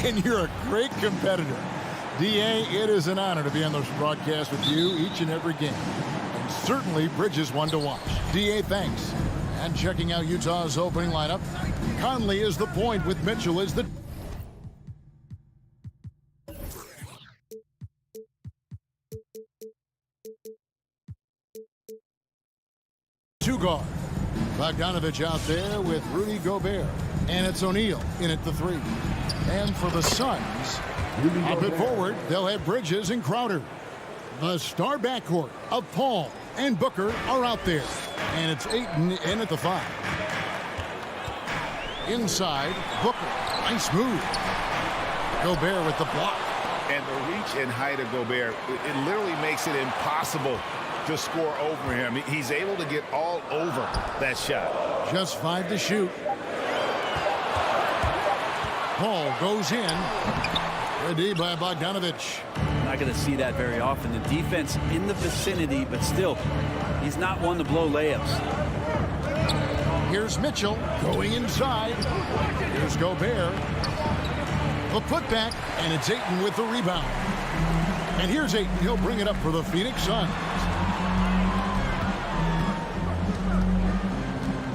and you're a great competitor. D.A., it is an honor to be on this broadcast with you each and every game. And certainly Bridges one to watch. D.A., thanks. And checking out Utah's opening lineup, Conley is the point with Mitchell as the two guard. Bogdanovich out there with Rudy Gobert. And it's O'Neal in at the three. And for the Suns, up and forward, they'll have Bridges and Crowder. The star backcourt of Paul and Booker are out there. And it's Ayton in at the five. Inside, Booker. Nice move. Gobert with the block. And the reach and height of Gobert, it literally makes it impossible to score over him. He's able to get all over that shot. Just 5 to shoot. Paul goes in. Ready by Bogdanovich. Not going to see that very often. The defense in the vicinity, but still, he's not one to blow layups. Here's Mitchell going inside. Here's Gobert. The putback, and it's Ayton with the rebound. And here's Ayton. He'll bring it up for the Phoenix Suns.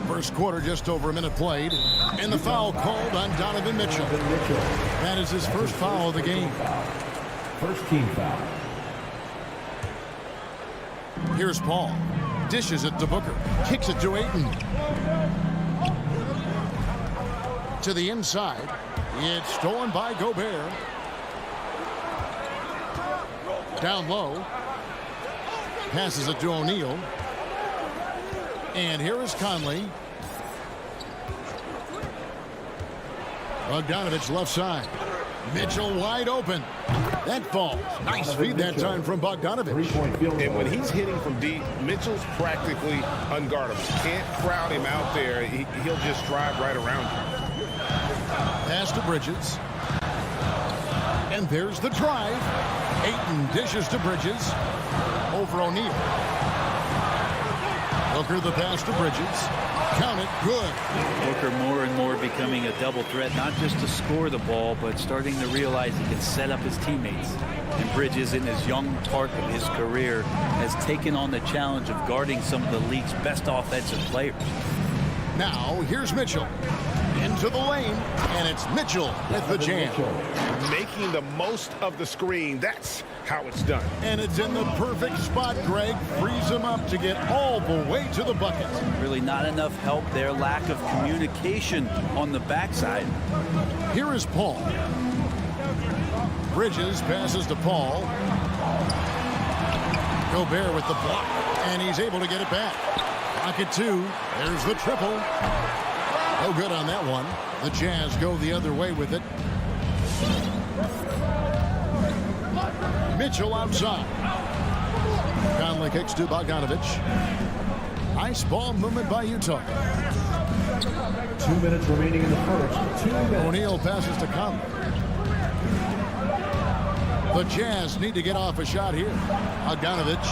First quarter, just over a minute played. And the foul called on Donovan Mitchell. That is his first foul of the game. First team foul. Here's Paul. Dishes it to Booker. Kicks it to Ayton. To the inside. It's stolen by Gobert. Down low. Passes it to O'Neal. And here is Conley. Bogdanovich left side. Mitchell wide open. That falls. Nice feed that time from Bogdanovich. And when he's hitting from deep, Mitchell's practically unguardable. Can't crowd him out there. He'll just drive right around you. Pass to Bridges. And there's the drive. Ayton dishes to Bridges. Over O'Neal. Booker the pass to Bridges. Count it. Good. Booker more and more becoming a double threat, not just to score the ball, but starting to realize he can set up his teammates. And Bridges, in his young part of his career, has taken on the challenge of guarding some of the league's best offensive players. Now, here's Mitchell. Into the lane, and it's Mitchell with the jam. Making the most of the screen. That's how it's done. And it's in the perfect spot, Greg. Frees him up to get all the way to the bucket. Really not enough help there. Lack of communication on the backside. Here is Paul. Bridges passes to Paul. Gobert with the block, and he's able to get it back. Pocket two. There's the triple. No good on that one. The Jazz go the other way with it. Mitchell outside. Conley kicks to Bogdanovich. Nice ball movement by Utah. 2 minutes remaining in the first. 2 minutes. O'Neal passes to Conley. The Jazz need to get off a shot here. Bogdanovich.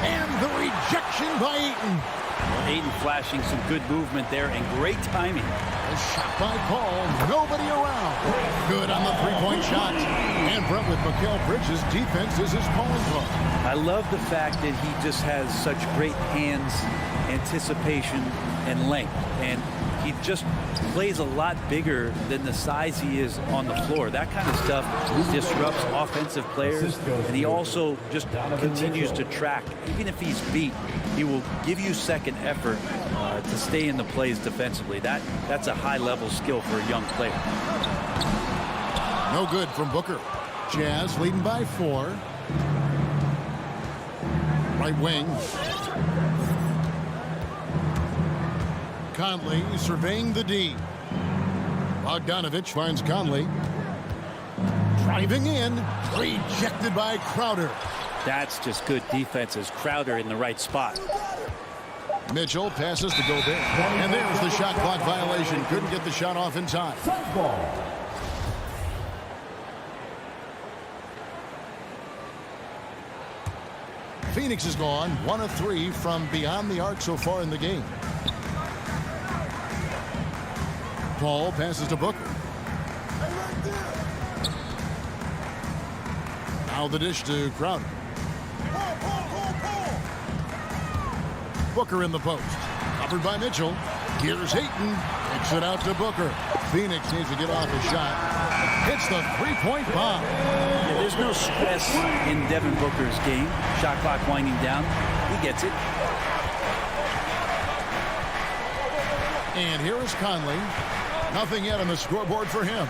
And the rejection by Ayton. Ayton flashing some good movement there and great timing. A shot by Paul. Nobody around. Good on the three-point shot. And Brent with Mikal Bridges' defense is his calling card. I love the fact that he just has such great hands, anticipation, and length. And he just plays a lot bigger than the size he is on the floor. That kind of stuff disrupts offensive players, and he also just continues to track. Even if he's beat, he will give you second effort to stay in the plays defensively. That's a high-level skill for a young player. No good from Booker. Jazz leading by 4. Right wing. Conley surveying the D. Bogdanovich finds Conley. Driving in. Rejected by Crowder. That's just good defense as Crowder in the right spot. Mitchell passes to Gobert. And there's the shot clock violation. Couldn't get the shot off in time. Phoenix is gone 1 of 3 from beyond the arc so far in the game. Paul passes to Booker. Now the dish to Crowder. Booker in the post. Covered by Mitchell. Here's Ayton. Kicks it out to Booker. Phoenix needs to get off his shot. Hits the three-point bomb. Yeah, there's no stress in Devin Booker's game. Shot clock winding down. He gets it. And here is Conley. Nothing yet on the scoreboard for him.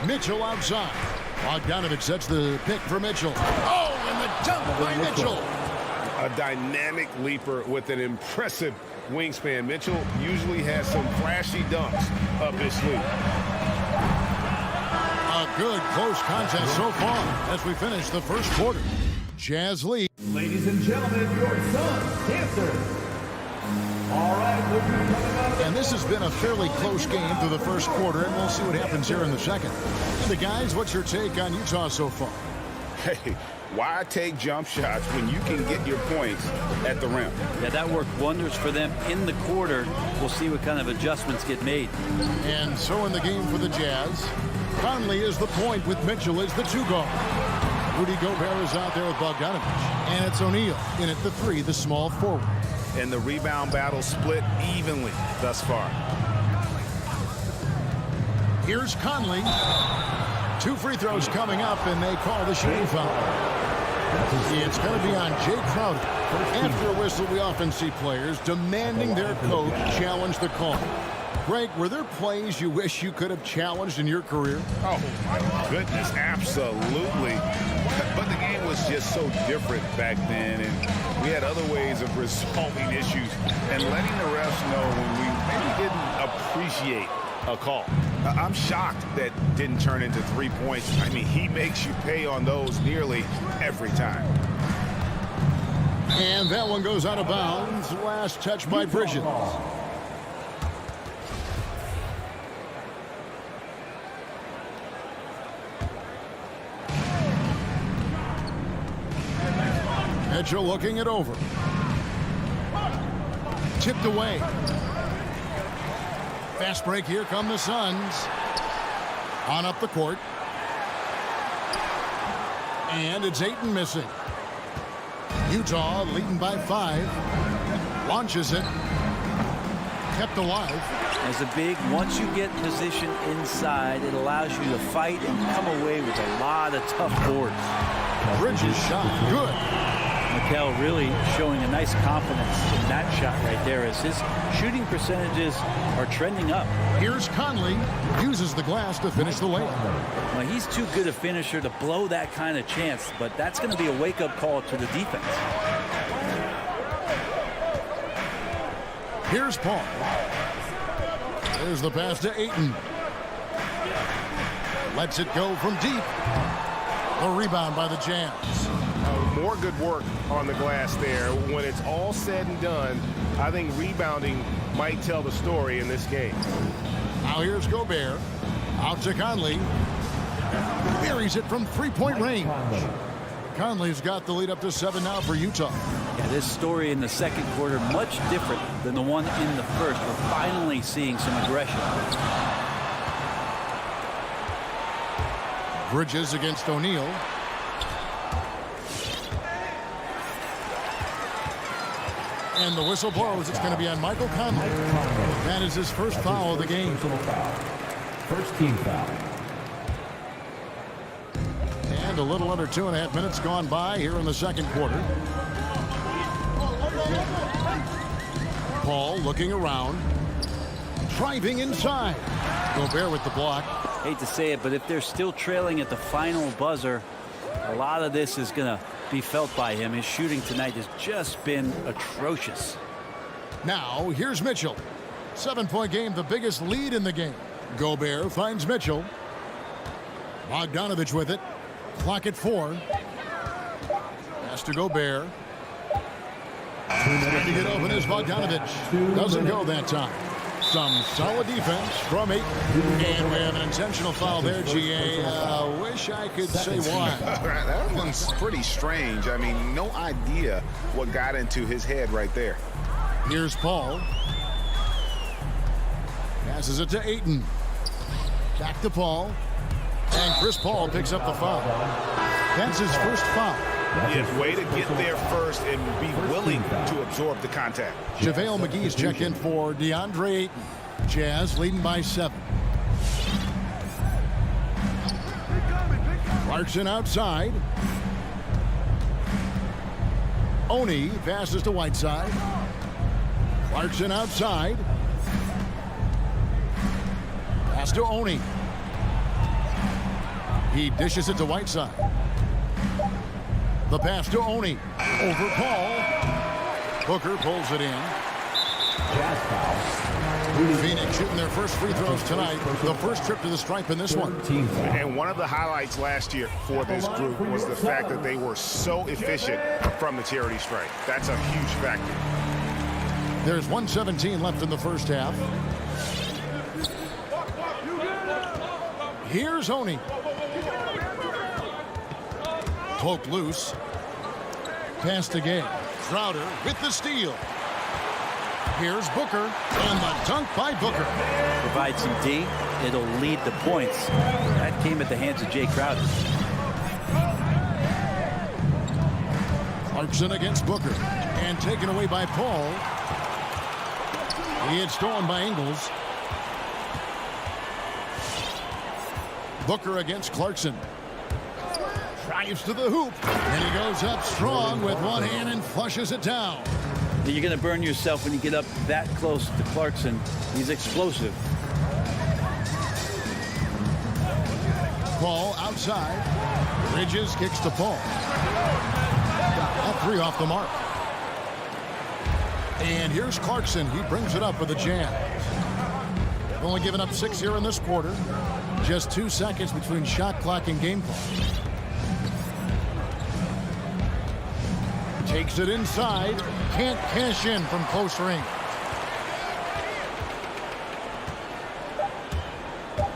Mitchell outside. Bogdanovich sets the pick for Mitchell. Oh, and the dunk by Mitchell. A dynamic leaper with an impressive wingspan. Mitchell usually has some flashy dunks up his sleeve. A good close contest so far as we finish the first quarter. Jazz lead. Ladies and gentlemen, your Suns Panther. All right, we'll be coming up. And this has been a fairly close game through the first quarter, and we'll see what happens here in the second. And the guys, what's your take on Utah so far? Hey, why take jump shots when you can get your points at the rim? Yeah, that worked wonders for them in the quarter. We'll see what kind of adjustments get made. And so in the game for the Jazz, Conley is the point with Mitchell as the two guard. Rudy Gobert is out there with Bogdanovich. And it's O'Neal in at the three, the small forward. And the rebound battle split evenly thus far. Here's Conley. 2 free throws coming up, and they call the shooting foul. It's going to be on Jay Crowder. After a whistle, we often see players demanding their coach challenge the call. Greg, were there plays you wish you could have challenged in your career? Oh, my goodness, absolutely. But the game was just so different back then, and we had other ways of resolving issues and letting the refs know when we maybe didn't appreciate a call. I'm shocked that didn't turn into 3 points. I mean, he makes you pay on those nearly every time. And that one goes out of bounds. Last touch by Bridges. Mitchell looking it over. Tipped away. Fast break, here come the Suns. On up the court. And it's Ayton missing. Utah leading by 5. Launches it. Kept alive. As a big, once you get position inside, it allows you to fight and come away with a lot of tough boards. Bridges shot good. Mikel really showing a nice confidence in that shot right there as his shooting percentages are trending up. Here's Conley. Uses the glass to finish the layup. Well, he's too good a finisher to blow that kind of chance, but that's going to be a wake-up call to the defense. Here's Paul. There's the pass to Ayton. Lets it go from deep. The rebound by the Jazz. More good work on the glass there. When it's all said and done, I think rebounding might tell the story in this game. Now here's Gobert. Out to Conley. Buries it from three-point range. Conley's got the lead up to 7 now for Utah. Yeah, this story in the second quarter much different than the one in the first. We're finally seeing some aggression. Bridges against O'Neal. And the whistle blows. It's going to be on Michael Conley. That is his first foul of the game. First team foul. And a little under 2.5 minutes gone by here in the second quarter. Paul looking around. Driving inside. Gobert with the block. Hate to say it, but if they're still trailing at the final buzzer, a lot of this is going to be felt by him. His shooting tonight has just been atrocious. Now, here's Mitchell. 7-point game, the biggest lead in the game. Gobert finds Mitchell. Bogdanovich with it. Clock at 4. Pass to Gobert. Trying to get open is Bogdanovich. Doesn't go that time. Some solid defense from Ayton. And we have an intentional foul there, GA. Wish I could say why. That one's pretty strange. I mean, no idea what got into his head right there. Here's Paul. Passes it to Ayton. Back to Paul. And Chris Paul picks up the foul. That's his first foul. Yeah, way to get there first and be willing to absorb the contact. JaVale McGee's checked in for DeAndre Ayton. Jazz leading by 7. Clarkson outside. Oni passes to Whiteside. Clarkson outside. Pass to Oni. He dishes it to Whiteside. The pass to Oni. Over Paul. Booker pulls it in. Phoenix shooting their first free throws tonight. The first trip to the stripe in this one. And one of the highlights last year for this group was the fact that they were so efficient from the charity stripe. That's a huge factor. There's 1:17 left in the first half. Here's Oni. Poked loose. Pass to Gay. Crowder with the steal. Here's Booker, and the dunk by Booker. Provide some D, it'll lead the points. That came at the hands of Jay Crowder. Clarkson against Booker, and taken away by Paul. He had stolen by Ingles. Booker against Clarkson. Drives to the hoop, and he goes up strong with one hand and flushes it down. You're going to burn yourself when you get up that close to Clarkson. He's explosive. Paul outside. Bridges kicks to Paul. All 3 off the mark. And here's Clarkson. He brings it up for the Jazz. Only given up 6 here in this quarter. Just 2 seconds between shot clock and game clock. Takes it inside. Can't cash in from close range.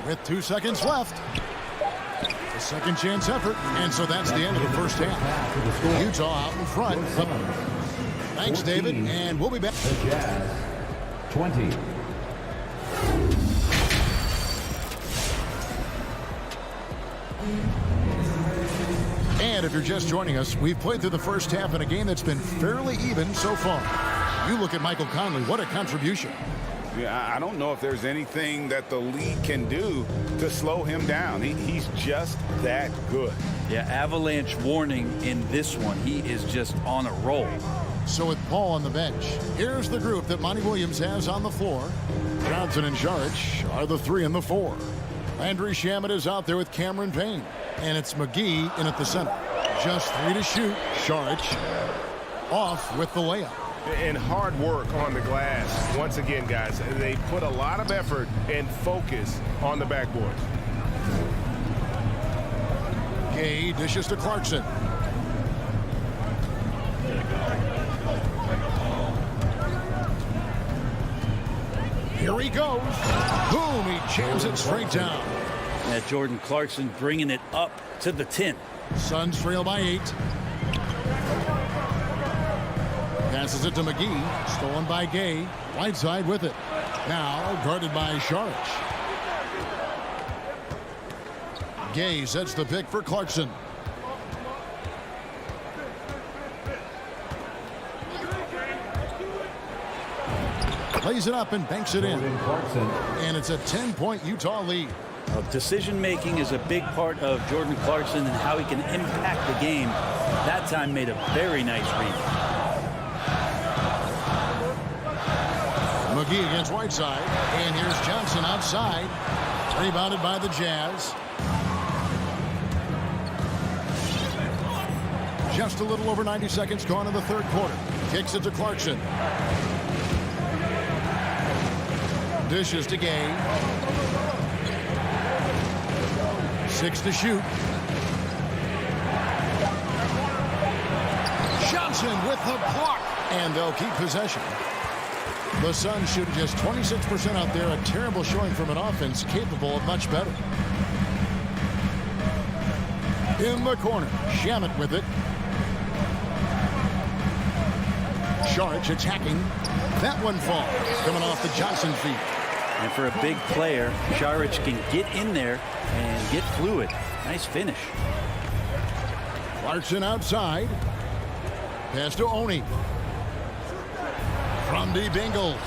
With 2 seconds left. A second chance effort. And so that's the end of the first half. Utah out in front. Thanks, David. And we'll be back. The Jazz, 20. And if you're just joining us, we've played through the first half in a game that's been fairly even so far. You look at Michael Conley, what a contribution. Yeah, I don't know if there's anything that the league can do to slow him down. He's just that good. Yeah, avalanche warning in this one. He is just on a roll. So with Paul on the bench, here's the group that Monty Williams has on the floor. Johnson and Saric are the 3 and the 4. Landry Shamet is out there with Cameron Payne. And it's McGee in at the center. Just 3 to shoot. Saric off with the layup. And hard work on the glass. Once again, guys, they put a lot of effort and focus on the backboard. Gay dishes to Clarkson. Here he goes. Boom, he jams it straight down. And Jordan Clarkson bringing it up to the 10. Suns trail by 8. Passes it to McGee. Stolen by Gay. Whiteside with it. Now guarded by Saric. Gay sets the pick for Clarkson. Plays it up and banks it in. And it's a 10-point Utah lead. Decision-making is a big part of Jordan Clarkson and how he can impact the game. That time made a very nice read. McGee against Whiteside. And here's Johnson outside. Rebounded by the Jazz. Just a little over 90 seconds gone in the third quarter. Kicks it to Clarkson. Dishes to Gay. 6 to shoot. Johnson with the block. And they'll keep possession. The Suns shooting just 26% out there. A terrible showing from an offense capable of much better. In the corner. Shamet with it. Saric attacking. That one falls. Coming off the Johnson feet. And for a big player, Saric can get in there and get fluid. Nice finish. Clarkson outside. Pass to Oni. From the Bengals.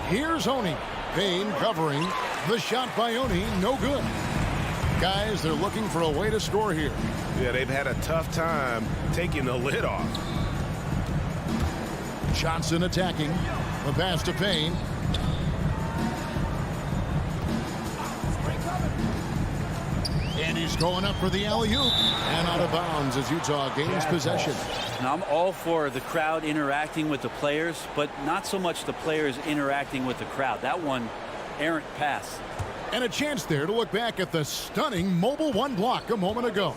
Here's Oni. Payne covering. The shot by Oni, no good. Guys, they're looking for a way to score here. Yeah, they've had a tough time taking the lid off. Johnson attacking. The pass to Payne. And he's going up for the alley-oop. And out of bounds as Utah gains possession. Now, I'm all for the crowd interacting with the players, but not so much the players interacting with the crowd. That one, errant pass. And a chance there to look back at the stunning mobile one block a moment ago.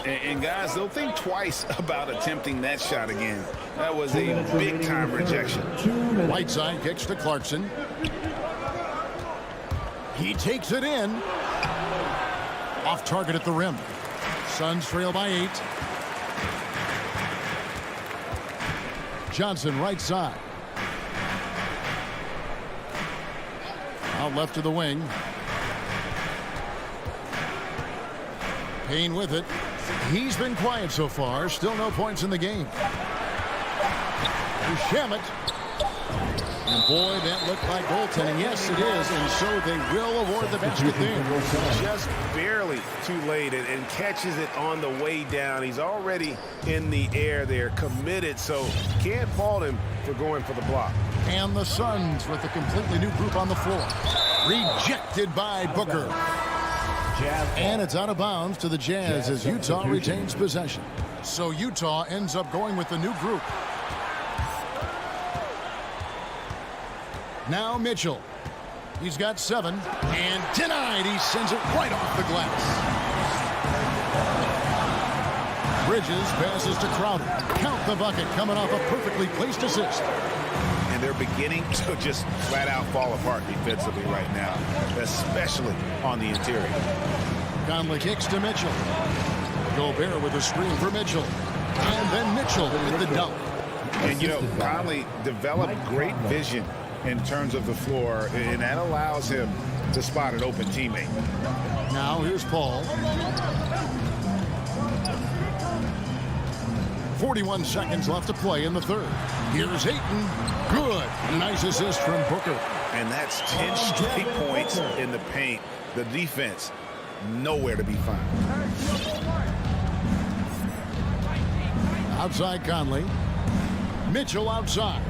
And guys, they'll think twice about attempting that shot again. That was a big-time rejection. Whiteside kicks to Clarkson. He takes it in. Off target at the rim. Suns trail by 8. Johnson right side. Out left to the wing. Payne with it. He's been quiet so far. Still no points in the game. Shamet. And boy, that looked like goaltending. Yes, it is. And so they will award the basket there. Just barely too late and catches it on the way down. He's already in the air there, committed, so can't fault him for going for the block. And the Suns with a completely new group on the floor. Rejected by Booker. And it's out of bounds to the Jazz as Utah retains possession. So Utah ends up going with the new group. Now Mitchell. He's got 7. And denied. He sends it right off the glass. Bridges passes to Crowder. Count the bucket coming off a perfectly placed assist. And they're beginning to just flat out fall apart defensively right now, especially on the interior. Conley kicks to Mitchell. Gobert with a screen for Mitchell. And then Mitchell with the dunk. And, you know, Conley developed great vision in terms of the floor, and that allows him to spot an open teammate. Now here's Paul. 41 seconds left to play in the third. Here's Ayton. Good. Nice assist from Booker. And that's 10 straight points in the paint. The defense, nowhere to be found. Outside Conley. Mitchell outside.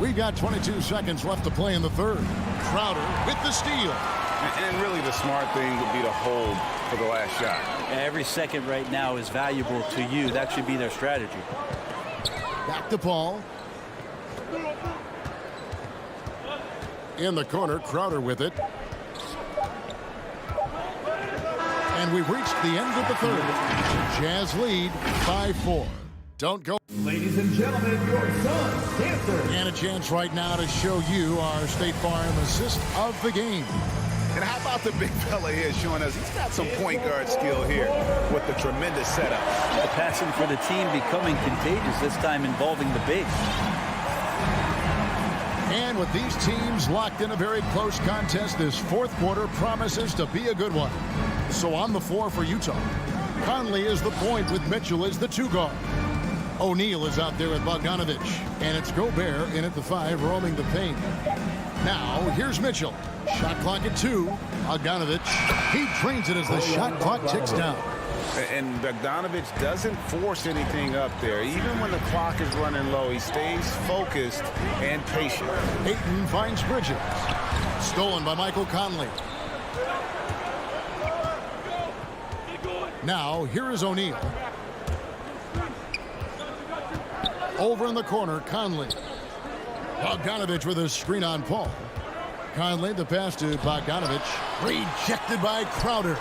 We got 22 seconds left to play in the third. Crowder with the steal. And really the smart thing would be to hold for the last shot. Every second right now is valuable to you. That should be their strategy. Back to Paul. In the corner, Crowder with it. And we've reached the end of the third. Jazz lead 5-4. Don't go. Ladies and gentlemen, your Suns dancer. And a chance right now to show you our State Farm assist of the game. And how about the big fella here showing us he's got some point guard skill here with the tremendous setup. The passing for the team becoming contagious, this time involving the bigs. And with these teams locked in a very close contest, this fourth quarter promises to be a good one. So on the floor for Utah, Conley is the point with Mitchell as the 2 guard. O'Neal is out there with Bogdanovich. And it's Gobert in at the 5, roaming the paint. Now, here's Mitchell. Shot clock at 2. Bogdanovich, he drains it as the shot clock ticks down. And Bogdanovich doesn't force anything up there. Even when the clock is running low, he stays focused and patient. Ayton finds Bridges. Stolen by Michael Conley. Now, here is O'Neal. Over in the corner, Conley. Bogdanovich with a screen on Paul. Conley, the pass to Bogdanovich. Rejected by Crowder.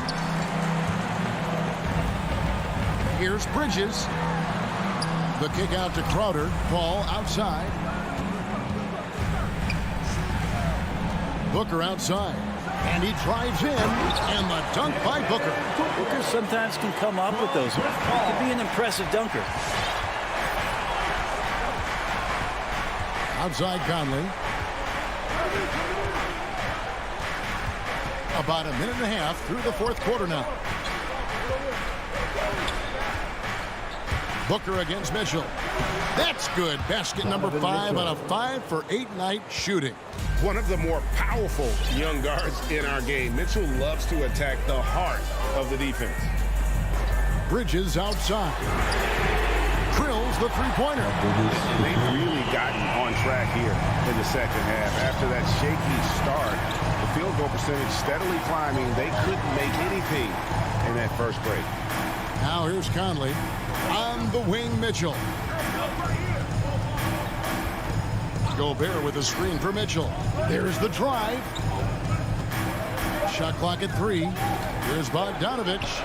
Here's Bridges. The kick out to Crowder. Paul outside. Booker outside. And he drives in, and the dunk by Booker. Booker sometimes can come up with those. He can be an impressive dunker. Outside Conley. About a minute and a half through the fourth quarter now. Booker against Mitchell. That's good. Basket number 5 out of 5 for 8-night shooting. One of the more powerful young guards in our game. Mitchell loves to attack the heart of the defense. Bridges outside. Drills the three-pointer. They've really gotten on track here in the second half. After that shaky start, the field goal percentage steadily climbing. They couldn't make anything in that first break. Now here's Conley. On the wing, Mitchell. Gobert with a screen for Mitchell. There's the drive. Shot clock at 3. Here's Bogdanovich.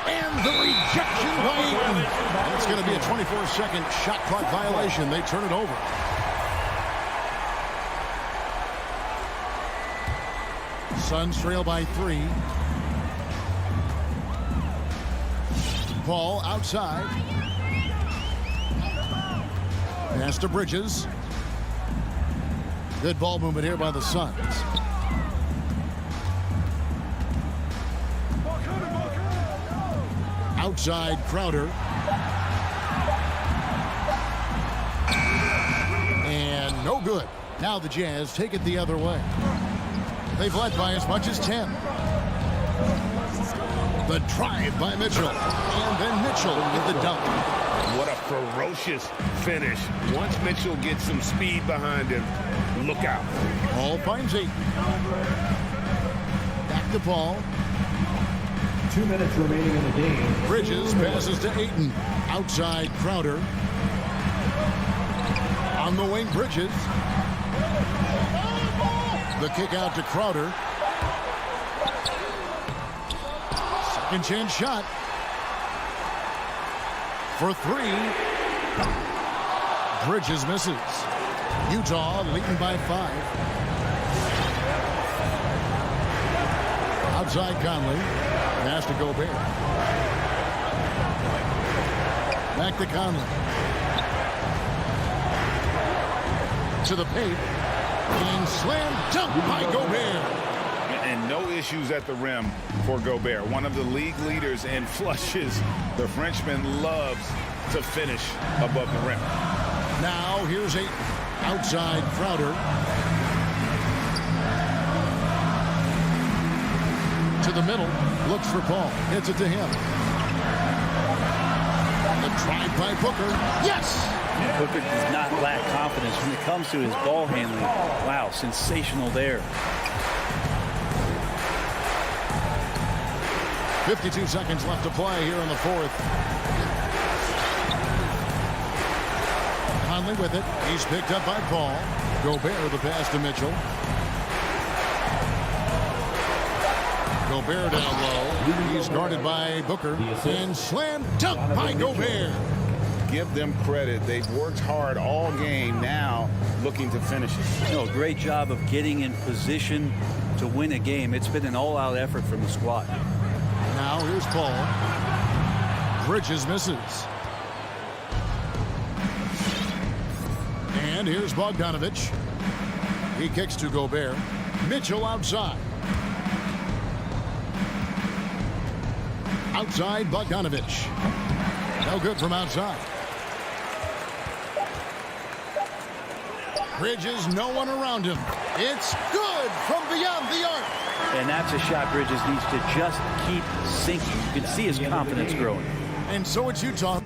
And the rejection by Ayton. That's going to be a 24-second shot clock violation. They turn it over. Suns trail by 3. Ball outside. Pass to Bridges. Good ball movement here by the Suns. Outside Crowder. And no good. Now the Jazz take it the other way. They've led by as much as 10. The drive by Mitchell. And then Mitchell with the dunk. What a ferocious finish. Once Mitchell gets some speed behind him, look out. Paul finds Ayton. Back to Paul. 2 minutes remaining in the game. Bridges passes to Ayton. Outside Crowder. On the wing, Bridges. The kick out to Crowder. Second chance shot. For 3. Bridges misses. Utah leading by 5. Outside Conley. Pass to Gobert. Back to Conley. To the paint. And slam dunk by Gobert. And no issues at the rim for Gobert. One of the league leaders in flushes. The Frenchman loves to finish above the rim. Now here's Ayton. Outside Crowder. To the middle. Looks for Paul. Hits it to him. The drive by Booker. Yes! Booker does not lack confidence when it comes to his ball handling. Wow, sensational there. 52 seconds left to play here in the fourth. Conley with it. He's picked up by Paul. Gobert the pass to Mitchell. Gobert down low. He's guarded by Booker. And slam dunk by Gobert. Give them credit. They've worked hard all game, now looking to finish it. You know, great job of getting in position to win a game. It's been an all-out effort from the squad. Now here's Paul. Bridges misses. And here's Bogdanovich. He kicks to Gobert. Mitchell outside. Outside Bogdanovich. No good from outside. Bridges, no one around him. It's good from beyond the arc. And that's a shot Bridges needs to just keep sinking. You can see his confidence growing. And so it's Utah.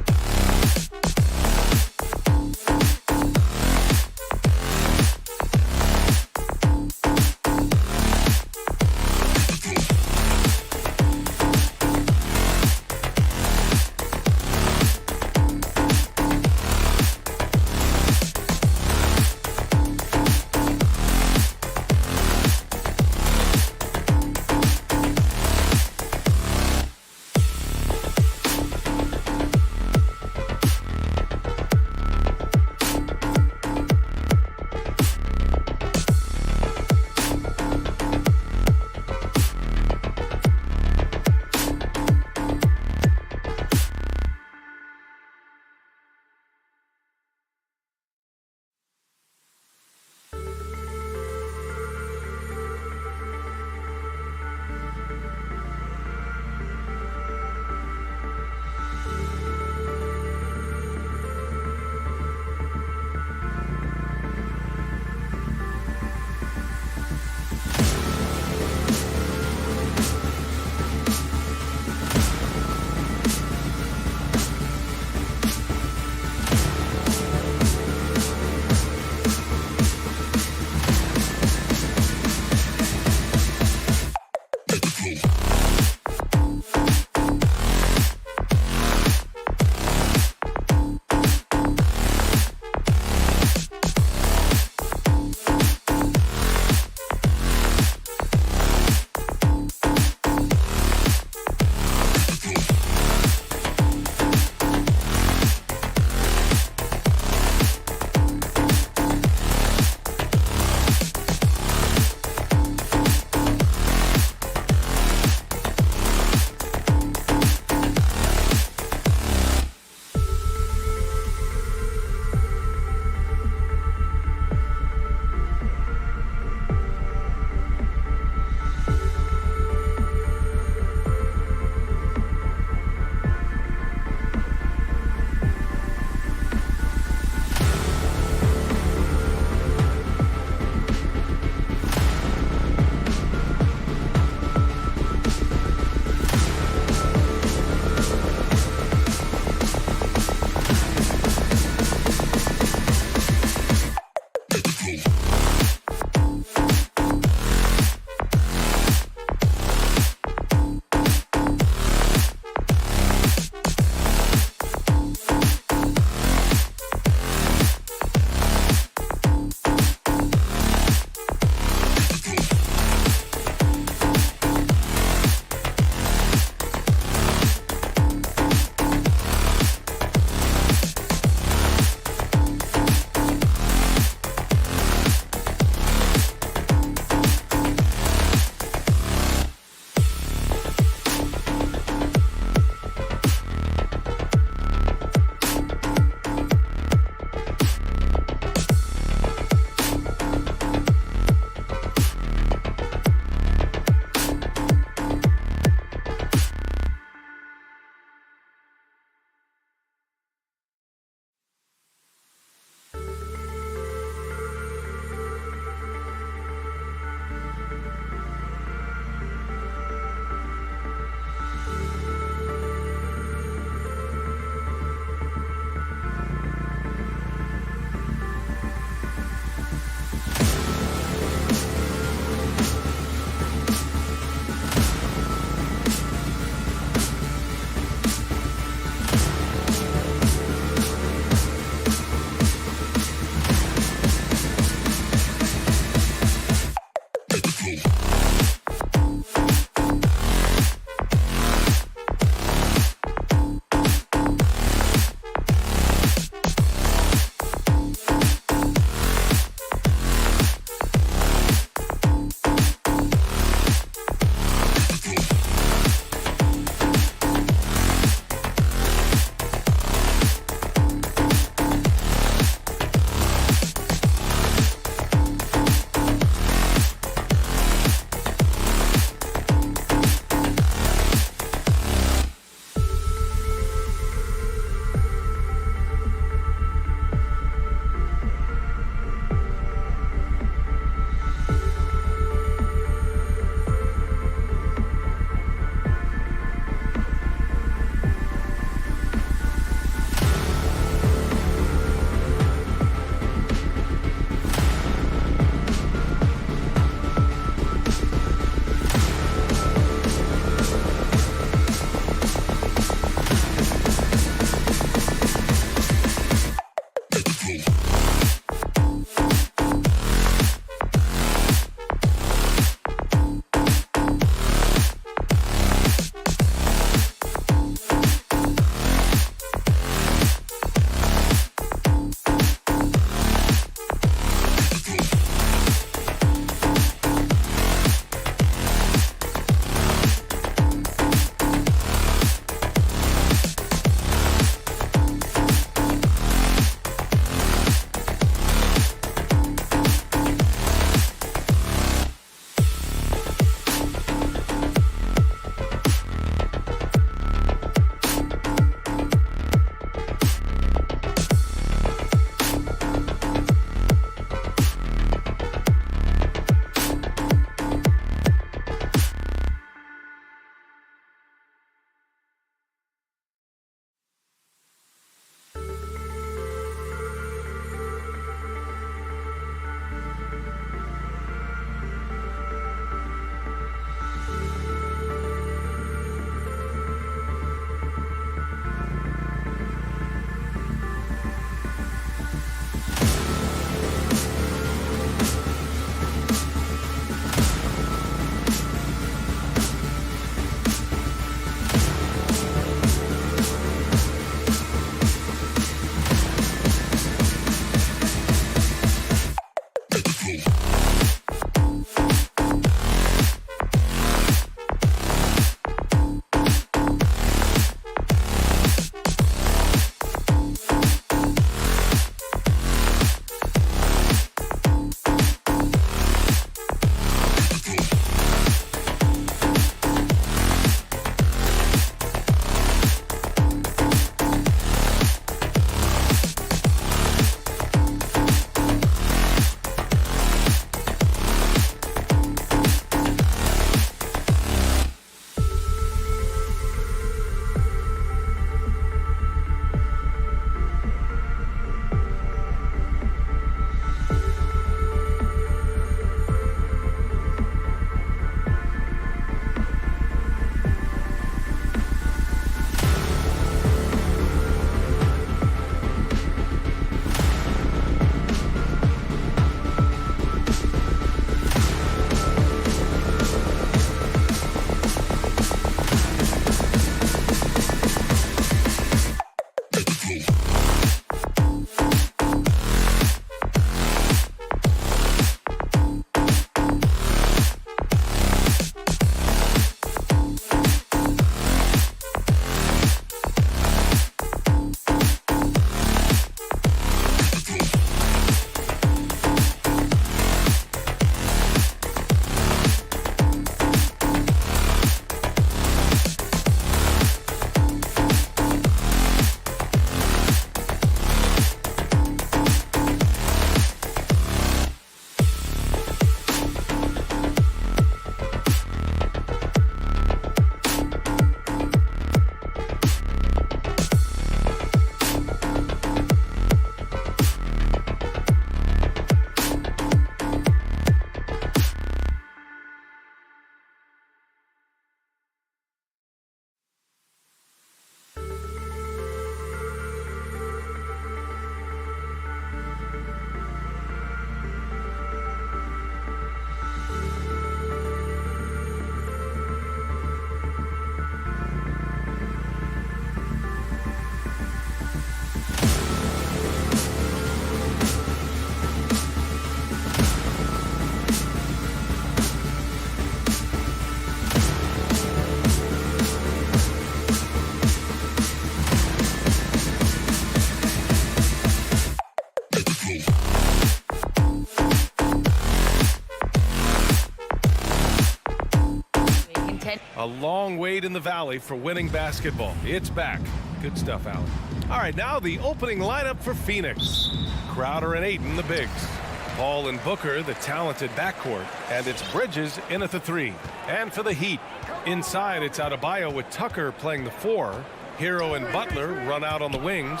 A long wait in the valley for winning basketball. It's back. Good stuff, Alan. All right, now the opening lineup for Phoenix. Crowder and Ayton, the bigs. Paul and Booker, the talented backcourt. And it's Bridges in at the 3. And for the Heat, inside it's Adebayo with Tucker playing the 4. Hero and Butler run out on the wings.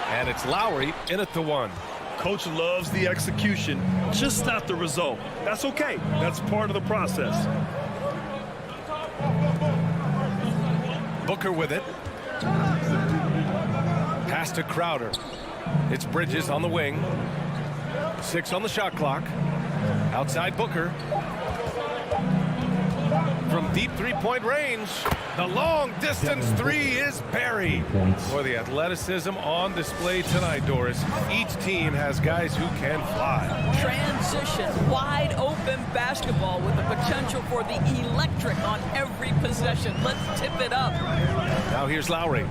And it's Lowry in at the 1. Coach loves the execution, just not the result. That's okay. That's part of the process. Booker with it. Pass to Crowder. It's Bridges on the wing. 6 on the shot clock. Outside Booker. From deep three-point range, the long-distance three is buried. For the athleticism on display tonight, Doris. Each team has guys who can fly. Transition, wide open basketball with the potential for the electric on every possession. Let's tip it up. Now here's Lowry.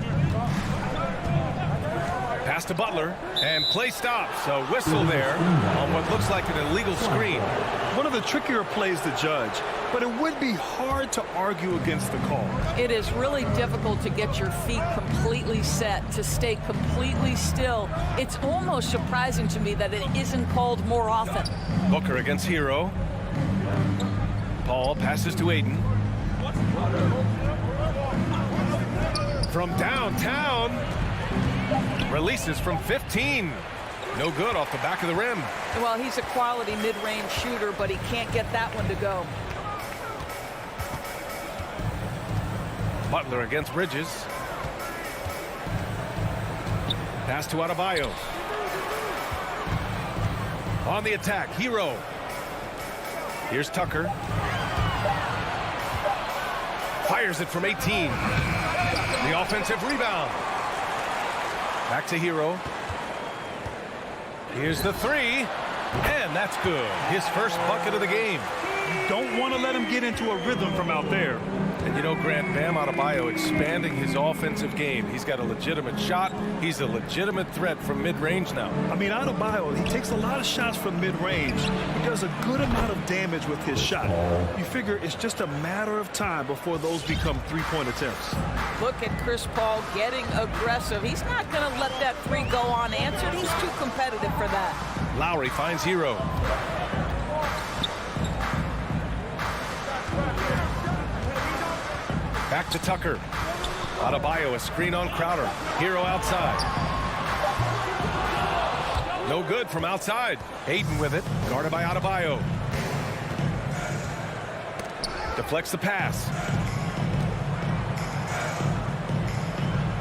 Pass to Butler, and play stops. A whistle there on what looks like an illegal screen. One of the trickier plays to judge, but it would be hard to argue against the call. It is really difficult to get your feet completely set, to stay completely still. It's almost surprising to me that it isn't called more often. Booker against Hero. Paul passes to Aiden. From downtown. Releases from 15. No good off the back of the rim. Well, he's a quality mid-range shooter, but he can't get that one to go. Butler against Bridges. Pass to Adebayo. On the attack, Hero. Here's Tucker. Fires it from 18. The offensive rebound. Back to Hero. Here's the three. And that's good. His first bucket of the game. You don't want to let him get into a rhythm from out there. And you know, Grant, Bam Adebayo expanding his offensive game. He's got a legitimate shot. He's a legitimate threat from mid-range now. I mean, Adebayo, he takes a lot of shots from mid-range. He does a good amount of damage with his shot. You figure it's just a matter of time before those become three-point attempts. Look at Chris Paul getting aggressive. He's not going to let that three go unanswered. He's too competitive for that. Lowry finds Hero. Back to Tucker. Adebayo, a screen on Crowder. Hero outside. No good from outside. Aiden with it, guarded by Adebayo. Deflects the pass.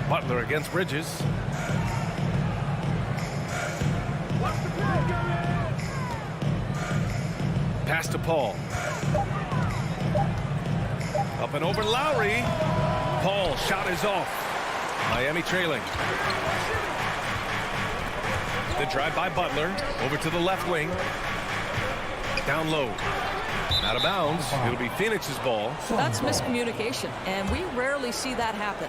Butler against Bridges. Pass to Paul. Up and over Lowry. Paul, shot is off. Miami trailing. The drive by Butler. Over to the left wing. Down low. Out of bounds. It'll be Phoenix's ball. That's miscommunication, and we rarely see that happen.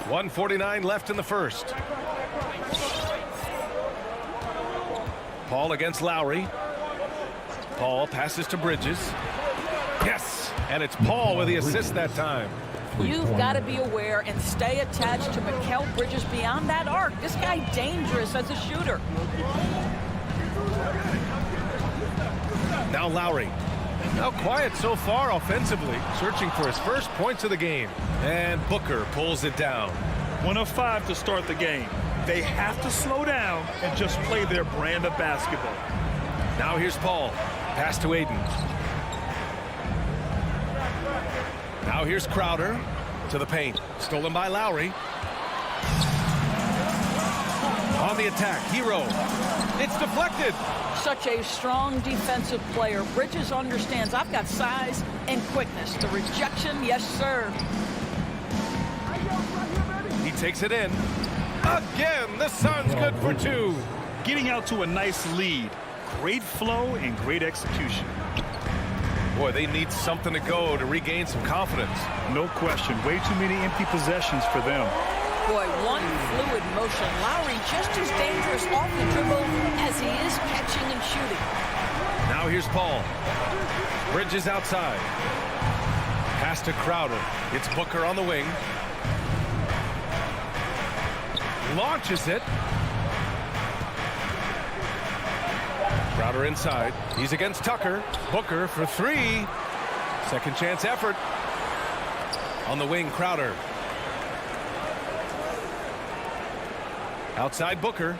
1:49 left in the first. Paul against Lowry. Paul passes to Bridges. Yes, and it's Paul with the assist that time. You've got to be aware and stay attached to Mikal Bridges beyond that arc. This guy dangerous as a shooter. Now Lowry. Now quiet so far offensively, searching for his first points of the game. And Booker pulls it down. 1 of 5 to start the game. They have to slow down and just play their brand of basketball. Now here's Paul. Pass to Aiden. Now here's Crowder to the paint. Stolen by Lowry. On the attack, Hero. It's deflected. Such a strong defensive player. Bridges understands I've got size and quickness. The rejection, yes, sir. He takes it in. Again, the Suns good for 2. Getting out to a nice lead. Great flow and great execution. Boy, they need something to go to regain some confidence. No question. Way too many empty possessions for them. Boy, one fluid motion. Lowry just as dangerous off the dribble as he is catching and shooting. Now here's Paul. Bridges outside. Pass to Crowder. It's Booker on the wing. Launches it. Crowder inside. He's against Tucker. Booker for 3. Second chance effort. On the wing, Crowder. Outside Booker.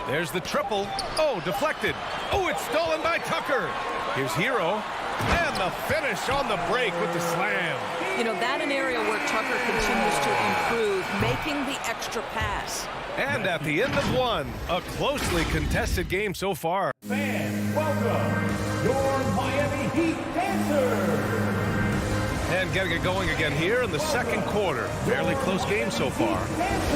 There's the triple. Oh, deflected. Oh, it's stolen by Tucker. Here's Hero. And the finish on the break with the slam. You know, that an area where Tucker continues to improve, making the extra pass. And at the end of one, a closely contested game so far. Fans, welcome your Miami Heat dancers. And getting it going again here in the second quarter. Fairly close game so far.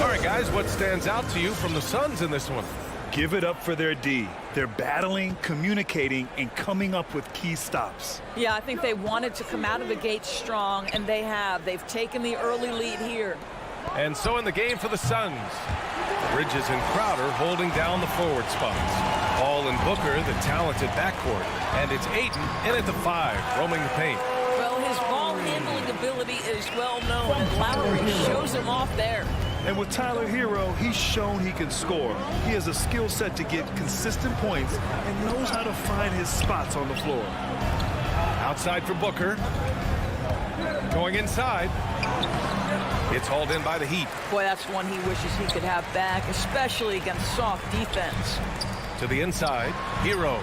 All right, guys, what stands out to you from the Suns in this one? Give it up for their D. They're battling, communicating, and coming up with key stops. Yeah, I think they wanted to come out of the gate strong, and they have. They've taken the early lead here. And so in the game for the Suns, Bridges and Crowder holding down the forward spots. Paul and Booker, the talented backcourt. And it's Ayton in at the 5, roaming the paint. Well, his ball handling ability is well known, and Lowry shows him off there. And with Tyler Hero, he's shown he can score. He has a skill set to get consistent points and knows how to find his spots on the floor. Outside for Booker. Going inside. It's hauled in by the Heat. Boy, that's one he wishes he could have back, especially against soft defense. To the inside, Hero.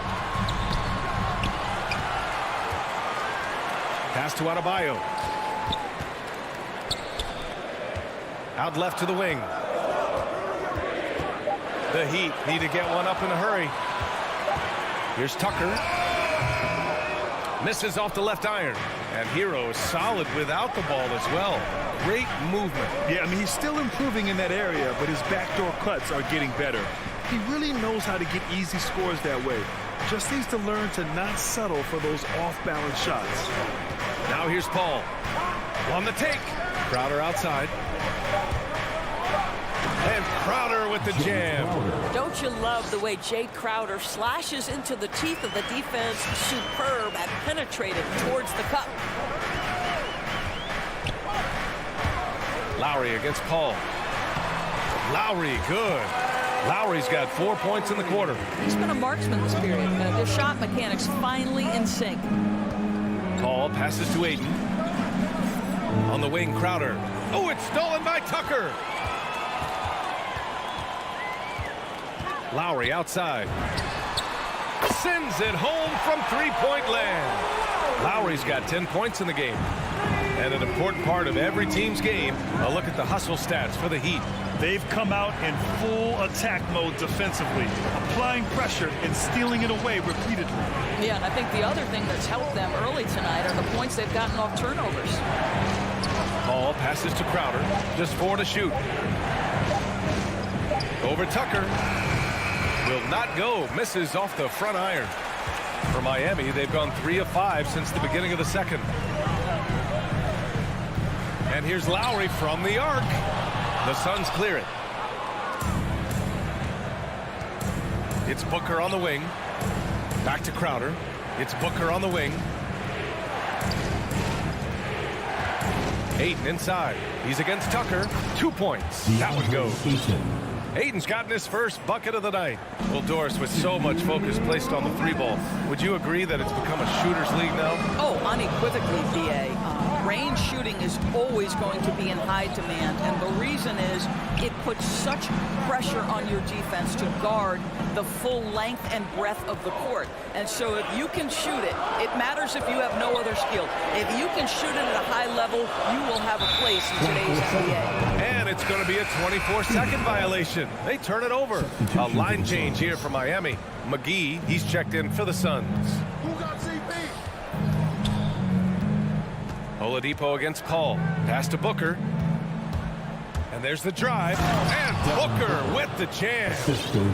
Pass to Adebayo. Out left to the wing. The Heat need to get one up in a hurry. Here's Tucker. Misses off the left iron. And Hero is solid without the ball as well. Great movement. Yeah, I mean, he's still improving in that area, but his backdoor cuts are getting better. He really knows how to get easy scores that way. Just needs to learn to not settle for those off-balance shots. Now here's Paul. On the take. Crowder outside. And Crowder with the jam. Don't you love the way Jay Crowder slashes into the teeth of the defense? Superb at penetrating towards the cup. Lowry against Paul. Lowry, good. Lowry's got 4 points in the quarter. He's been a marksman this period. The shot mechanics finally in sync. Paul passes to Ayton. On the wing, Crowder. Oh, it's stolen by Tucker. Lowry outside. Sends it home from three-point land. Lowry's got 10 points in the game. And an important part of every team's game, a look at the hustle stats for the Heat. They've come out in full attack mode defensively, applying pressure and stealing it away repeatedly. Yeah, and I think the other thing that's helped them early tonight are the points they've gotten off turnovers. Paul passes to Crowder. Just 4 to shoot. Over Tucker. Will not go. Misses off the front iron. For Miami, they've gone 3 of 5 since the beginning of the second. And here's Lowry from the arc. The Suns clear it. It's Booker on the wing. Back to Crowder. It's Booker on the wing. Ayton inside. He's against Tucker. 2 points. That one goes. Ayton's gotten his first bucket of the night. Well, Doris, with so much focus placed on the 3-ball, would you agree that it's become a shooter's league now? Oh, unequivocally, B.A. Range shooting is always going to be in high demand, and the reason is it puts such pressure on your defense to guard the full length and breadth of the court. And so if you can shoot it, it matters if you have no other skill. If you can shoot it at a high level, you will have a place in today's NBA. And it's going to be a 24-second violation. They turn it over. A line change here for Miami. McGee, he's checked in for the Suns. Who got CP? Oladipo against Paul. Pass to Booker. And there's the drive. And Booker with the jam.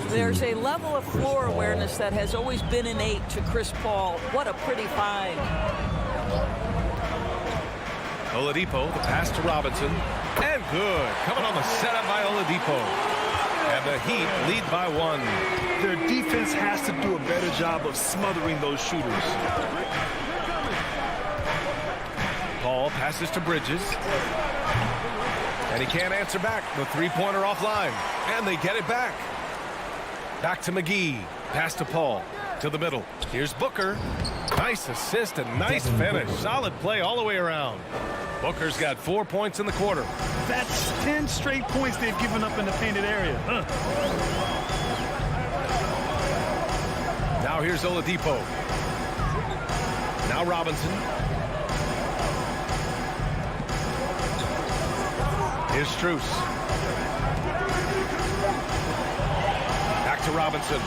There's a level of floor awareness that has always been innate to Chris Paul. What a pretty find. Oladipo, the pass to Robinson. And good. Coming on the setup by Oladipo. And the Heat lead by 1. Their defense has to do a better job of smothering those shooters. Paul passes to Bridges. And he can't answer back. The three-pointer offline. And they get it back. Back to McGee. Pass to Paul. To the middle. Here's Booker. Nice assist and nice finish. Solid play all the way around. Booker's got 4 points in the quarter. That's 10 straight points they've given up in the painted area. Now here's Oladipo. Now Robinson. Here's Strus. Back to Robinson.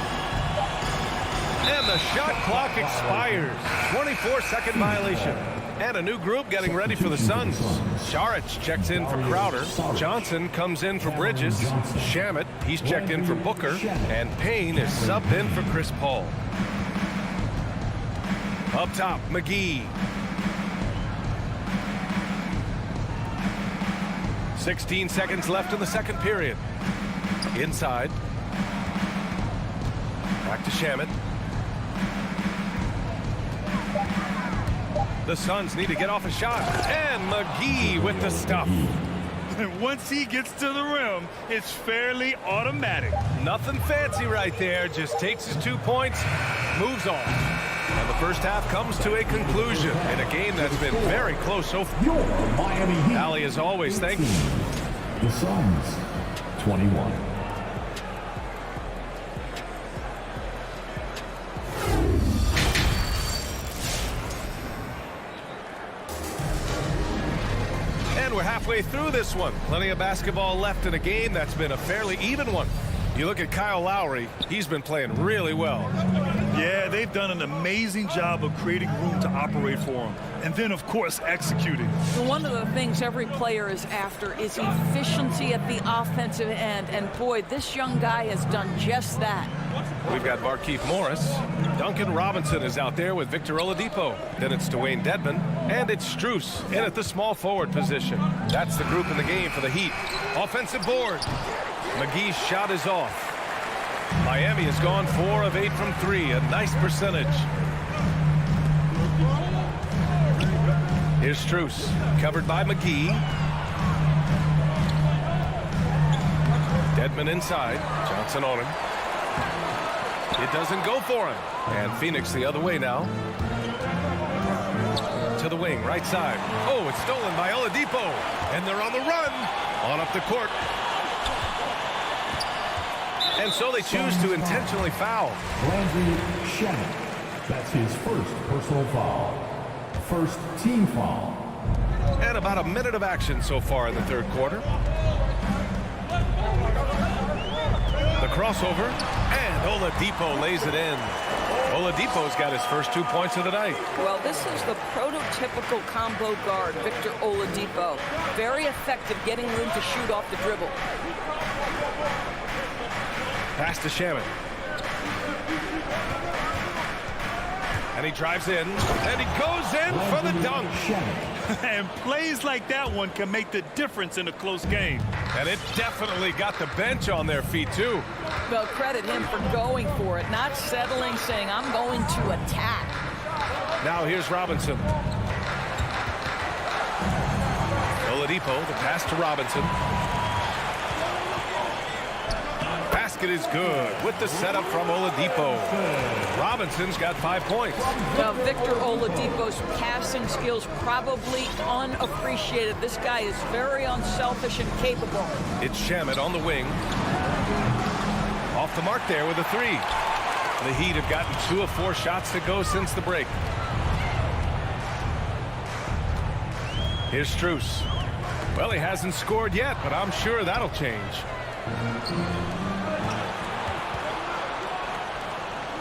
And the shot clock expires. 24-second violation. And a new group getting ready for the Suns. Saric checks in for Crowder. Johnson comes in for Bridges. Shamet, he's checked in for Booker. And Payne is subbed in for Chris Paul. Up top, McGee. 16 seconds left in the second period. Inside. Back to Shamet. The Suns need to get off a shot. And McGee with the stuff. Once he gets to the rim, it's fairly automatic. Nothing fancy right there. Just takes his 2 points, moves on. And the first half comes to a conclusion in a game that's been very close so far. Your Miami Heat. Allie, as always, thank you. The Suns, 21. And we're halfway through this one. Plenty of basketball left in a game that's been a fairly even one. You look at Kyle Lowry, he's been playing really well. Yeah, they've done an amazing job of creating room to operate for him. And then, of course, executing. One of the things every player is after is efficiency at the offensive end. And boy, this young guy has done just that. We've got Markieff Morris. Duncan Robinson is out there with Victor Oladipo. Then it's Dwayne Dedmon. And it's Strus in at the small forward position. That's the group in the game for the Heat. Offensive board. McGee's shot is off. Miami has gone 4 of 8 from 3. A nice percentage. Here's Strus. Covered by McGee. Dedmon inside. Johnson on him. It doesn't go for him. And Phoenix the other way now. To the wing, right side. Oh, it's stolen by Oladipo. And they're on the run. On up the court. And so they choose to intentionally foul. Landry Shamet. That's his first personal foul. First team foul. And about a minute of action so far in the third quarter. The crossover. And Oladipo lays it in. Oladipo's got his first 2 points of the night. Well, this is the prototypical combo guard, Victor Oladipo. Very effective getting room to shoot off the dribble. Pass to Shamet. And he drives in. And he goes in for the dunk. And plays like that one can make the difference in a close game. And it definitely got the bench on their feet, too. Well, credit him for going for it, not settling, saying, I'm going to attack. Now here's Robinson. Oladipo, the pass to Robinson. Basket is good with the setup from Oladipo. Robinson's got 5 points. Now, Victor Oladipo's passing skills probably unappreciated. This guy is very unselfish and capable. It's Shamet on the wing. Off the mark there with a 3. The Heat have gotten 2 of 4 shots to go since the break. Here's Strus. Well, he hasn't scored yet, but I'm sure that'll change.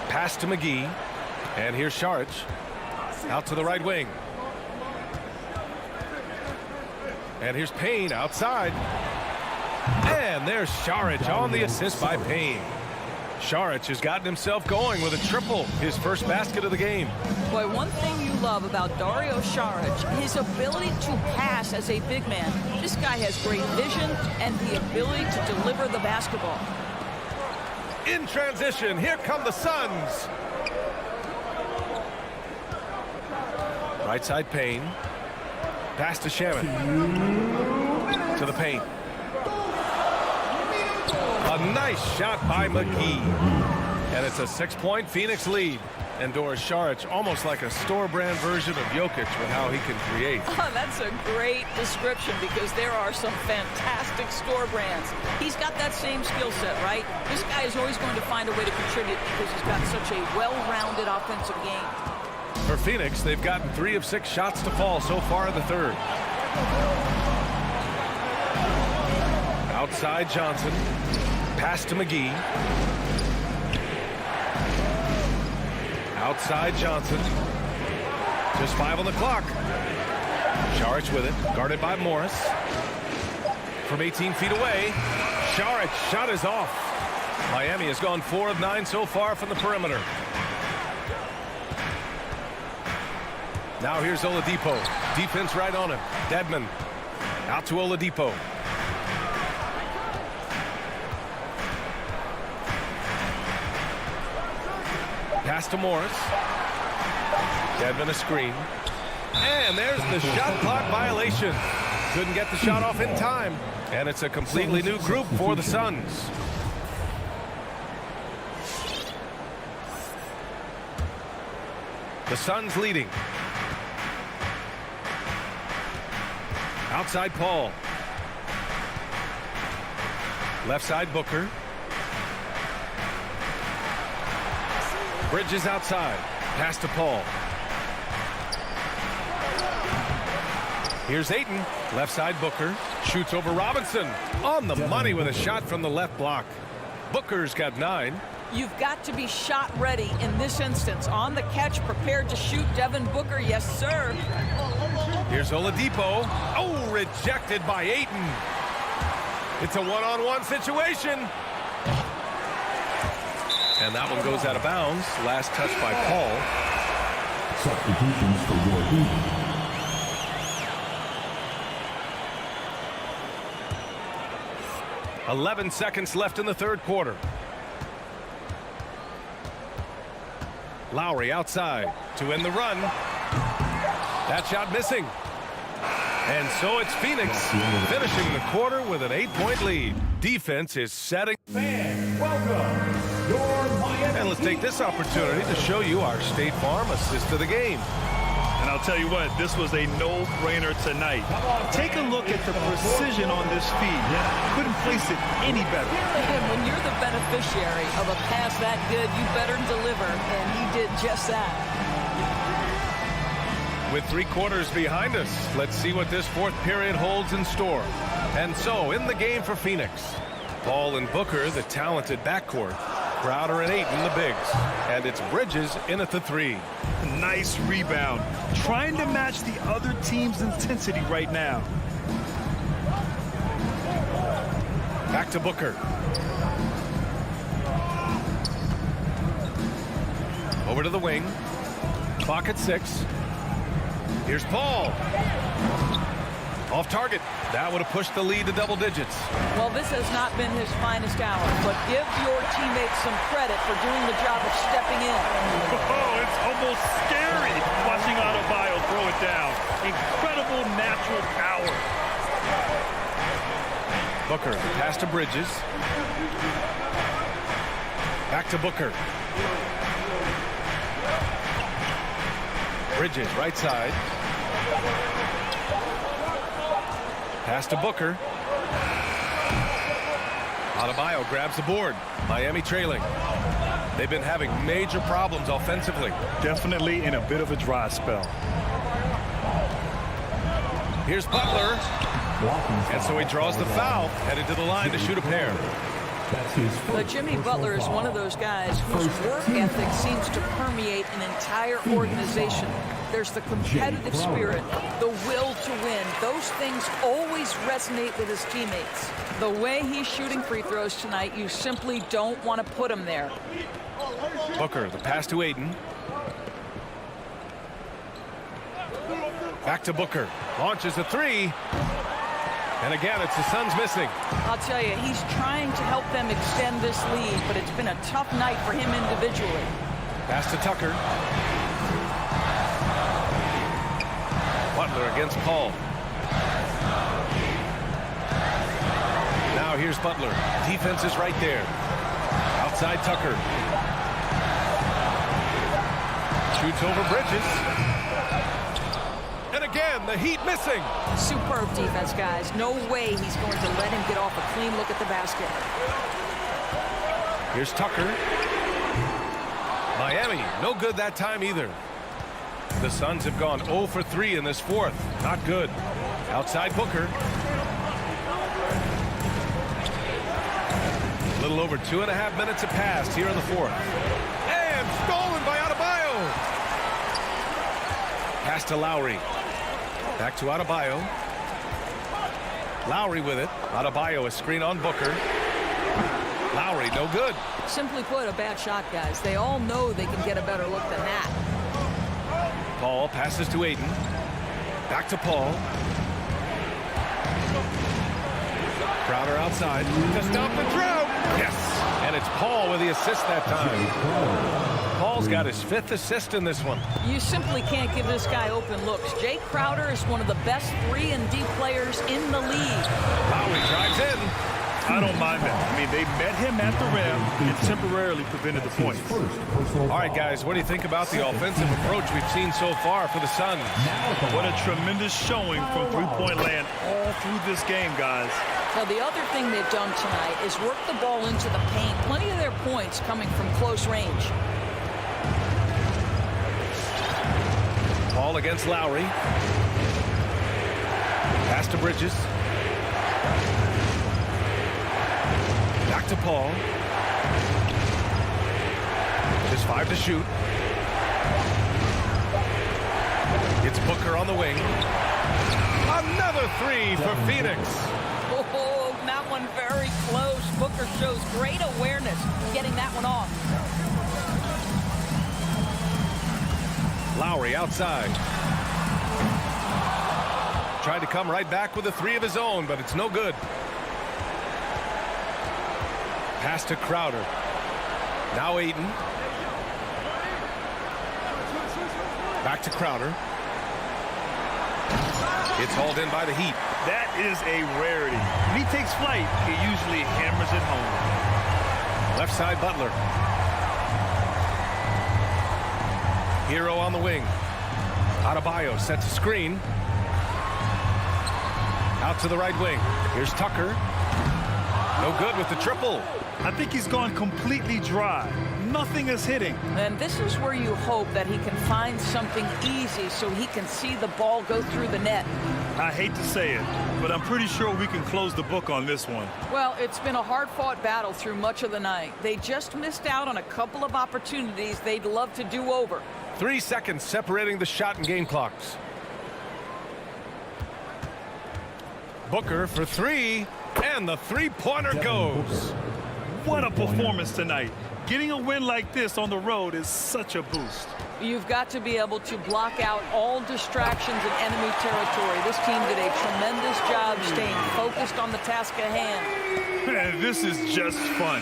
Pass to McGee. And here's Saric. Out to the right wing. And here's Payne outside. And there's Saric on the assist by Payne. Saric has gotten himself going with a triple, his first basket of the game. Boy, one thing you love about Dario Saric, his ability to pass as a big man. This guy has great vision and the ability to deliver the basketball. In transition, here come the Suns. Right side Payne. Pass to Shamet. To the paint. A nice shot by McGee. And it's a 6-point Phoenix lead. And Doris Saric, almost like a store-brand version of Jokic with how he can create. Oh, that's a great description because there are some fantastic store brands. He's got that same skill set, right? This guy is always going to find a way to contribute because he's got such a well-rounded offensive game. For Phoenix, they've gotten 3 of 6 shots to fall so far in the third. Outside Johnson. Pass to McGee. Outside Johnson. Just 5 on the clock. Saric with it. Guarded by Morris. From 18 feet away. Saric shot is off. Miami has gone 4 of 9 so far from the perimeter. Now here's Oladipo. Defense right on him. Dedmon. Out to Oladipo. Pass to Morris. Dedmon a screen. And there's the shot clock violation. Couldn't get the shot off in time. And it's a completely new group for the Suns. The Suns leading. Outside Paul. Left side Booker. Bridges outside. Pass to Paul. Here's Ayton. Left side Booker. Shoots over Robinson. On the money with a shot from the left block. Booker's got 9. You've got to be shot ready in this instance. On the catch, prepared to shoot. Devin Booker, yes, sir. Here's Oladipo. Oh, rejected by Ayton. It's a one-on-one situation. And that one goes out of bounds. Last touch by Paul. Substitutions for your team. .11 seconds left in the third quarter. Lowry outside to end the run. That shot missing. And so it's Phoenix finishing the quarter with an 8-point lead. Defense is setting. Fans, welcome your Miami. And let's take this opportunity to show you our State Farm assist of the game. And I'll tell you what, this was a no-brainer tonight. Take a look at the precision on this feed. Couldn't place it any better. And when you're the beneficiary of a pass that good, you better deliver, and he did just that. With 3 quarters behind us, let's see what this fourth period holds in store. And so, in the game for Phoenix, Paul and Booker, the talented backcourt. Crowder and Ayton, the bigs. And it's Bridges in at the 3. Nice rebound. Trying to match the other team's intensity right now. Back to Booker. Over to the wing. Clock at 6. Here's Paul. Off target. That would have pushed the lead to double digits. Well, this has not been his finest hour, but give your teammates some credit for doing the job of stepping in. Oh, it's almost scary watching Adebayo throw it down. Incredible natural power. Booker, the pass to Bridges. Back to Booker. Bridges, right side. Pass to Booker. Adebayo grabs the board. Miami trailing. They've been having major problems offensively. Definitely in a bit of a dry spell. Here's Butler. And so he draws the foul, headed to the line to shoot a pair. But Jimmy Butler is one of those guys whose work ethic seems to permeate an entire organization. There's the competitive spirit, the will to win. Those things always resonate with his teammates. The way he's shooting free throws tonight, you simply don't want to put him there. Booker, the pass to Ayton. Back to Booker. Launches a 3. And again, it's the Suns missing. I'll tell you, he's trying to help them extend this lead, but it's been a tough night for him individually. Pass to Tucker. Butler against Paul. Now here's Butler. Defense is right there. Outside Tucker. Shoots over Bridges. And again, the Heat missing. Superb defense, guys. No way he's going to let him get off a clean look at the basket. Here's Tucker. Miami, no good that time either. The Suns have gone 0 for 3 in this fourth. Not good. Outside Booker. little over 2.5 minutes have passed here in the fourth. And stolen by Adebayo. Pass to Lowry. Back to Adebayo. Lowry with it. Adebayo, a screen on Booker. Lowry, no good. Simply put, a bad shot, guys. They all know they can get a better look than that. Paul passes to Ayton. Back to Paul. Crowder outside to stop the drought. Yes. And it's Paul with the assist that time. Paul's got his 5th assist in this one. You simply can't give this guy open looks. Jay Crowder is one of the best 3-and-D players in the league. Lowry drives in. I don't mind that. I mean, they met him at the rim and temporarily prevented the points. All right, guys, what do you think about the offensive approach we've seen so far for the Suns? What a tremendous showing from three-point land all through this game, guys. Now, the other thing they've done tonight is work the ball into the paint. Plenty of their points coming from close range. Paul against Lowry. Pass to Bridges. Back to Paul. Just 5 to shoot. It's Booker on the wing. Another 3 for Phoenix. Oh, that one very close. Booker shows great awareness getting that one off. Lowry outside. Tried to come right back with a 3 of his own, but it's no good. Pass to Crowder. Now Ayton. Back to Crowder. It's hauled in by the Heat. That is a rarity. When he takes flight, he usually hammers it home. Left side, Butler. Hero on the wing. Adebayo sets a screen. Out to the right wing. Here's Tucker. No good with the triple. I think he's gone completely dry. Nothing is hitting. And this is where you hope that he can find something easy so he can see the ball go through the net. I hate to say it, but I'm pretty sure we can close the book on this one. Well, it's been a hard-fought battle through much of the night. They just missed out on a couple of opportunities they'd love to do over. 3 seconds separating the shot and game clocks. Booker for 3, and the three-pointer goes. What a performance tonight. Getting a win like this on the road is such a boost. You've got to be able to block out all distractions in enemy territory. This team did a tremendous job staying focused on the task at hand. Man, this is just fun.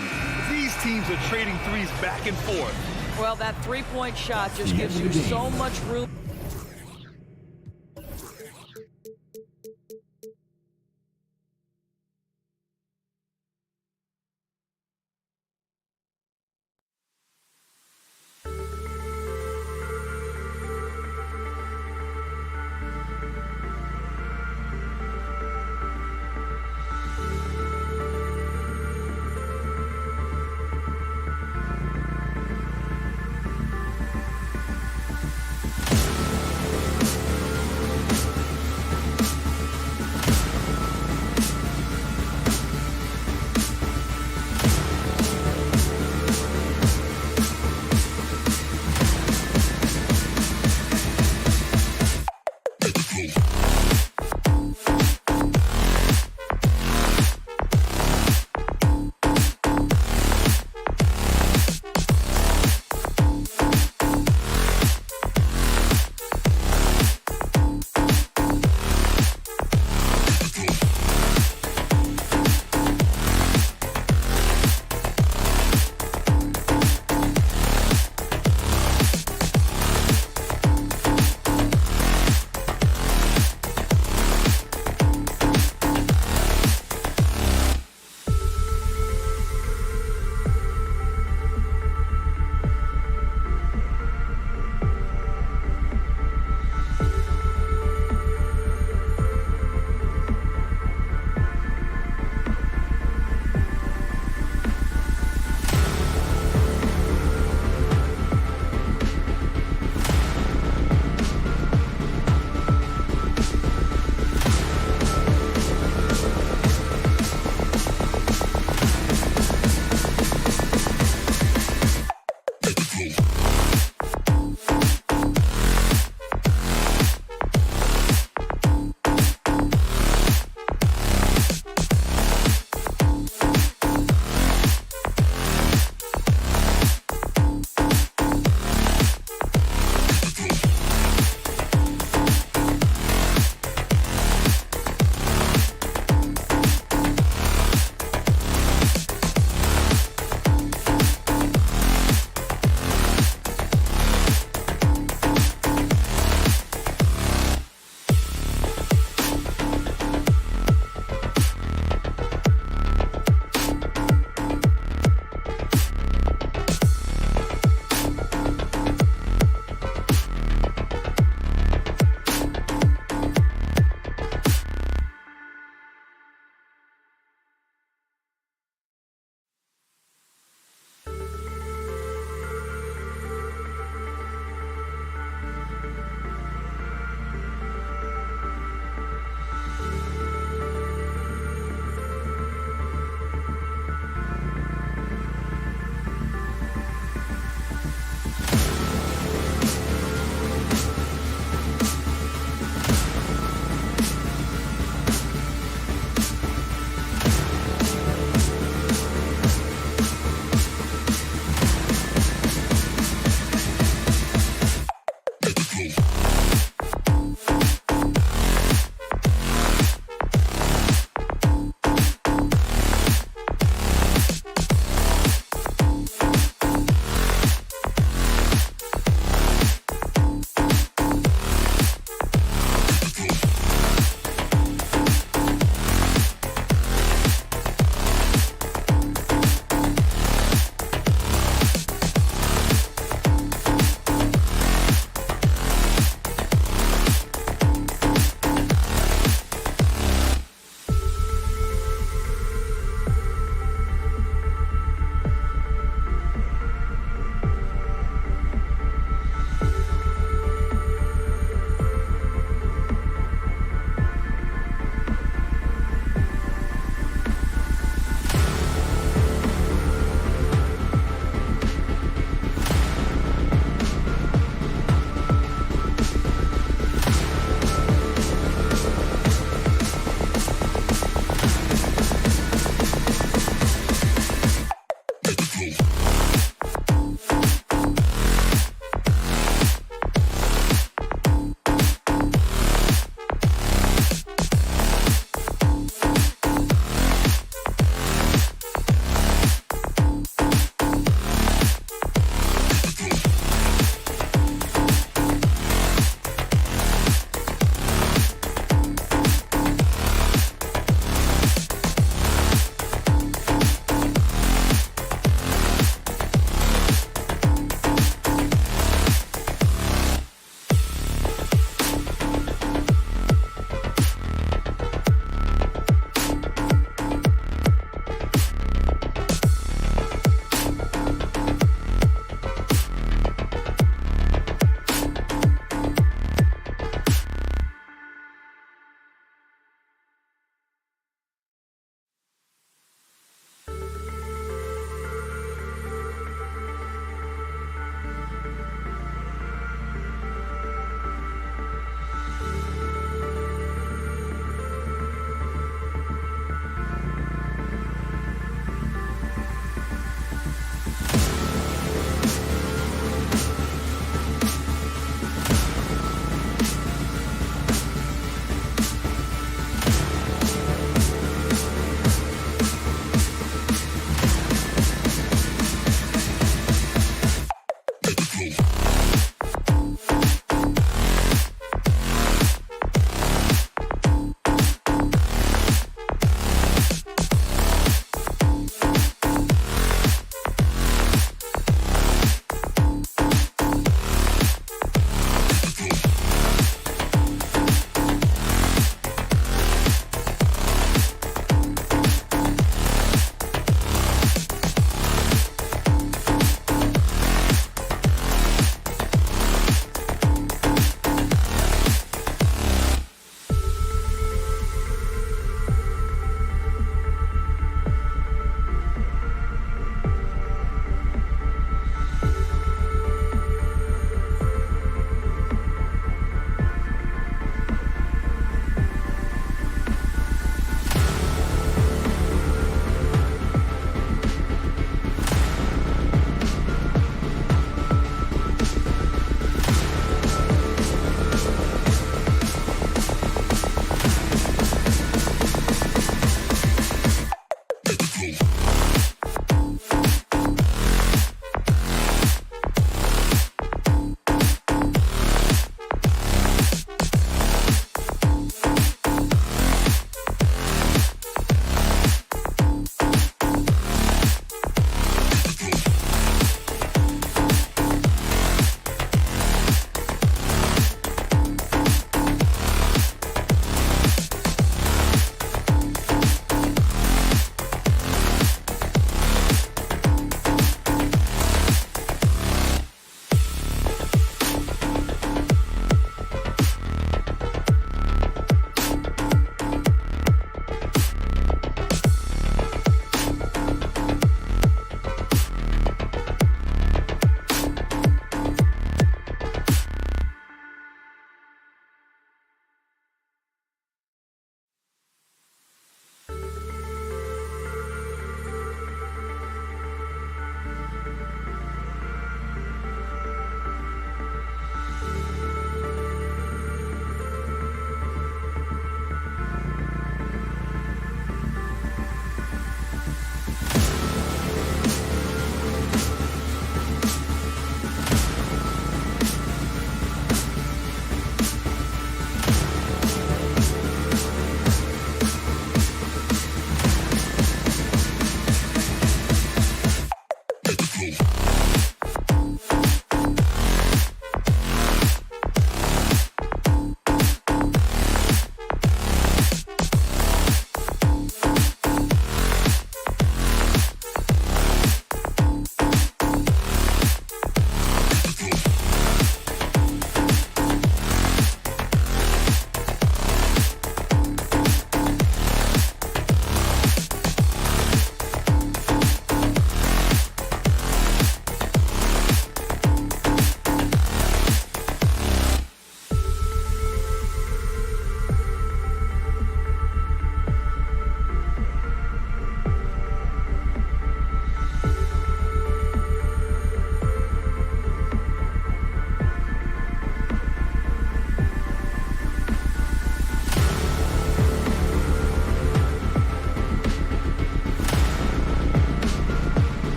These teams are trading threes back and forth. Well, that three-point shot just gives you so much room.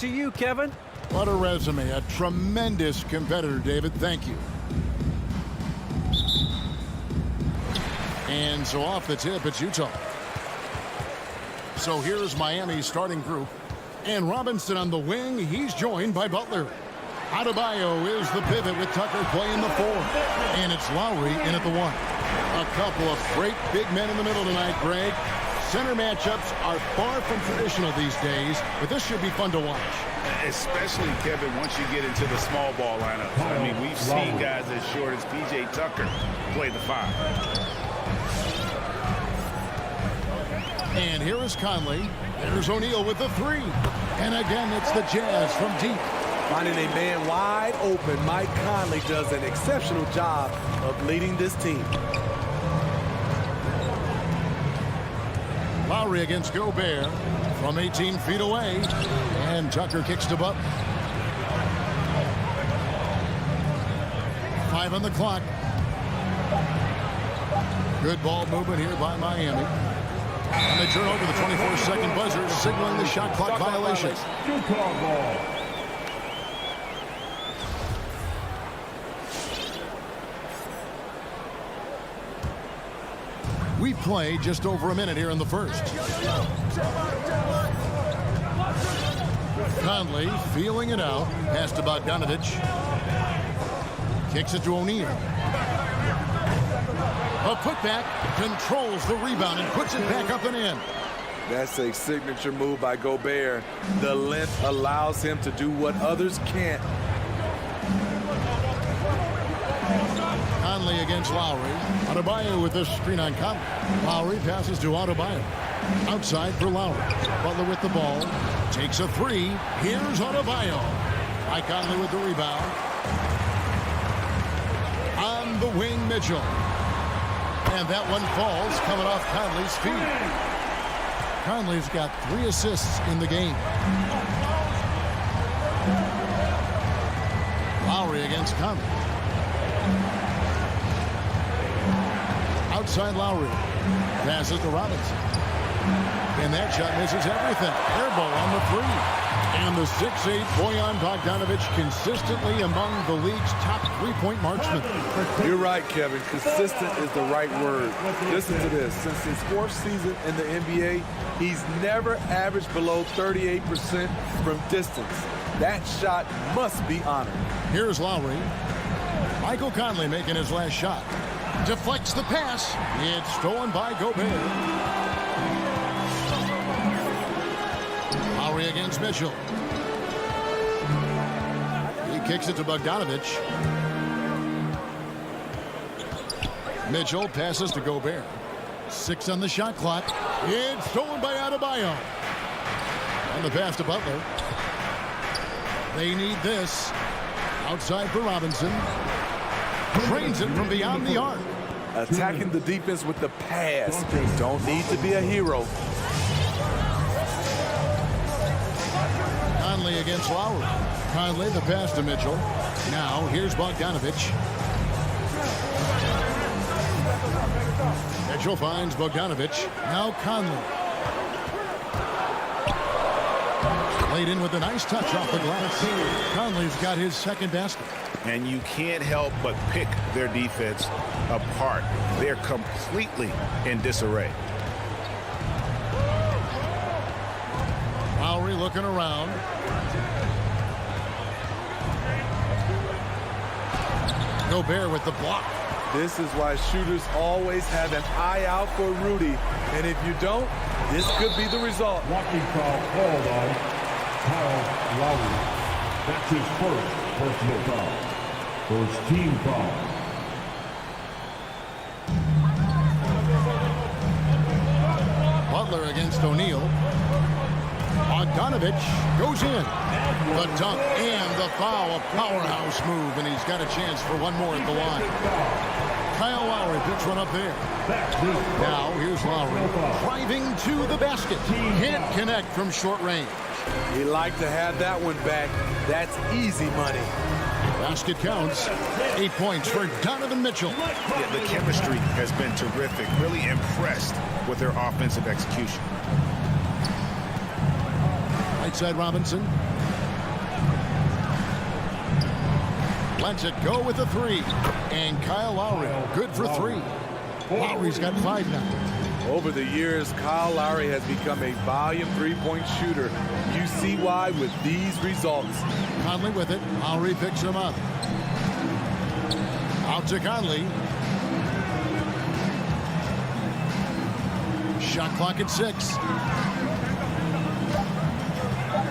to you, Kevin. What a resume. A tremendous competitor, David. Thank you. And so off the tip, it's Utah. So here's Miami's starting group. And Robinson on the wing. He's joined by Butler. Adebayo is the pivot with Tucker playing the 4. And it's Lowry in at the 1. A couple of great big men in the middle tonight, Greg. Center matchups are far from traditional these days, but this should be fun to watch. Especially, Kevin, once you get into the small ball lineup. I mean, we've seen guys as short as P.J. Tucker play the 5. And here is Conley. There's O'Neal with the 3. And again, it's the Jazz from deep. Finding a man wide open, Mike Conley does an exceptional job of leading this team. Lowry against Gobert from 18 feet away. And Tucker kicks to Butler. 5 on the clock. Good ball movement here by Miami. And they turn over the 24-second buzzer, signaling the shot clock violation. Utah ball. We play just over a minute here in the first. Conley feeling it out. Pass to Bogdanovich. Kicks it to O'Neal. A putback, controls the rebound and puts it back up and in. That's a signature move by Gobert. The length allows him to do what others can't. Conley against Lowry. Adebayo with this screen on Conley. Lowry passes to Adebayo. Outside for Lowry. Butler with the ball. Takes a 3. Here's Adebayo. By Conley with the rebound. On the wing, Mitchell. And that one falls, coming off Conley's feet. Conley's got 3 assists in the game. Lowry against Conley. Outside Lowry. Passes to Robinson. And that shot misses everything. Air ball on the 3. And the 6'8" Bojan Bogdanovich consistently among the league's top 3-point marksmen. You're right, Kevin. Consistent is the right word. Listen to this. Since his 4th season in the NBA, he's never averaged below 38% from distance. That shot must be honored. Here's Lowry. Michael Conley making his last shot. Deflects the pass. It's stolen by Gobert. Lowry against Mitchell. He kicks it to Bogdanovich. Mitchell passes to Gobert. 6 on the shot clock. It's stolen by Adebayo. And the pass to Butler. They need this. Outside for Robinson. Drains it from beyond the arc. Attacking the defense with the pass. Don't need to be a hero. Conley against Lowry. Conley the pass to Mitchell. Now here's Bogdanovich. Mitchell finds Bogdanovich. Now Conley. Laid in with a nice touch off the glass. Conley's got his 2nd basket. And you can't help but pick their defense apart. They're completely in disarray. Lowry looking around. Gobert with the block. This is why shooters always have an eye out for Rudy. And if you don't, this could be the result. Walking foul called on Kyle Lowry. That's his 1st personal foul. First team foul. Butler against O'Neal. Bogdanovich goes in. The dunk and the foul, a powerhouse move, and he's got a chance for one more at the line. Kyle Lowry puts one up there. Now here's Lowry driving to the basket. Can't connect from short range. He'd like to have that one back. That's easy money. Basket counts. 8 points for Donovan Mitchell. Yeah, the chemistry has been terrific. Really impressed with their offensive execution. Right side Robinson. Lets it go with the 3. And Kyle Lowry, good for 3. Lowry's got 5 now. Over the years, Kyle Lowry has become a volume three-point shooter. You see why with these results. Conley with it. Lowry picks him up. Out to Conley. Shot clock at 6.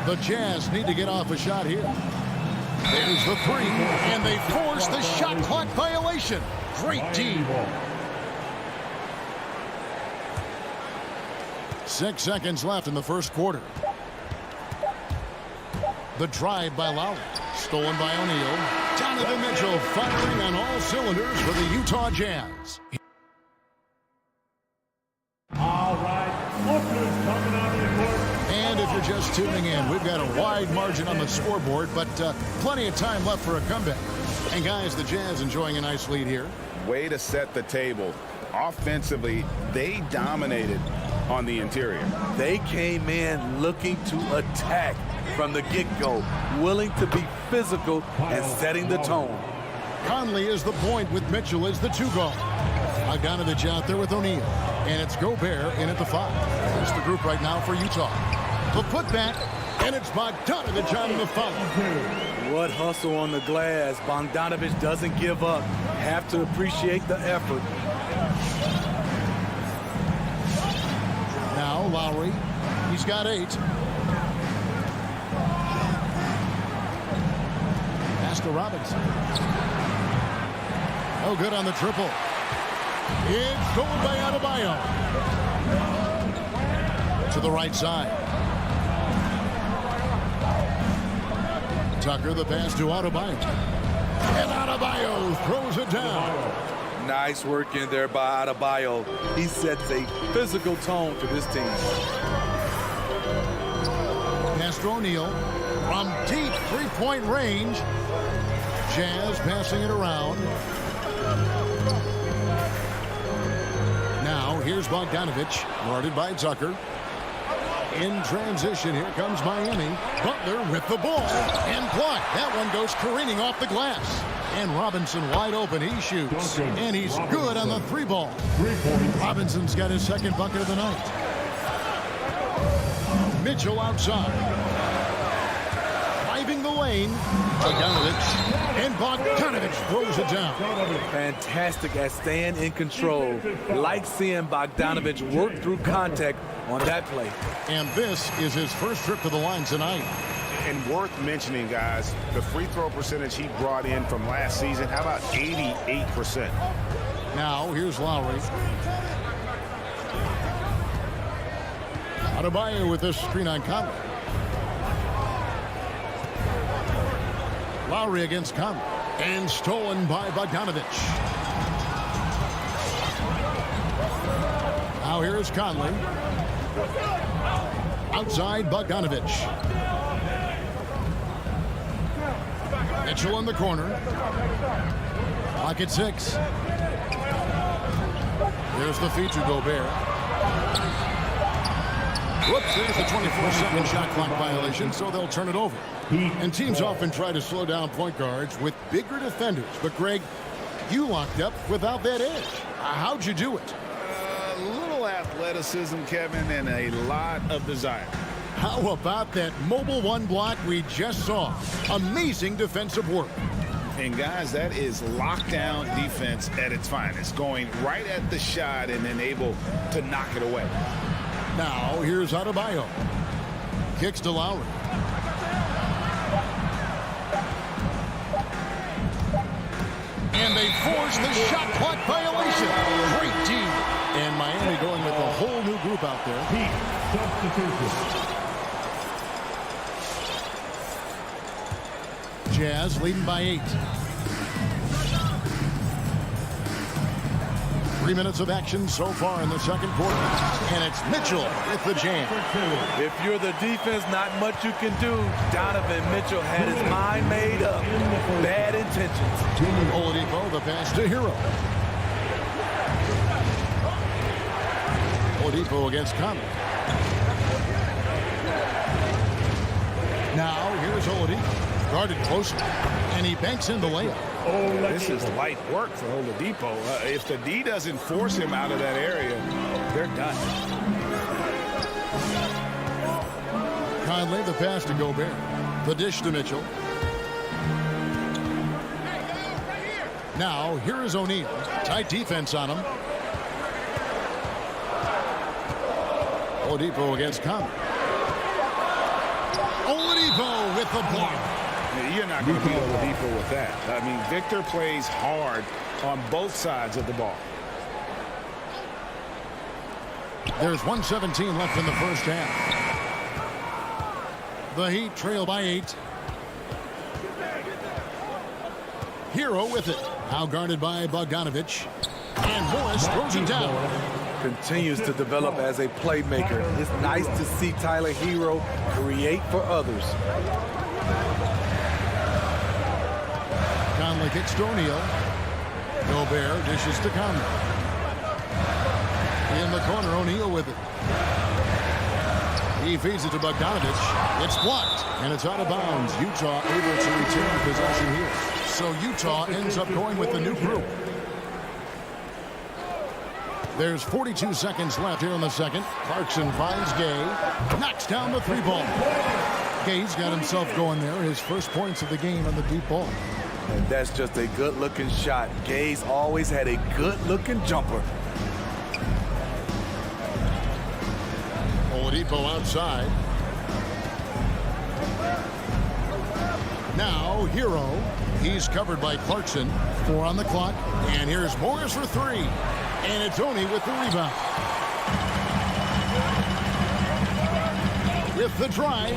The Jazz need to get off a shot here. There's the 3, and they force the shot clock violation. Great D. 6 seconds left in the first quarter. The drive by Lowry. Stolen by O'Neal. Donovan Mitchell firing on all cylinders for the Utah Jazz. All right, Butler's coming on the court. And if you're just tuning in, we've got a wide margin on the scoreboard, but plenty of time left for a comeback. And guys, the Jazz enjoying a nice lead here. Way to set the table. Offensively, they dominated on the interior. They came in looking to attack from the get-go, willing to be physical and setting the tone. Conley is the point with Mitchell as the 2 guard. Bogdanovich out there with O'Neal. And it's Gobert in at the 5. That's the group right now for Utah. The putback, and it's Bogdanovich on the foul. What hustle on the glass. Bogdanovich doesn't give up. Have to appreciate the effort. Now Lowry, he's got 8. Pass to Robinson. Oh, good on the triple. It's stolen by Adebayo. To the right side. Tucker, the pass to Adebayo. And Adebayo throws it down. Nice work in there by Adebayo. He sets a physical tone for this team. Pass to O'Neal from deep three-point range. Jazz passing it around. Now here's Bogdanovich, guarded by Tucker. In transition, here comes Miami. Butler with the ball and blocked. That one goes careening off the glass. And Robinson wide open. He shoots. And he's good on the 3-ball. Robinson's got his second bucket of the night. Mitchell outside. Driving the lane. Bogdanovich. And Bogdanovich throws it down. Fantastic at staying in control. Like seeing Bogdanovich work through contact on that play. And this is his first trip to the line tonight. And worth mentioning, guys, the free throw percentage he brought in from last season, how about 88%? Now, here's Lowry. Adebayo with this screen on Conley. Lowry against Conley. And stolen by Bogdanovich. Now here's Conley. Outside Bogdanovich. Mitchell in the corner. Clock at 6. There's the feed to Gobert. Whoops, there's a 24-second shot clock violation, so they'll turn it over. And teams often try to slow down point guards with bigger defenders. But, Greg, you locked up without that edge. How'd you do it? A little athleticism, Kevin, and a lot of desire. How about that mobile 1 block we just saw? Amazing defensive work. And, guys, that is lockdown defense at its finest. Going right at the shot and then able to knock it away. Now, here's Adebayo. Kicks to Lowry. And they force the shot clock violation. Great D. And Miami going with a whole new group out there. Substitution. Jazz leading by 8. 3 minutes of action so far in the second quarter. And it's Mitchell with the jam. If you're the defense, not much you can do. Donovan Mitchell had his mind made up. Bad intentions. Oladipo, the pass to Hero. Oladipo against Conley. Now here's Oladipo. Guarded closely. And he banks in the layup. This is light work for Oladipo. If the D doesn't force him out of that area, they're done. Conley, the pass to Gobert. The dish to Mitchell. Now, here is O'Neal. Tight defense on him. Oladipo against Conley. Oladipo with the block. You're not going to beat Oladipo with that. I mean, Victor plays hard on both sides of the ball. There's 1:17 left in the first half. The Heat trail by 8. Hero with it. Now guarded by Bogdanovich. And Morris throws it down. Continues to develop as a playmaker. It's nice to see Tyler Hero create for others. Conley kicks to O'Neal. Gobert dishes to Conley. In the corner, O'Neal with it. He feeds it to Bogdanovich. It's blocked, and it's out of bounds. Utah able to retain possession here. So Utah ends up going with the new group. There's 42 seconds left here in the second. Clarkson finds Gay. Knocks down the 3-ball. Gay's got himself going there. His first points of the game on the deep ball. And that's just a good-looking shot. Gay's always had a good-looking jumper. Oladipo outside. Now, Hero. He's covered by Clarkson. 4 on the clock. And here's Morris for 3. And it's Oni with the rebound. With the drive.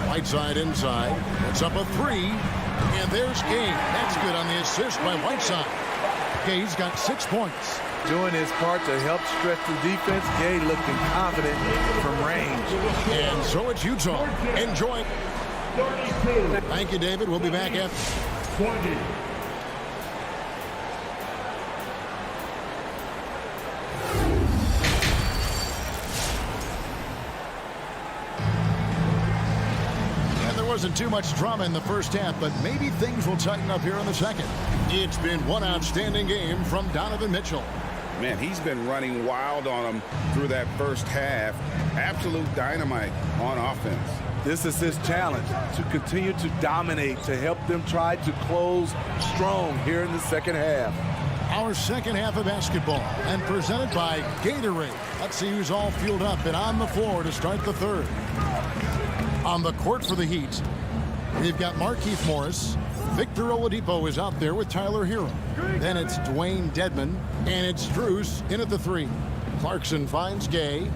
Whiteside inside. It's up a 3. And there's Gay. That's good on the assist by Whiteside. Gay's got 6 points. Doing his part to help stretch the defense. Gay looking confident from range. And so it's Utah. Enjoy. Thank you, David. We'll be back after. 20. Wasn't too much drama in the first half, but maybe things will tighten up here in the second. It's been one outstanding game from Donovan Mitchell. Man, he's been running wild on them through that first half. Absolute dynamite on offense. This is his challenge, to continue to dominate, to help them try to close strong here in the second half. Our second half of basketball, and presented by Gatorade. Let's see who's all fueled up and on the floor to start the third. On the court for the Heat, we've got Markieff Morris. Victor Oladipo is out there with Tyler Hero. Then it's Dwayne Dedmon, and it's Strus in at the 3. Clarkson finds Gay.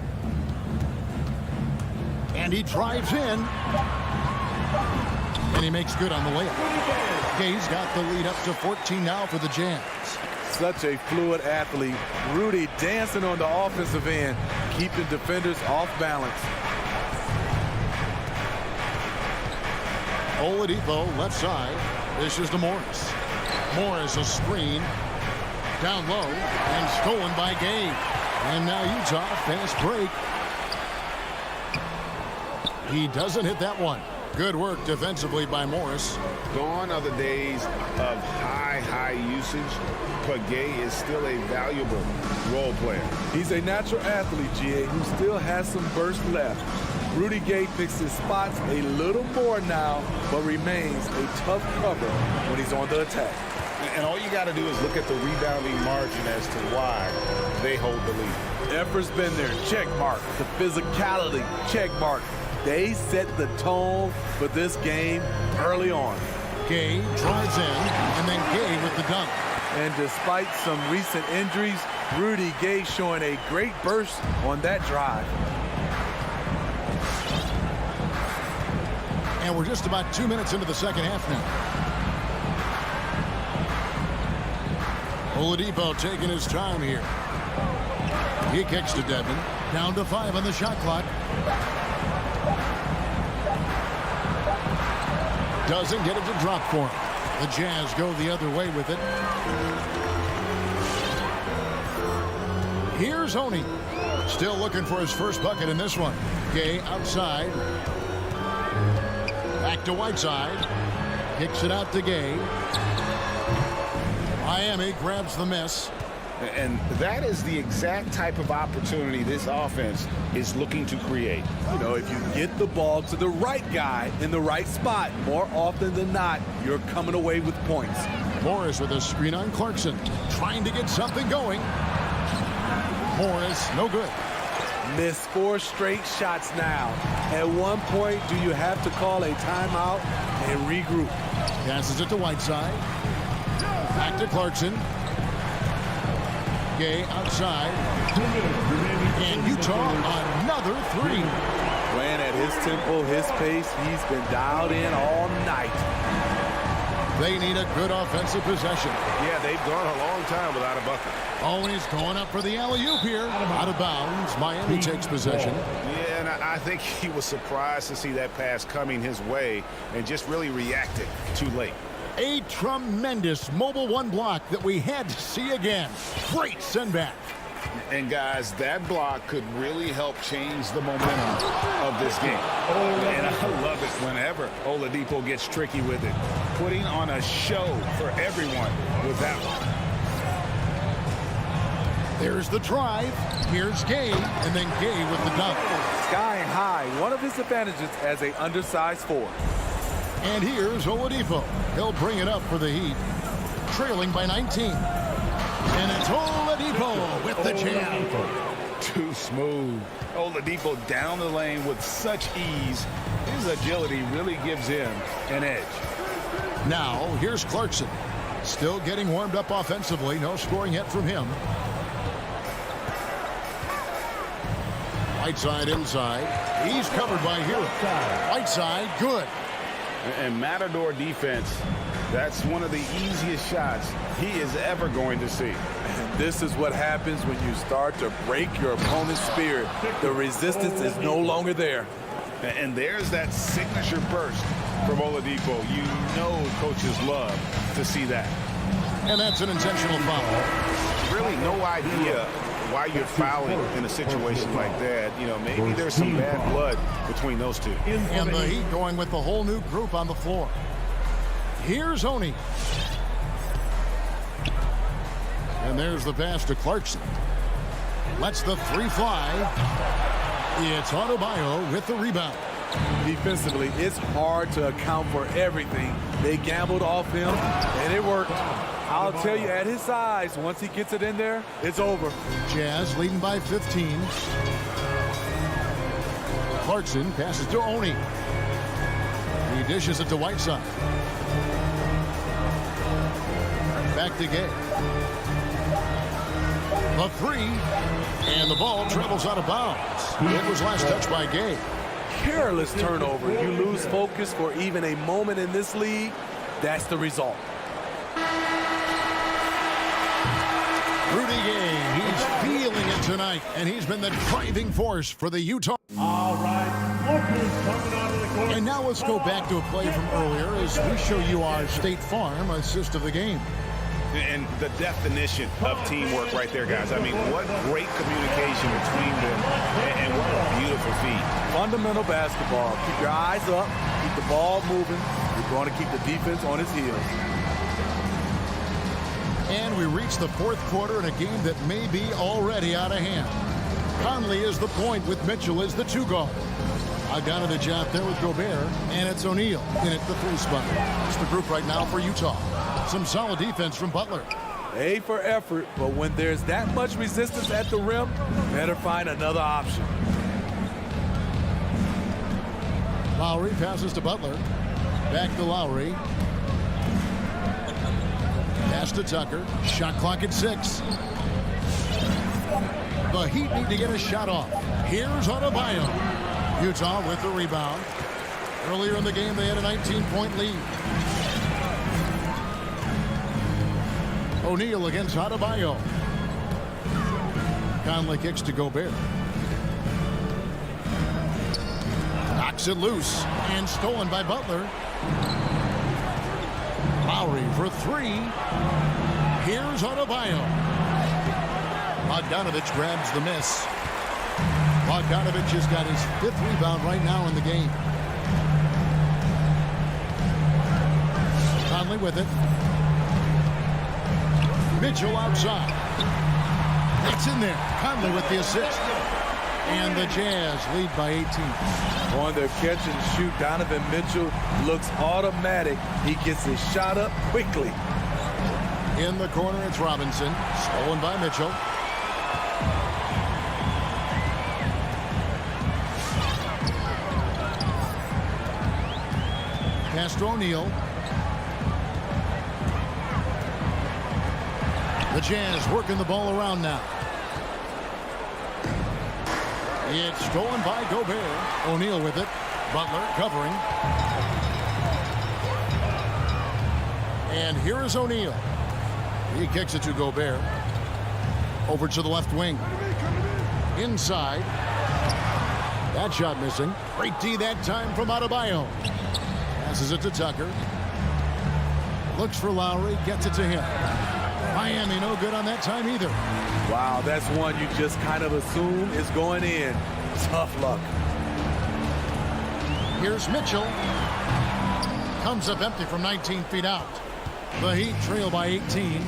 And he drives in. And he makes good on the layup. Gay's got the lead up to 14 now for the Jazz. Such a fluid athlete. Rudy dancing on the offensive end, keeping defenders off balance. Oladipo left side. This is to Morris. Morris a screen. Down low and stolen by Gay. And now Utah fast break. He doesn't hit that one. Good work defensively by Morris. Gone are the days of high usage, but Gay is still a valuable role player. He's a natural athlete, GA, who still has some burst left. Rudy Gay picks his spots a little more now, but remains a tough cover when he's on the attack. And all you got to do is look at the rebounding margin as to why they hold the lead. Effort's been there, check mark. The physicality, check mark. They set the tone for this game early on. Gay drives in, and then Gay with the dunk. And despite some recent injuries, Rudy Gay showing a great burst on that drive. And we're just about 2 minutes into the second half now. Oladipo taking his time here. He kicks to Dedmon. Down to 5 on the shot clock. Doesn't get it to drop for him. The Jazz go the other way with it. Here's Oni. Still looking for his first bucket in this one. Gay outside. Back to Whiteside. Kicks it out to Gay. Miami grabs the miss. And that is the exact type of opportunity this offense is looking to create. You know, if you get the ball to the right guy in the right spot, more often than not, you're coming away with points. Morris with a screen on Clarkson. Trying to get something going. Morris, no good. Missed 4 straight shots now. At one point, do you have to call a timeout and regroup? Passes it to Whiteside. Back to Clarkson. Gay outside. And Utah another 3. Playing at his tempo, his pace. He's been dialed in all night. They need a good offensive possession. Yeah, they've gone a long time without a bucket. Always going up for the alley-oop here. Out of bounds. Miami takes possession. Yeah, and I think he was surprised to see that pass coming his way and just really reacted too late. A tremendous mobile 1 block that we had to see again. Great send back. And guys, that block could really help change the momentum of this game. And I love it whenever Oladipo gets tricky with it. Putting on a show for everyone with that one. There's the drive. Here's Gay, and then Gay with the dunk. Sky high, one of his advantages as an undersized forward. And here's Oladipo. He'll bring it up for the Heat. Trailing by 19. And it's Oladipo with the jam. Too smooth. Oladipo down the lane with such ease. His agility really gives him an edge. Now, here's Clarkson. Still getting warmed up offensively. No scoring yet from him. Whiteside inside. He's covered by Hero. Whiteside, good. And Matador defense, that's one of the easiest shots he is ever going to see. And this is what happens when you start to break your opponent's spirit. The resistance is no longer there. And there's that signature burst from Oladipo. You know coaches love to see that. And that's an intentional foul. Really no idea why you're fouling in a situation like that. You know, maybe there's some bad blood between those two. And the Heat going with the whole new group on the floor. Here's Oni. And there's the pass to Clarkson. Lets the 3 fly. It's Adebayo with the rebound. Defensively, it's hard to account for everything. They gambled off him, and it worked. I'll tell you, at his size, once he gets it in there, it's over. Jazz leading by 15. Clarkson passes to Oni. He dishes it to Whiteside. Back to Gay. The 3. And the ball travels out of bounds. It was last touched by Gay. Careless turnover. You lose focus for even a moment in this league. That's the result. Rudy Gay, he's feeling it tonight, and he's been the driving force for the Utah. All right, Butler's coming out of the court. And now let's go back to a play from earlier as we show you our State Farm assist of the game. And the definition of teamwork right there, guys. I mean, what great communication between them, and what a beautiful feed. Fundamental basketball. Keep your eyes up. Keep the ball moving. You're going to keep the defense on its heels. And we reach the 4th quarter in a game that may be already out of hand. Conley is the point with Mitchell as the 2 guard. Bogdanovich out there with Gobert, and it's O'Neal in at the 3 spot. It's the group right now for Utah. Some solid defense from Butler. A for effort, but when there's that much resistance at the rim, better find another option. Lowry passes to Butler. Back to Lowry. Pass to Tucker. Shot clock at 6. The Heat need to get a shot off. Here's Adebayo. Utah with the rebound. Earlier in the game, they had a 19-point lead. O'Neal against Adebayo. Conley kicks to Gobert. Knocks it loose and stolen by Butler. Lowry for 3. Here's Adebayo. Bogdanovich grabs the miss. Bogdanovich has got his 5th rebound right now in the game. Conley with it. Mitchell outside. It's in there. Conley with the assist. And the Jazz lead by 18. On their catch and shoot, Donovan Mitchell looks automatic. He gets his shot up quickly. In the corner, it's Robinson. Stolen by Mitchell. Pass to O'Neal. The Jazz working the ball around now. It's stolen by Gobert. O'Neal with it. Butler covering. And here is O'Neal. He kicks it to Gobert. Over to the left wing. Inside. That shot missing. Great D that time from Adebayo. Passes it to Tucker. Looks for Lowry. Gets it to him. Miami no good on that time either. Wow, that's one you just kind of assume is going in. Tough luck. Here's Mitchell. Comes up empty from 19 feet out. The Heat trail by 18.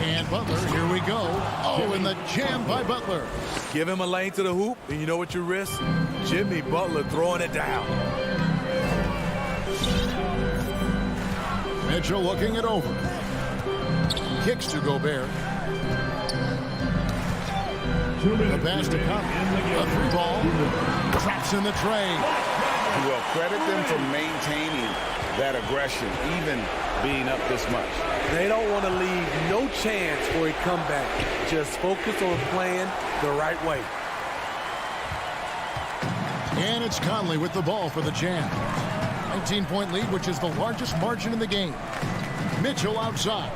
And Butler, here we go. Oh, and the jam by Butler. Give him a lane to the hoop, and you know what you risk? Jimmy Butler throwing it down. Mitchell looking it over. Kicks to Gobert. The pass to Conley. A three ball. Traps in the tray. Well, credit them for maintaining that aggression, even being up this much. They don't want to leave no chance for a comeback. Just focus on playing the right way. And it's Conley with the ball for the Jam. 19-point lead, which is the largest margin in the game. Mitchell outside.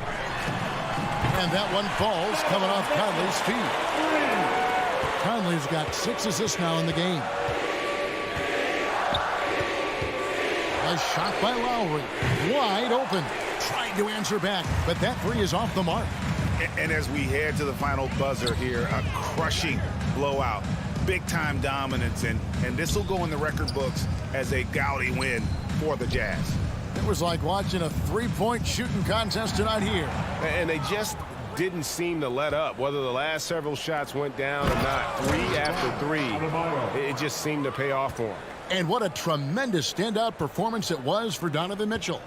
And that one falls coming off Conley's feet. Conley's got 6 assists now in the game. A shot by Lowry. Wide open. Tried to answer back, but that three is off the mark. And as we head to the final buzzer here, a crushing blowout. Big-time dominance, and this will go in the record books as a gaudy win for the Jazz. It was like watching a three-point shooting contest tonight here. And they just didn't seem to let up, whether the last several shots went down or not. 3 after 3, it just seemed to pay off for them. And what a tremendous standout performance it was for Donovan Mitchell.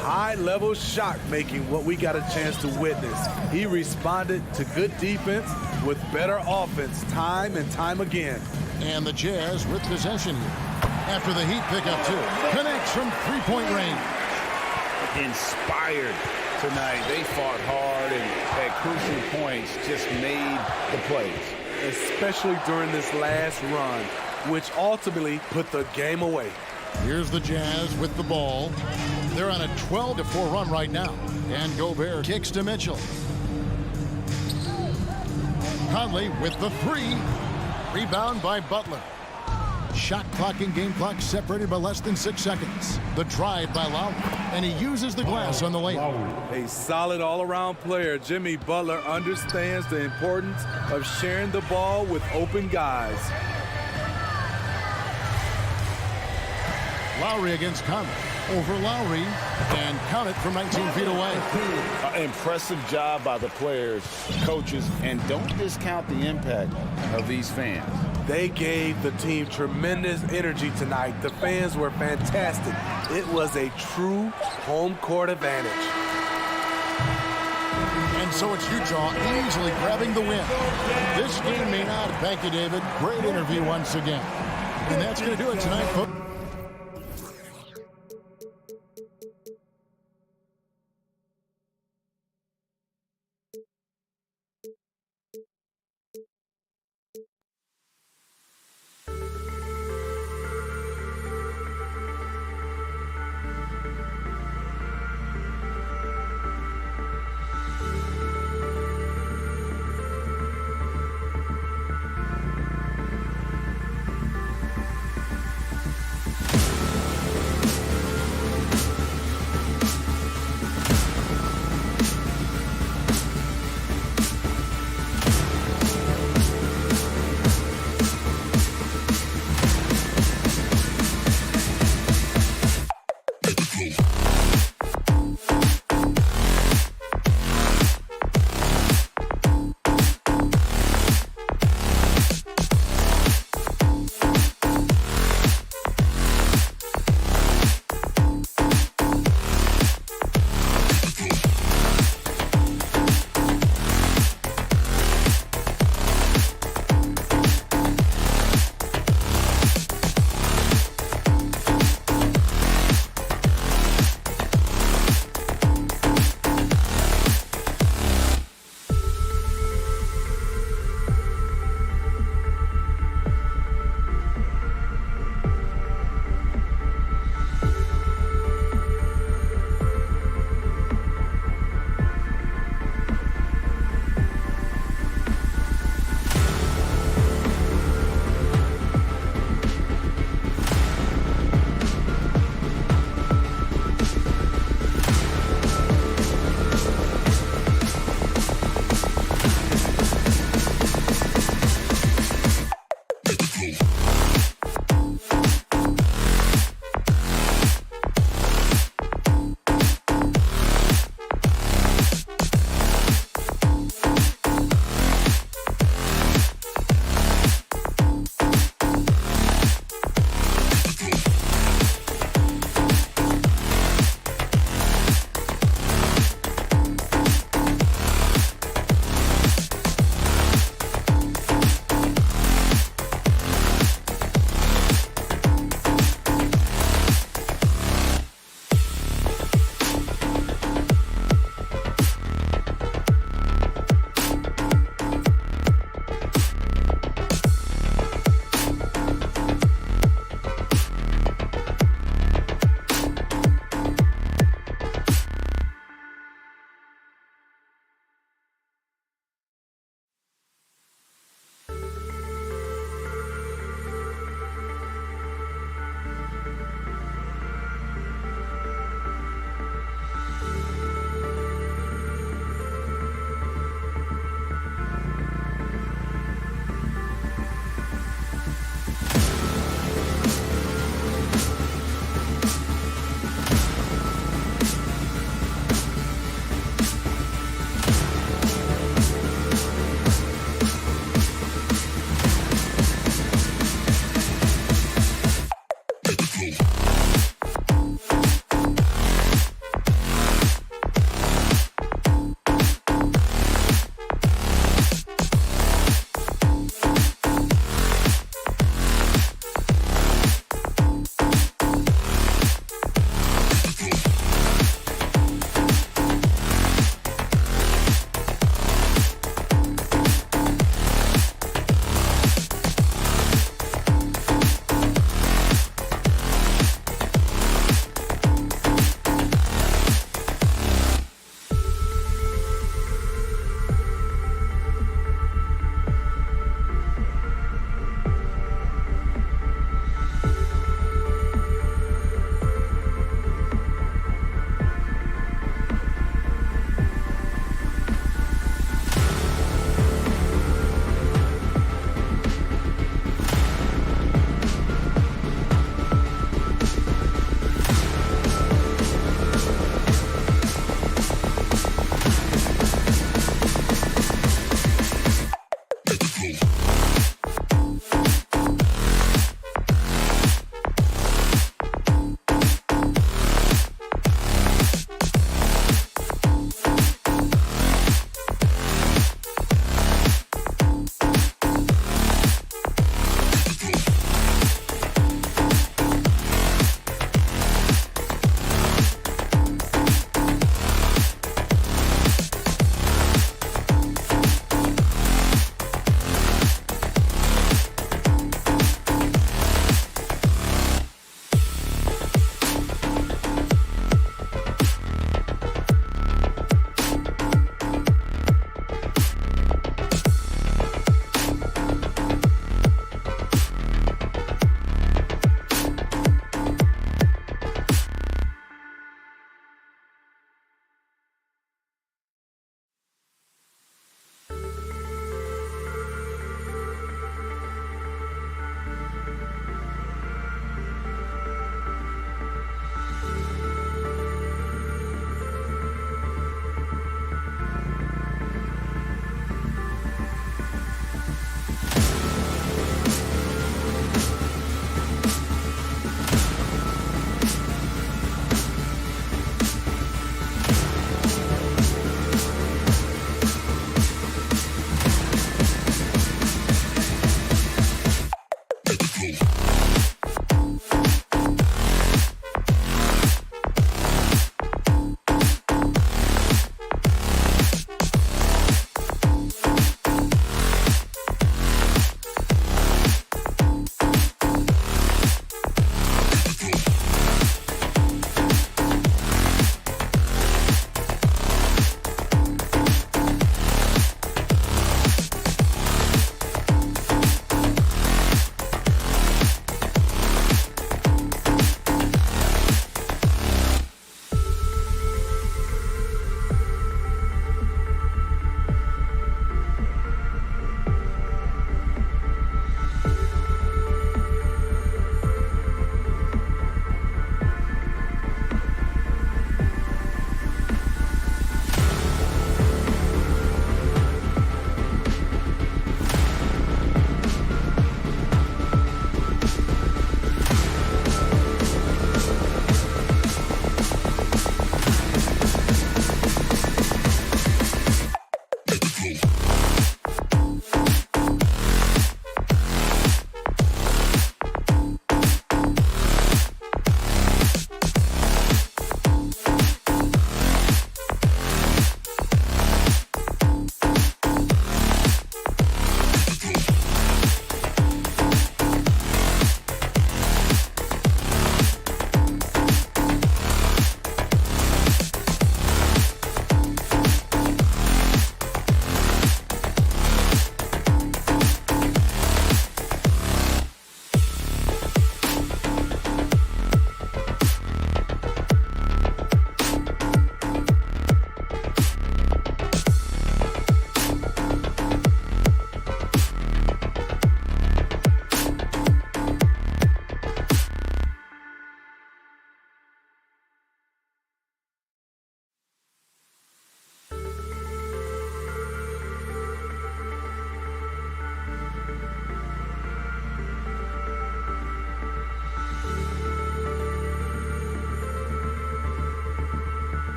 High-level shot making, what we got a chance to witness. He responded to good defense with better offense time and time again. And the Jazz with possession here. After the Heat pick up 2. Connects from three-point range. Inspired tonight. They fought hard and at crucial points just made the plays. Especially during this last run, which ultimately put the game away. Here's the Jazz with the ball. They're on a 12-4 run right now. And Gobert kicks to Mitchell. Conley with the 3. Rebound by Butler. Shot clock and game clock separated by less than 6 seconds. The drive by Lowry. And he uses the glass on the layup. A solid all-around player. Jimmy Butler understands the importance of sharing the ball with open guys. Lowry against Conley. Over Lowry. And count it from 19 feet away. Impressive job by the players, coaches, and don't discount the impact of these fans. They gave the team tremendous energy tonight. The fans were fantastic. It was a true home court advantage. And so it's Utah easily grabbing the win. This game may not. Thank you, David. Great interview once again. And that's going to do it tonight, folks.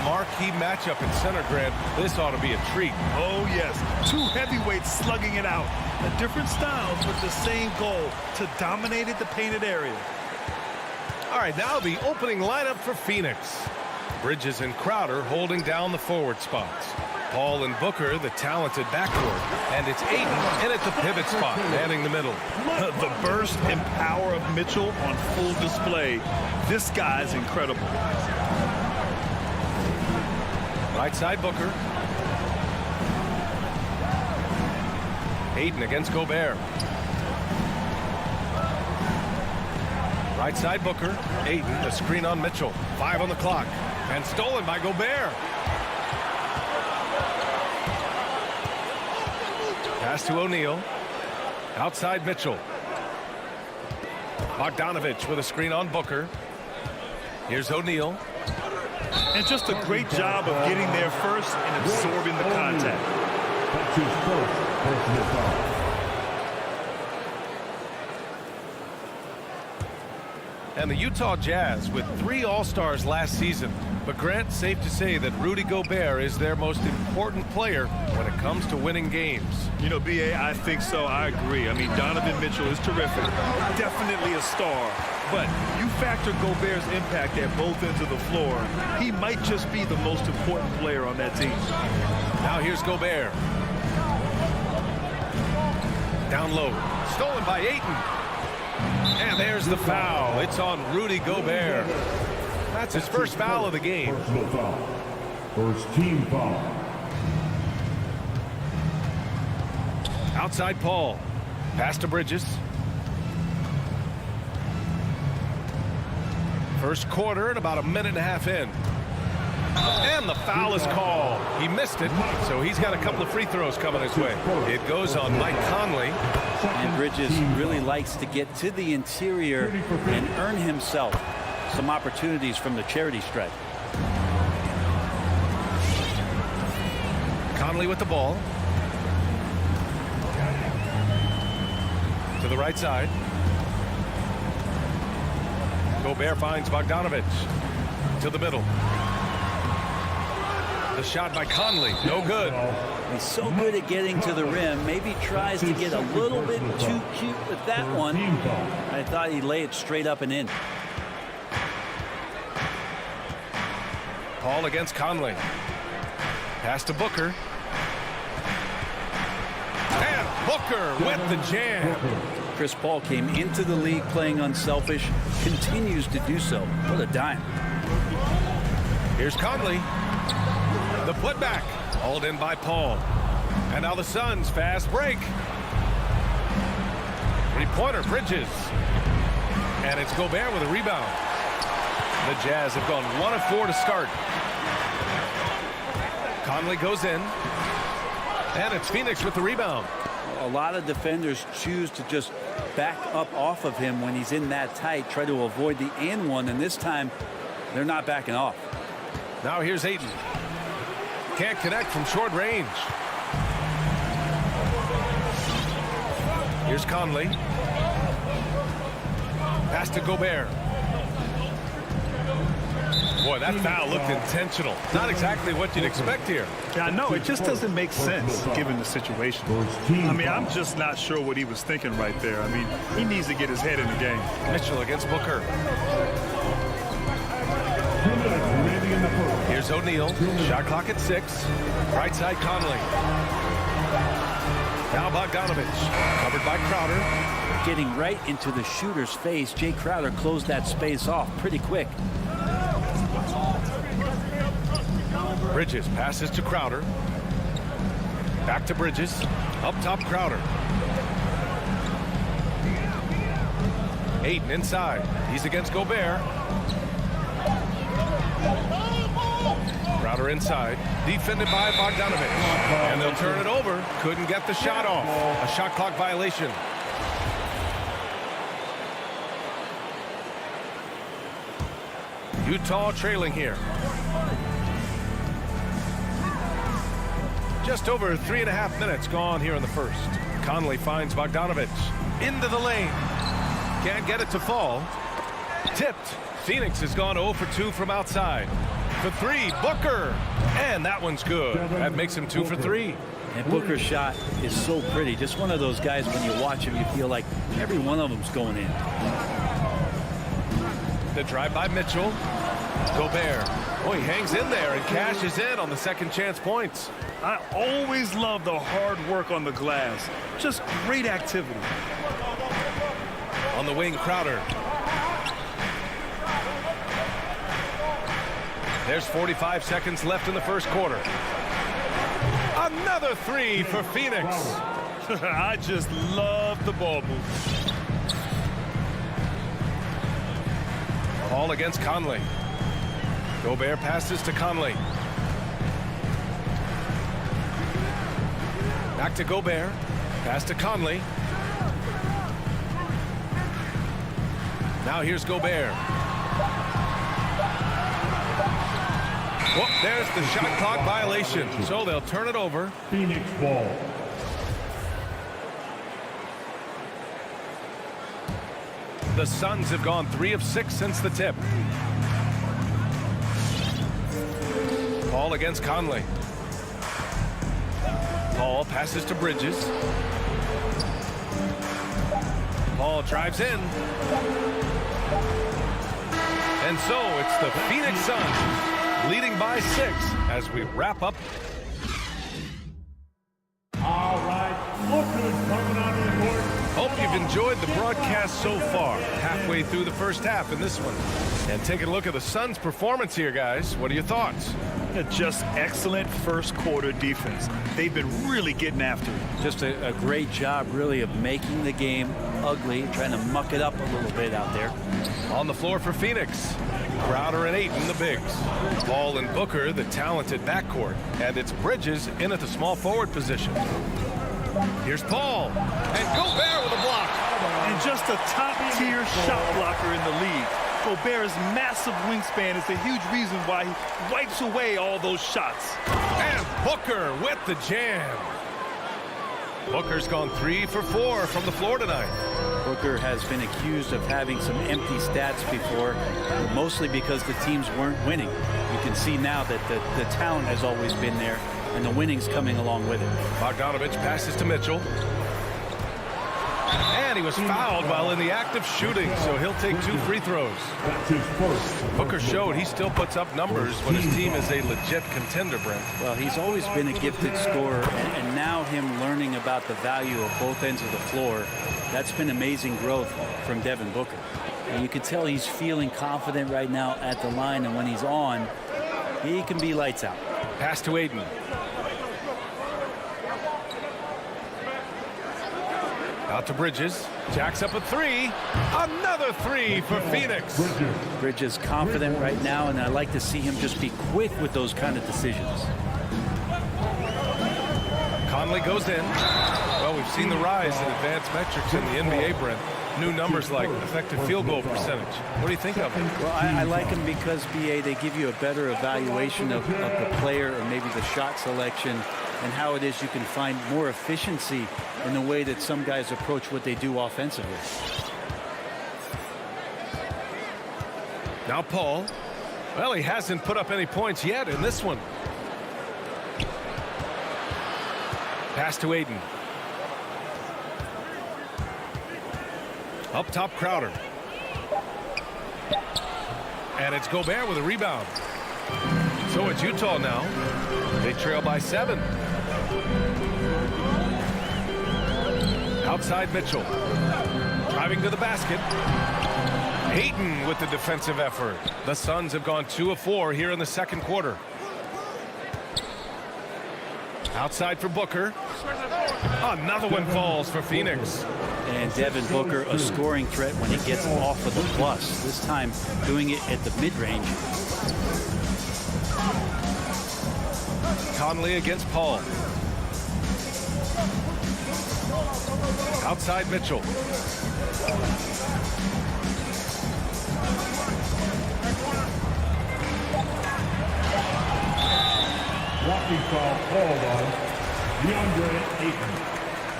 Marquee matchup in center, Grant. This ought to be a treat. Oh, yes. Two heavyweights slugging it out. A different styles with the same goal to dominate the painted area. All right, now the opening lineup for Phoenix. Bridges and Crowder holding down the forward spots. Paul and Booker, the talented backcourt. And it's Ayton in at the pivot spot, manning the middle. The burst and power of Mitchell on full display. This guy's incredible. Right side, Booker. Ayton against Gobert. Right side, Booker. Ayton, the screen on Mitchell. 5 on the clock. And stolen by Gobert. Pass to O'Neal. Outside Mitchell. Bogdanovich with a screen on Booker. Here's O'Neal. And just a great job of getting there first and absorbing the contact. That's his first personal foul. And the Utah Jazz with 3 All-Stars last season. But Grant, safe to say that Rudy Gobert is their most important player when it comes to winning games. You know, B.A., I think so. I agree. I mean, Donovan Mitchell is terrific. Definitely a star. But you factor Gobert's impact at both ends of the floor, he might just be the most important player on that team. Now here's Gobert. Down low. Stolen by Ayton. And there's the foul. It's on Rudy Gobert. That's his first foul of the game. Personal foul. First team foul. Outside Paul. Pass to Bridges. First quarter and about a minute and a half in. And the foul is called. He missed it, so he's got a couple of free throws coming his way. It goes on Mike Conley. And Bridges really likes to get to the interior and earn himself some opportunities from the charity stripe. Conley with the ball. To the right side. Gobert finds Bogdanovich. To the middle. The shot by Conley. No good. He's so good at getting to the rim. Maybe tries to get a little bit too cute with that one. I thought he'd lay it straight up and in. Paul against Conley. Pass to Booker. And Booker with the jam. Chris Paul came into the league playing unselfish, continues to do so. What a dime. Here's Conley. The putback. Hauled in by Paul. And now the Suns fast break. Three-pointer, Bridges. And it's Gobert with a rebound. The Jazz have gone 1 of 4 to start. Conley goes in. And it's Phoenix with the rebound. A lot of defenders choose to just back up off of him when he's in that tight, try to avoid the and one, and this time they're not backing off. Now here's Ayton. Can't connect from short range. Here's Conley. Pass to Gobert. Boy, that foul looked intentional. Not exactly what you'd expect here. Yeah, I know. It just doesn't make sense given the situation. I mean, I'm just not sure what he was thinking right there. I mean, he needs to get his head in the game. Mitchell against Booker. Here's O'Neal. Shot clock at 6. Right side Conley. Now Bogdanovich. Covered by Crowder. Getting right into the shooter's face. Jay Crowder closed that space off pretty quick. Bridges passes to Crowder. Back to Bridges. Up top Crowder. Ayton inside. He's against Gobert. Crowder inside. Defended by Bogdanovich. And they'll turn it over. Couldn't get the shot off. A shot clock violation. Utah trailing here. Just over 3.5 minutes gone here in the first. Conley finds Bogdanovich into the lane. Can't get it to fall. Tipped. Phoenix has gone 0 for 2 from outside. For 3, Booker. And that one's good. That makes him 2 for 3. And Booker's shot is so pretty. Just one of those guys, when you watch him, you feel like every one of them's going in. The drive by Mitchell. Gobert. Oh, he hangs in there and cashes in on the second chance points. I always love the hard work on the glass. Just great activity. On the wing, Crowder. There's 45 seconds left in the first quarter. Another 3 for Phoenix. I just love the ball movement. Ball against Conley. Gobert passes to Conley. Back to Gobert. Pass to Conley. Now here's Gobert. Well, there's the shot clock violation. So they'll turn it over. Phoenix ball. The Suns have gone 3 of 6 since the tip. Paul against Conley. Paul passes to Bridges. Paul drives in. And so it's the Phoenix Suns leading by 6 as we wrap up. All right, Booker's coming out of the court. Hope you've enjoyed the broadcast so far. Halfway through the first half in this one. And taking a look at the Suns' performance here, guys. What are your thoughts? Just excellent first quarter defense. They've been really getting after it. Just a great job, really, of making the game ugly, trying to muck it up a little bit out there. On the floor for Phoenix. Crowder and Ayton, the bigs. Paul and Booker, the talented backcourt. And it's Bridges in at the small forward position. Here's Paul. And Gobert with a block. And just a top-tier shot blocker in the league. Gobert's massive wingspan is a huge reason why he wipes away all those shots. And Booker with the jam. Booker's gone 3 for 4 from the floor tonight. Booker has been accused of having some empty stats before, mostly because the teams weren't winning. You can see now that the talent has always been there, and the winning's coming along with it. Bogdanovich passes to Mitchell. And he was fouled while in the act of shooting, so he'll take 2 free throws. That's his first. Booker showed he still puts up numbers when his team is a legit contender, Brent. Well, he's always been a gifted scorer, and now him learning about the value of both ends of the floor, that's been amazing growth from Devin Booker. And you can tell he's feeling confident right now at the line, and when he's on, he can be lights out. Pass to Ayton. Out to Bridges. Jacks up a 3. Another 3 for Phoenix. Bridges confident right now, and I like to see him just be quick with those kind of decisions. Conley goes in. Well, we've We've seen the rise in advanced metrics in the NBA, Brent. New numbers like effective field goal percentage. What do you think of it? Well, I like them because, BA, they give you a better evaluation of the player or maybe the shot selection and how it is you can find more efficiency in the way that some guys approach what they do offensively. Now Paul. Well, he hasn't put up any points yet in this one. Pass to Aiden. Up top, Crowder. And it's Gobert with a rebound. So it's Utah now. They trail by 7. Outside Mitchell. Driving to the basket. Ayton with the defensive effort. The Suns have gone 2 of 4 here in the second quarter. Outside for Booker. Another one falls for Phoenix. And Devin Booker, a scoring threat when he gets off of the plus. This time doing it at the mid-range. Conley against Paul. Outside Mitchell. Walking foul called on DeAndre Ayton.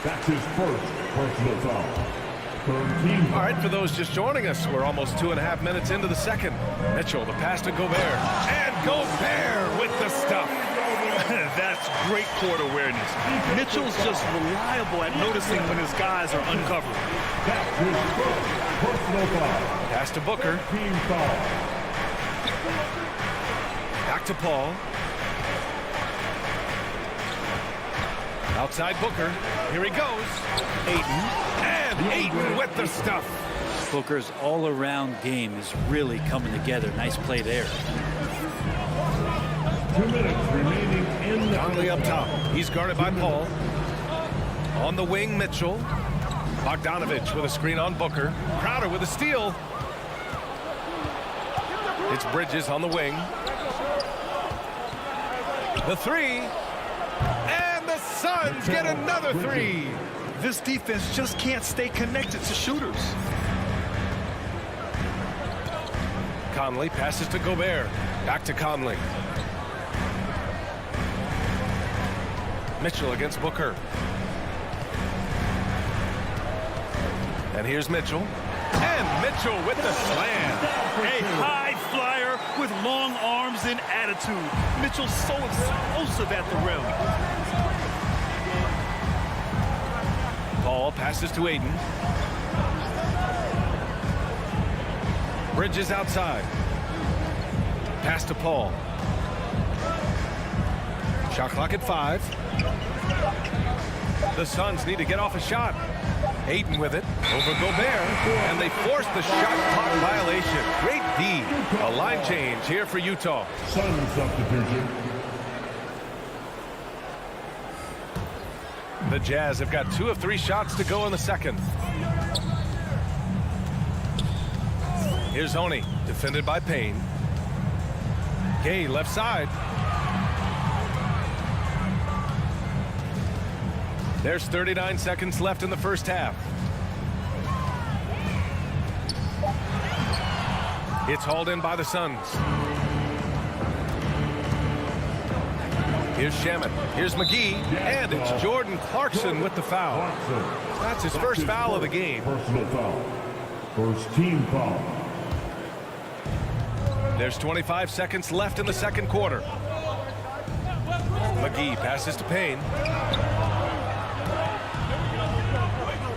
That's his first personal foul. All right, for those just joining us, we're almost 2.5 minutes into the second. Mitchell, the pass to Gobert. And Gobert with the stuff. That's great court awareness. Mitchell's just reliable at noticing when his guys are uncovered. That's his first personal foul. Pass to Booker. Team foul. Back to Paul. Outside Booker. Here he goes. Ayton. And Ayton with the stuff. Booker's all-around game is really coming together. Nice play there. 2 minutes remaining in the... Conley up top. He's guarded by Paul. On the wing, Mitchell. Bogdanovich with a screen on Booker. Crowder with a steal. It's Bridges on the wing. The three. And the Suns get another 3. This defense just can't stay connected to shooters. Conley passes to Gobert. Back to Conley. Mitchell against Booker. And here's Mitchell. And Mitchell with the slam. A high flyer with long arms and attitude. Mitchell's so explosive at the rim. Paul passes to Ayton. Bridges outside. Pass to Paul. Shot clock at 5. The Suns need to get off a shot. Ayton with it over Gobert, and they force the shot clock violation. Great D. A line change here for Utah. Sun substitution. The Jazz have got 2 of 3 shots to go in the second. Here's Oni, defended by Payne. Gay left side. There's 39 seconds left in the first half. It's hauled in by the Suns. Here's Shamet. Here's McGee. And it's Jordan Clarkson with the foul. That's his first foul of the game. Personal foul. First team foul. There's 25 seconds left in the second quarter. McGee passes to Payne.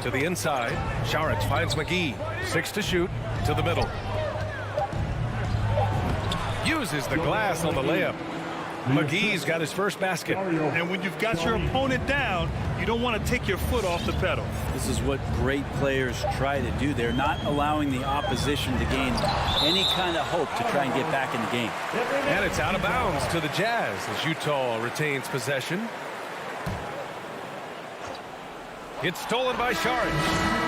To the inside. Saric finds McGee. 6 to shoot. To the middle. Uses the glass on the layup. McGee's got his first basket. And when you've got your opponent down, you don't want to take your foot off the pedal. This is what great players try to do. They're not allowing the opposition to gain any kind of hope to try and get back in the game. And it's out of bounds to the Jazz as Utah retains possession. It's stolen by Saric.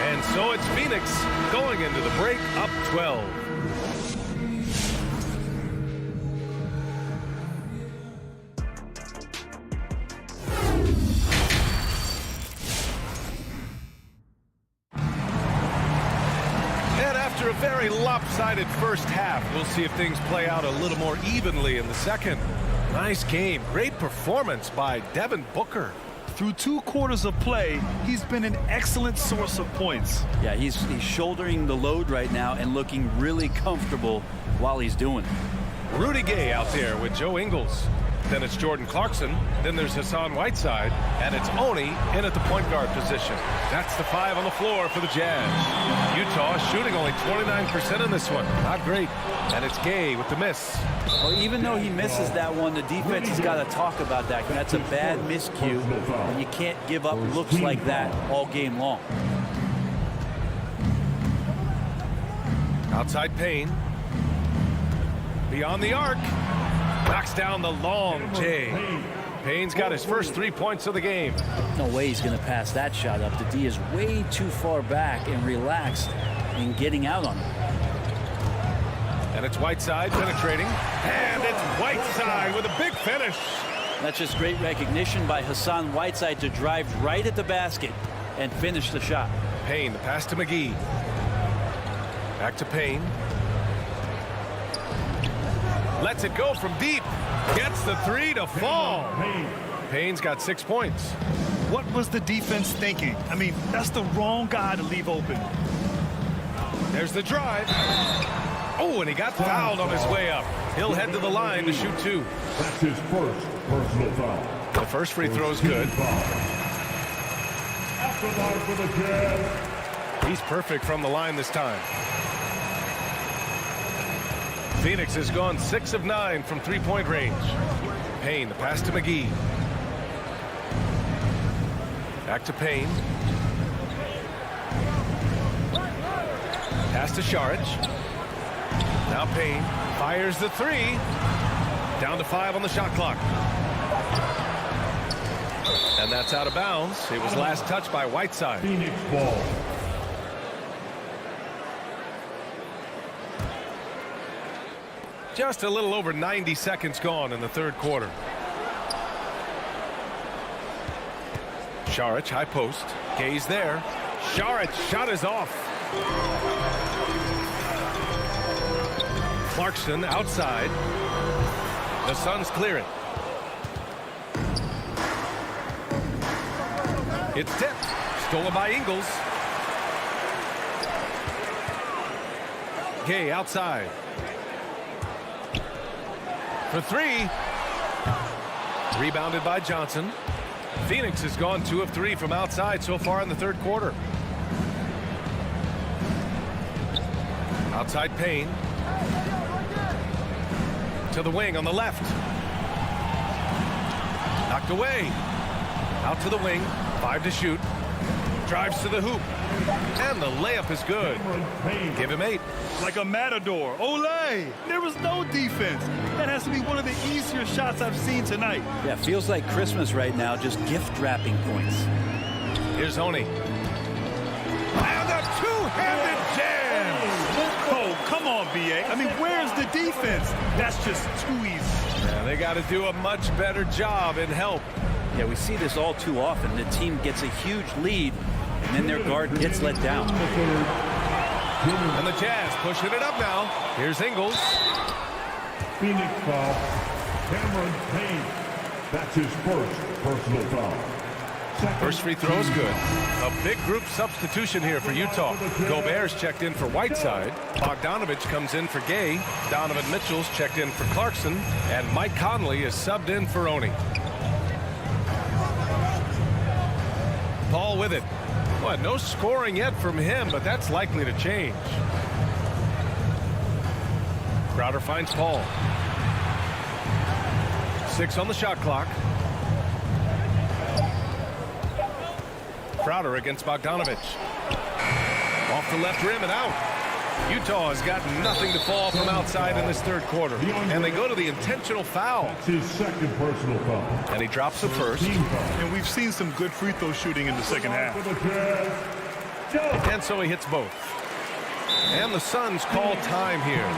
And so it's Phoenix going into the break up 12. After a very lopsided first half, we'll see if things play out a little more evenly in the second. Nice game. Great performance by Devin Booker. Through 2 quarters of play, he's been an excellent source of points. Yeah, he's shouldering the load right now and looking really comfortable while he's doing it. Rudy Gay out there with Joe Ingles. Then it's Jordan Clarkson. Then there's Hassan Whiteside. And it's Oni in at the point guard position. That's the 5 on the floor for the Jazz. Utah shooting only 29% in this one. Not great. And it's Gay with the miss. Well, even though he misses that one, the defense has got to talk about that. That's a bad miscue, and you can't give up looks like that all game long. Outside Payne. Beyond the arc. Knocks down the long J. Payne's got his first 3 points of the game. No way he's going to pass that shot up. The D is way too far back and relaxed in getting out on him. And it's Whiteside penetrating. And it's Whiteside with a big finish. That's just great recognition by Hassan Whiteside to drive right at the basket and finish the shot. Payne, the pass to McGee. Back to Payne. Lets it go from deep. Gets the 3 to fall. Payne's got 6 points. What was the defense thinking? I mean, that's the wrong guy to leave open. There's the drive. Oh, and he got fouled on his way up. He'll head to the line to shoot 2. That's his first personal foul. The first free throw's good. After line for the Jazz. He's perfect from the line this time. Phoenix has gone 6 of 9 from 3-point range. Payne, the pass to McGee. Back to Payne. Pass to Šarić. Now Payne fires the 3. Down to 5 on the shot clock. And that's out of bounds. It was last touched by Whiteside. Phoenix ball. Just a little over 90 seconds gone in the third quarter. Šarić, high post. Gay's there. Šarić, shot is off. Clarkson outside. The Suns clear it. It's tipped. Stolen by Ingles. Gay outside. For 3. Rebounded by Johnson. Phoenix has gone 2 of 3 from outside so far in the third quarter. Outside Payne. To the wing on the left. Knocked away. Out to the wing. 5 to shoot. Drives to the hoop. And the layup is good. Give him 8. Like a matador. Olay! There was no defense. That has to be one of the easier shots I've seen tonight. Yeah, feels like Christmas right now, just gift wrapping points. Here's Oni. And a two-handed jam! Oh, come on, B.A. I mean, where's the defense? That's just too easy. Yeah, they got to do a much better job in help. Yeah, we see this all too often. The team gets a huge lead, and then their guard gets let down. And the Jazz pushing it up now. Here's Ingles. Phoenix foul. Cameron Payne. That's his first personal foul. First free throw is good. A big group substitution here for Utah. Gobert's checked in for Whiteside. Bogdanovich comes in for Gay. Donovan Mitchell's checked in for Clarkson. And Mike Conley is subbed in for Oni. Paul with it. Well, no scoring yet from him, but that's likely to change. Crowder finds Paul. 6 on the shot clock. Crowder against Bogdanovich. Off the left rim and out. Utah has got nothing to fall from outside in this third quarter. And they go to the intentional foul. That's his second personal foul. And he drops the first. And we've seen some good free throw shooting in the second half. And so he hits both. And the Suns call time here.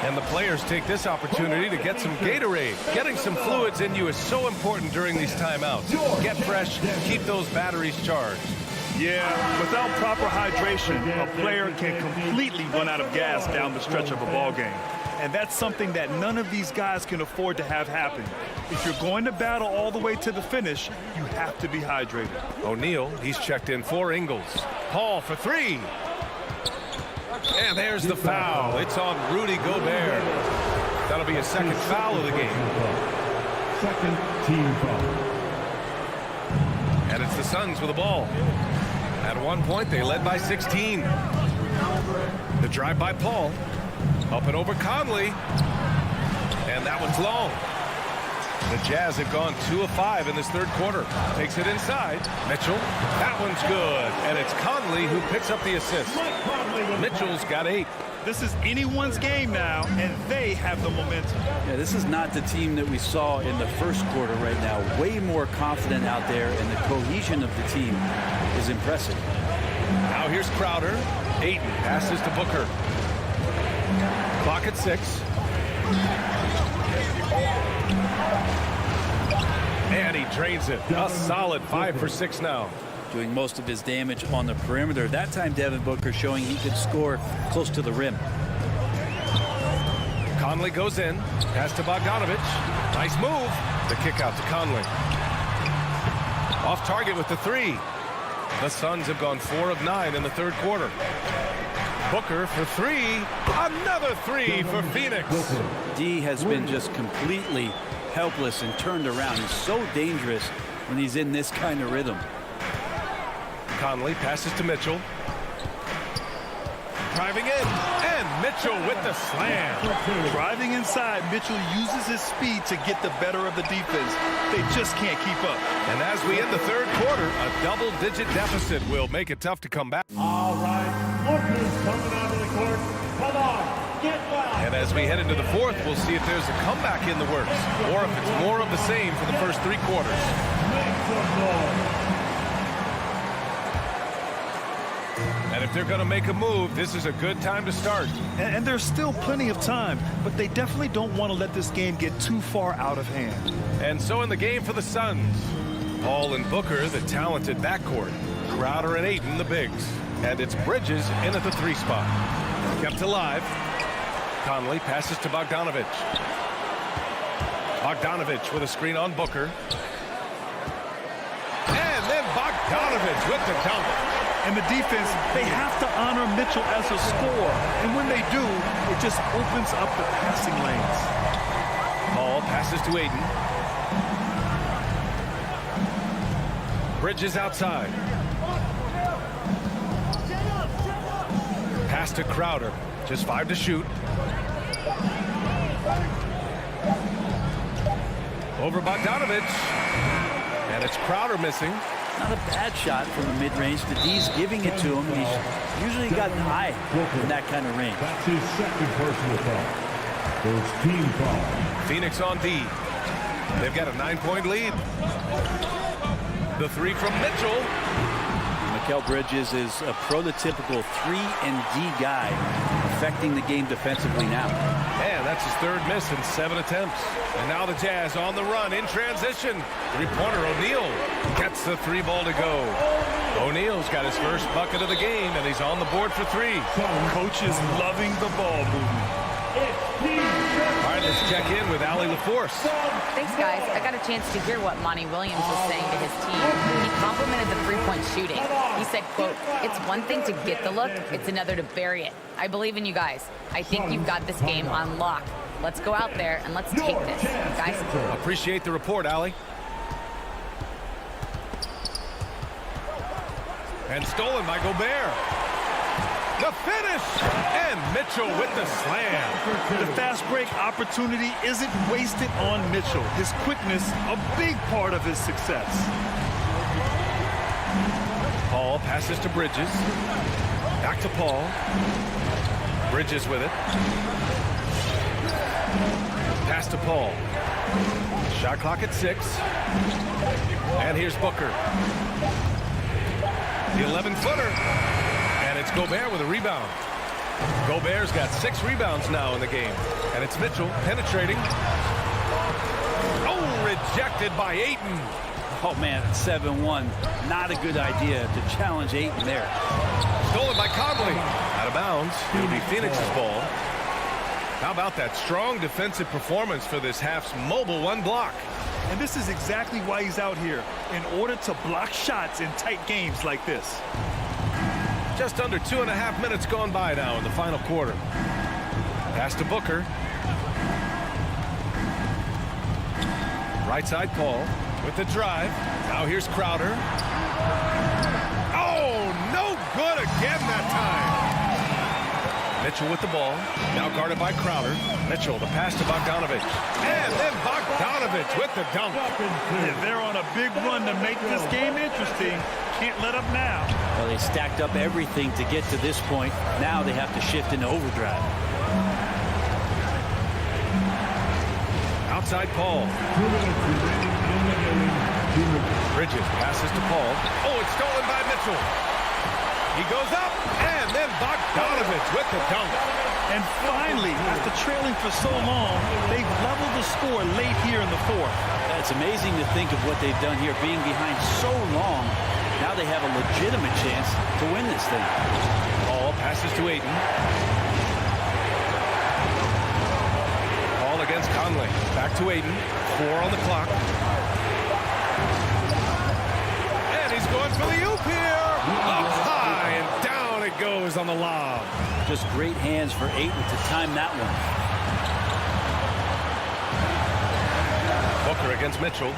And the players take this opportunity to get some Gatorade. Getting some fluids in you is so important during these timeouts. Get fresh, keep those batteries charged. Yeah, without proper hydration, a player can completely run out of gas down the stretch of a ball game. And that's something that none of these guys can afford to have happen. If you're going to battle all the way to the finish, you have to be hydrated. O'Neal, he's checked in for Ingles. Paul for three. And there's the foul. It's on Rudy Gobert. That'll be a second foul of the game. Second team foul. And it's the Suns with the ball. At one point, they led by 16. The drive by Paul. Up and over Conley. And that one's long. The Jazz have gone 2 of 5 in this third quarter. Takes it inside. Mitchell. That one's good. And it's Conley who picks up the assist. Mitchell's got 8. This is anyone's game now, and they have the momentum. Yeah, this is not the team that we saw in the first quarter right now. Way more confident out there, and the cohesion of the team is impressive. Now here's Crowder. Ayton passes to Booker. Clock at 6. And he drains it. A solid 5 for 6 now. Doing most of his damage on the perimeter. That time, Devin Booker showing he could score close to the rim. Conley goes in. Pass to Bogdanovich. Nice move. The kick out to Conley. Off target with the 3. The Suns have gone 4 of 9 in the third quarter. Booker for 3. Another 3 for Phoenix. D has been just completely helpless and turned around. He's so dangerous when he's in this kind of rhythm. Conley passes to Mitchell. Driving in. And Mitchell with the slam. Driving inside, Mitchell uses his speed to get the better of the defense. They just can't keep up. And as we end the third quarter, a double-digit deficit will make it tough to come back. All right, Booker's coming onto the court. Come on, get wild. And as we head into the fourth, we'll see if there's a comeback in the works, or if it's more of the same for the first 3 quarters. Make some noise. And if they're going to make a move, this is a good time to start. And there's still plenty of time, but they definitely don't want to let this game get too far out of hand. And so in the game for the Suns, Paul and Booker, the talented backcourt. Crowder and Ayton, the bigs. And it's Bridges in at the 3 spot. Kept alive. Conley passes to Bogdanovich. Bogdanovich with a screen on Booker. And then Bogdanovich with the dunk. And the defense, they have to honor Mitchell as a scorer. And when they do, it just opens up the passing lanes. Paul passes to Ayton. Bridges outside. Pass to Crowder. Just 5 to shoot. Over Bogdanovich. And it's Crowder missing. Not a bad shot from the mid-range. The D's giving it to him. He's usually gotten high in that kind of range. That's his second personal foul. First team foul. Phoenix on D. They've got a 9-point lead. The 3 from Mitchell. Mikal Bridges is a prototypical 3-and-D guy, affecting the game defensively now. And that's his 3rd miss in 7 attempts. And now the Jazz on the run in transition. 3-pointer O'Neal gets the 3 ball to go. O'Neal's got his first bucket of the game, and he's on the board for 3. Coach is loving the ball movement. All right, let's check in with Allie LaForce. Thanks, guys. I got a chance to hear what Monty Williams was saying to his team. He complimented the 3-point shooting. He said, quote, "It's one thing to get the look, it's another to bury it. I believe in you guys. I think you've got this game on lock. Let's go out there and let's take this, guys." Appreciate the report, Allie. And stolen by Gobert. The finish! And Mitchell with the slam. The fast break opportunity isn't wasted on Mitchell. His quickness, a big part of his success. Paul passes to Bridges. Back to Paul. Bridges with it. Pass to Paul. Shot clock at 6. And here's Booker. The 11-footer. And it's Gobert with a rebound. Gobert's got 6 rebounds now in the game. And it's Mitchell penetrating. Oh, rejected by Ayton. Oh, man, at 7-1, not a good idea to challenge Ayton there. Stolen by Conley. Out of bounds. It'll be Phoenix's ball. How about that strong defensive performance for this half's mobile one block? And this is exactly why he's out here, in order to block shots in tight games like this. Just under 2.5 minutes gone by now in the final quarter. Pass to Booker. Right side Paul with the drive. Now here's Crowder. Oh, no good again that time. Mitchell with the ball. Now guarded by Crowder. Mitchell, the pass to Bogdanovich. And then Bogdanovich with the dunk. Yeah, they're on a big run to make this game interesting. Can't let up now. Well, they stacked up everything to get to this point. Now they have to shift into overdrive. Outside Paul. Bridges passes to Paul. Oh, it's stolen by Mitchell. He goes up, and then Bogdanovich with the dunk. And finally, after trailing for so long, they've leveled the score late here in the fourth. It's amazing to think of what they've done here, being behind so long. Now they have a legitimate chance to win this thing. Paul passes to Ayton. Paul against Conley. Back to Ayton. 4 on the clock. And he's going for the oop here. Up high and down it goes on the lob. Just great hands for Ayton to time that one. Booker against Mitchell.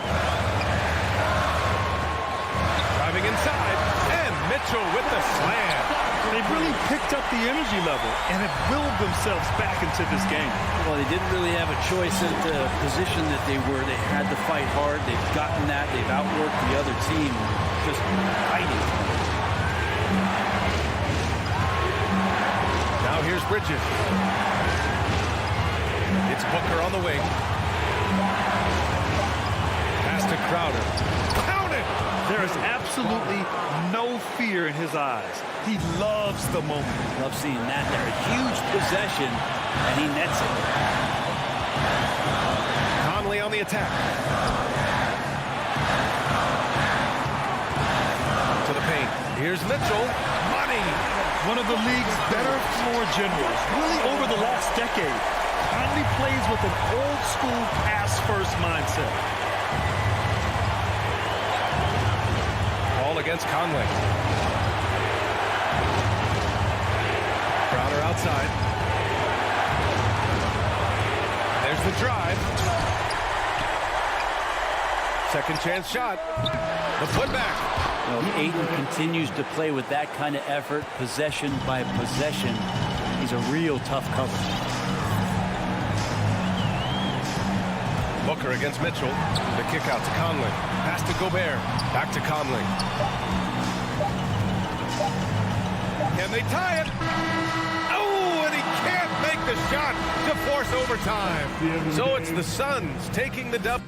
Driving inside. And Mitchell with the slam. They've really picked up the energy level and have willed themselves back into this game. Well, they didn't really have a choice at the position that they were. They had to fight hard. They've gotten that. They've outworked the other team. Just fighting. Now here's Bridges. It's Booker on the wing. Pass to Crowder. Counted! There is absolutely no fear in his eyes. He loves the moment. Love seeing that there. A huge possession, and he nets it. Conley on the attack. To the paint. Here's Mitchell. Money! One of the league's better floor generals, really over the last decade. Conley plays with an old-school pass-first mindset. Paul against Conley. Crowder outside. There's the drive. Second chance shot. The putback. You know, Ayton continues to play with that kind of effort, possession by possession. He's a real tough cover. Booker against Mitchell. The kick out to Conley. Pass to Gobert. Back to Conley. Can they tie it? Oh, and he can't make the shot to force overtime. So it's the Suns taking the dub.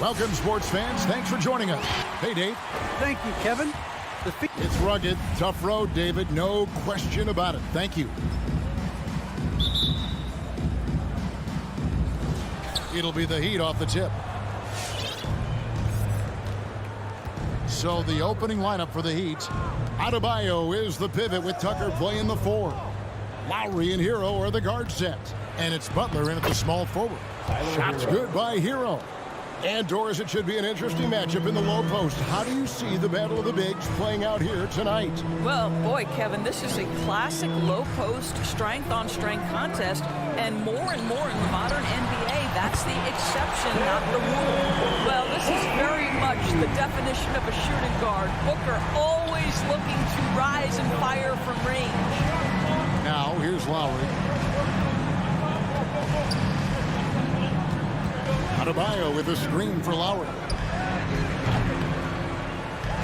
Welcome, sports fans. Thanks for joining us. Hey, Dave. Thank you, Kevin. It's rugged, tough road, David. No question about it. Thank you. It'll be the Heat off the tip. So the opening lineup for the Heat. Adebayo is the pivot with Tucker playing the 4. Lowry and Hero are the guard sets. And it's Butler in at the small forward. Shots good by Hero. And Doris, it should be an interesting matchup in the low post. How do you see the battle of the bigs playing out here tonight? Well, boy, Kevin, this is a classic low post strength-on-strength contest. And more in the modern NBA, that's the exception, not the rule. Well, this is very much the definition of a shooting guard. Booker always looking to rise and fire from range. Now, here's Lowry. Adebayo with a screen for Lowry.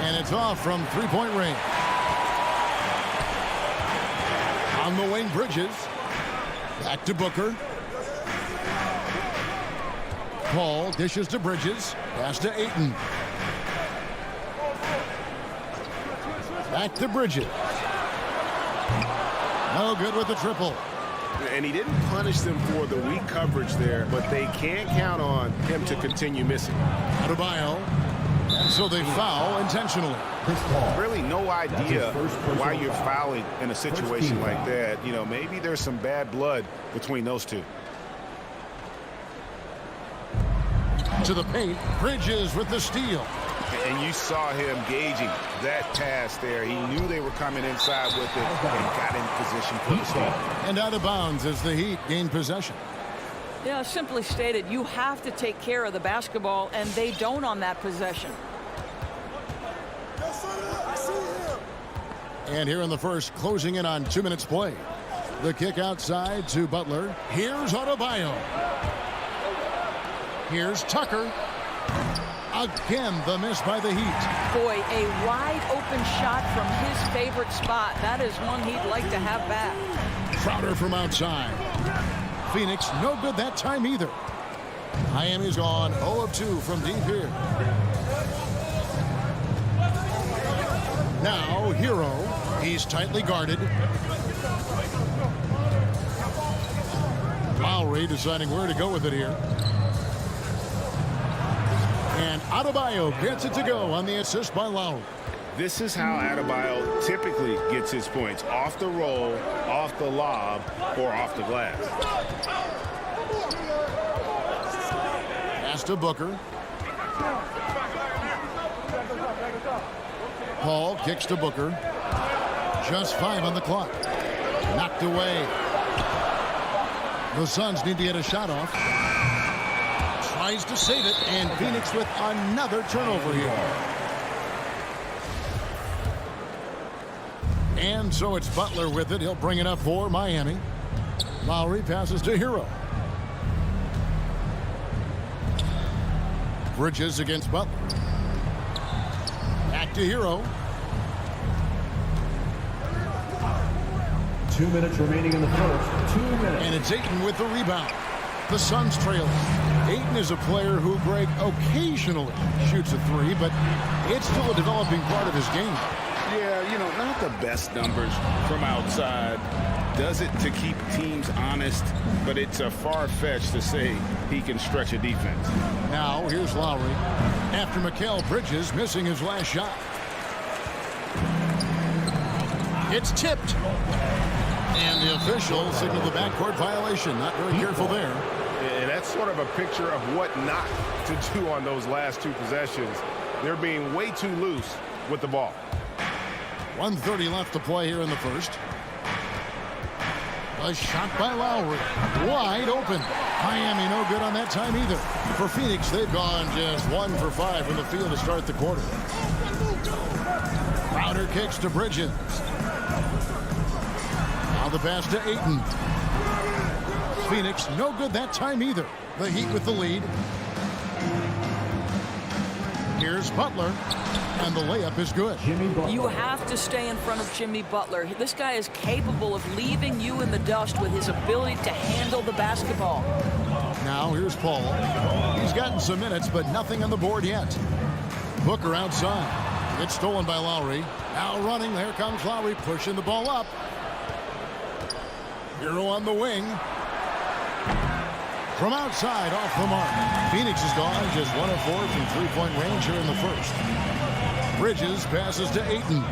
And it's off from three-point range. On the wing, Bridges. Back to Booker. Paul dishes to Bridges. Pass to Ayton. Back to Bridges. No good with the triple. And he didn't punish them for the weak coverage there, but they can't count on him to continue missing. Adebayo. And so they foul intentionally. Really no idea why you're fouling in a situation like that. You know, maybe there's some bad blood between those two. To the paint. Bridges with the steal. And you saw him gauging that pass there. He knew they were coming inside with it and got in position for the steal. And out of bounds as the Heat gain possession. Yeah, simply stated, you have to take care of the basketball, and they don't on that possession. And here in the first, closing in on 2 minutes play. The kick outside to Butler. Here's Adebayo. Here's Tucker. Again, the miss by the Heat. Boy, a wide open shot from his favorite spot. That is one he'd like to have back. Crowder from outside. Phoenix, no good that time either. Miami's gone 0 of 2 from deep here. Now, Hero. He's tightly guarded. Lowry deciding where to go with it here. And Adebayo gets it to go on the assist by Lowry. This is how Adebayo typically gets his points. Off the roll, off the lob, or off the glass. Pass to Booker. Paul kicks to Booker. Just 5 on the clock. Knocked away. The Suns need to get a shot off. Tries to save it, and Phoenix with another turnover here. And so it's Butler with it. He'll bring it up for Miami. Lowry passes to Hero. Bridges against Butler. Back to Hero. 2 minutes remaining in the first. 2 minutes. And it's Ayton with the rebound. The Suns trail. Ayton is a player who, Greg, occasionally shoots a three, but it's still a developing part of his game. Yeah, you know, not the best numbers from outside. Does it to keep teams honest, but it's a far-fetched to say he can stretch a defense. Now, here's Lowry. After Mikal Bridges missing his last shot. It's tipped. And the official signaled the backcourt violation. Not very careful there. And that's sort of a picture of what not to do on those last two possessions. They're being way too loose with the ball. 1:30 left to play here in the first. A shot by Lowry. Wide open. Miami no good on that time either. For Phoenix, they've gone just 1 for 5 from the field to start the quarter. Crowder kicks to Bridges. Now the pass to Ayton. Phoenix no good that time either. The Heat with the lead. Here's Butler. And the layup is good. You have to stay in front of Jimmy Butler. This guy is capable of leaving you in the dust with his ability to handle the basketball. Now here's Paul. He's gotten some minutes, but nothing on the board yet. Booker outside. It's stolen by Lowry. Now running. There comes Lowry pushing the ball up. Hero on the wing. From outside, off the mark. Phoenix is gone, just 1 of 4 from three-point range here in the first. Bridges passes to Ayton.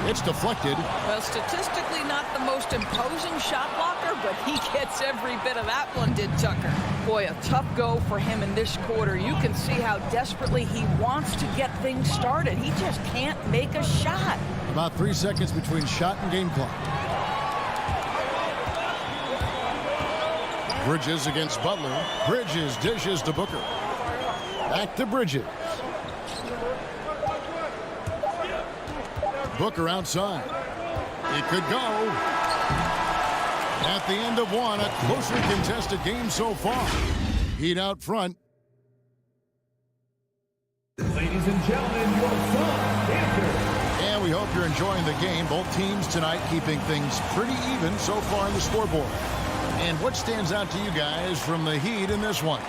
It's deflected. Well, statistically not the most imposing shot blocker, but he gets every bit of that one, did Tucker. Boy, a tough go for him in this quarter. You can see how desperately he wants to get things started. He just can't make a shot. About 3 seconds between shot and game clock. Bridges against Butler. Bridges dishes to Booker. Back to Bridges. Booker outside. It could go. At the end of one, a closely contested game so far. Heat out front. Ladies and gentlemen, your son, And we hope you're enjoying the game. Both teams tonight keeping things pretty even so far on the scoreboard. And what stands out to you guys from the Heat in this one?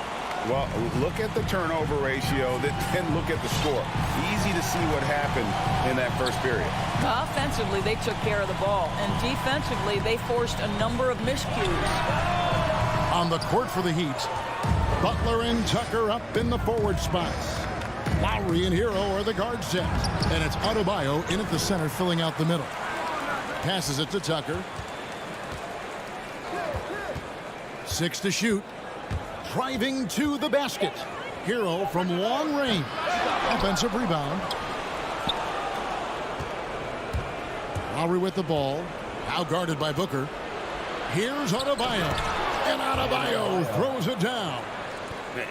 Well, look at the turnover ratio, then look at the score. Easy to see what happened in that first period. Offensively, they took care of the ball. And defensively, they forced a number of miscues. On the court for the Heat, Butler and Tucker up in the forward spots. Lowry and Hero are the guard sets. And it's Adebayo in at the center, filling out the middle. Passes it to Tucker. 6 to shoot. Driving to the basket. Hero from long range. Offensive rebound. Lowry with the ball. Now guarded by Booker. Here's Adebayo. And Adebayo throws it down.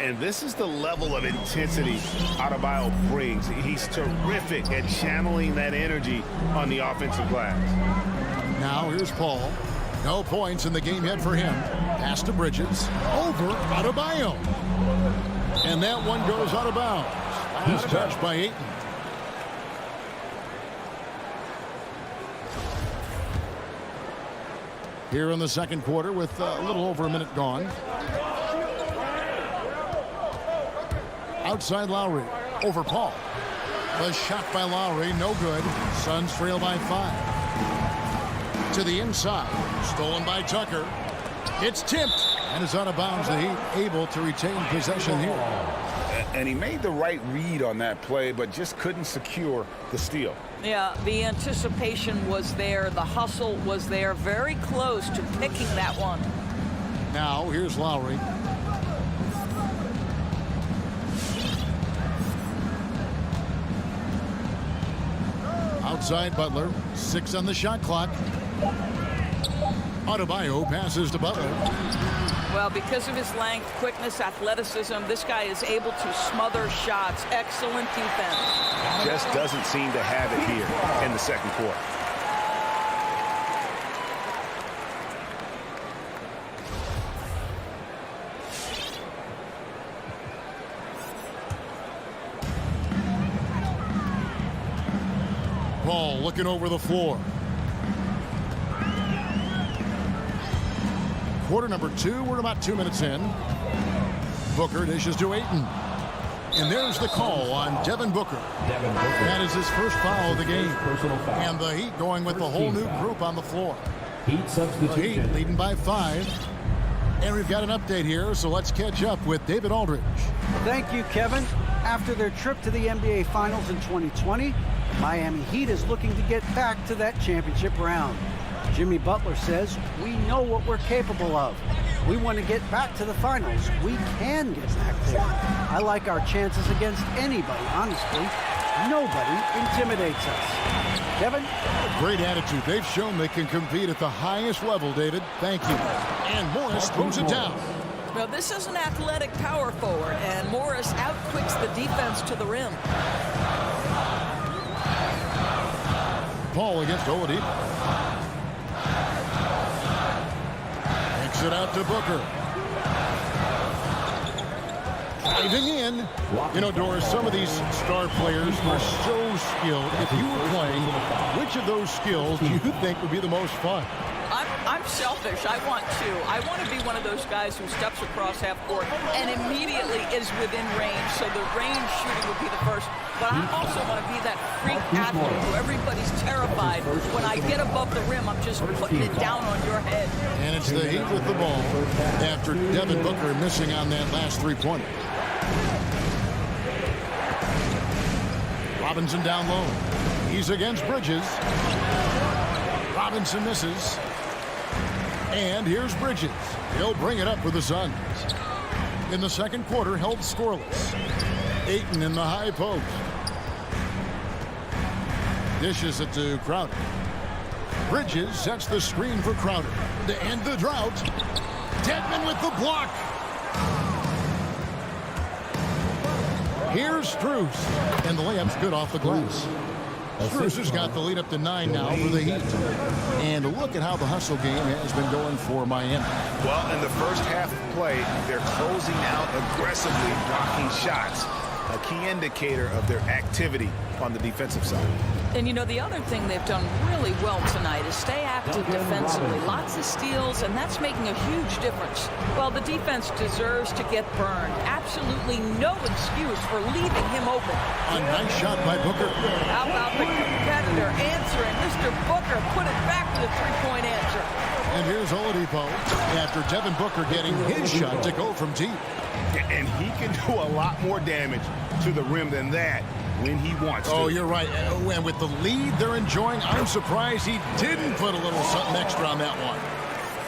And this is the level of intensity Adebayo brings. He's terrific at channeling that energy on the offensive glass. Now here's Paul. No points in the game yet for him. Pass to Bridges. Over Adebayo. And that one goes out of bounds. Last touch by Ayton. Here in the second quarter with a little over a minute gone. Outside Lowry. Over Paul. The shot by Lowry. No good. Suns trail by 5. To the inside. Stolen by Tucker. It's tipped. And it's out of bounds. The Heat able to retain possession here. And he made the right read on that play, but just couldn't secure the steal. Yeah, the anticipation was there. The hustle was there. Very close to picking that one. Now, here's Lowry. Outside Butler. 6 on the shot clock. Adebayo passes to Butler. Well, because of his length, quickness, athleticism, this guy is able to smother shots. Excellent defense. Just doesn't seem to have it here in the second quarter. Ball looking over the floor. Quarter number 2. We're about 2 minutes in. Booker dishes to Ayton. And there's the call on Devin Booker. That is his first foul of the game. And the Heat going with the whole new group on the floor. Heat substitution. The Heat leading by 5. And we've got an update here, so let's catch up with David Aldridge. Thank you, Kevin. After their trip to the NBA Finals in 2020, the Miami Heat is looking to get back to that championship round. Jimmy Butler says, we know what we're capable of. We want to get back to the finals. We can get back there. I like our chances against anybody, honestly. Nobody intimidates us. Kevin? Great attitude. They've shown they can compete at the highest level, David. Thank you. And Morris throws it down. Well, this is an athletic power forward, and Morris outquicks the defense to the rim. Paul against Oladipo. Takes it out to Booker. Diving in. You know, Doris, some of these star players are so skilled. If you were playing, which of those skills do you think would be the most fun? I'm selfish. I want to be one of those guys who steps across half court and immediately is within range. So the range shooting would be the first. But I also want to be that freak athlete who everybody's terrified. When I get above the rim, I'm just putting it down on your head. And it's the Heat with the ball after Devin Booker missing on that last three-pointer. Robinson down low. He's against Bridges. Robinson misses. And here's Bridges. He'll bring it up for the Suns. In the second quarter, held scoreless. Ayton in the high post. Dishes it to Crowder. Bridges sets the screen for Crowder. To end the drought. Dedmon with the block. Here's Strus. And the layup's good off the glass. Strus has got the lead up to 9 now for the Heat. And look at how the hustle game has been going for Miami. Well, in the first half of play, they're closing out aggressively, blocking shots. A key indicator of their activity on the defensive side. And, you know, the other thing they've done really well tonight is stay active defensively. Lots of steals, and that's making a huge difference. Well, the defense deserves to get burned. Absolutely no excuse for leaving him open. A nice shot by Booker. How about the competitor answering? Mr. Booker put it back to the three-point answer. And here's Oladipo after Devin Booker getting his shot to go from deep. And he can do a lot more damage to the rim than that when he wants to. Oh, you're right. And with the lead they're enjoying, I'm surprised he didn't put a little something extra on that one.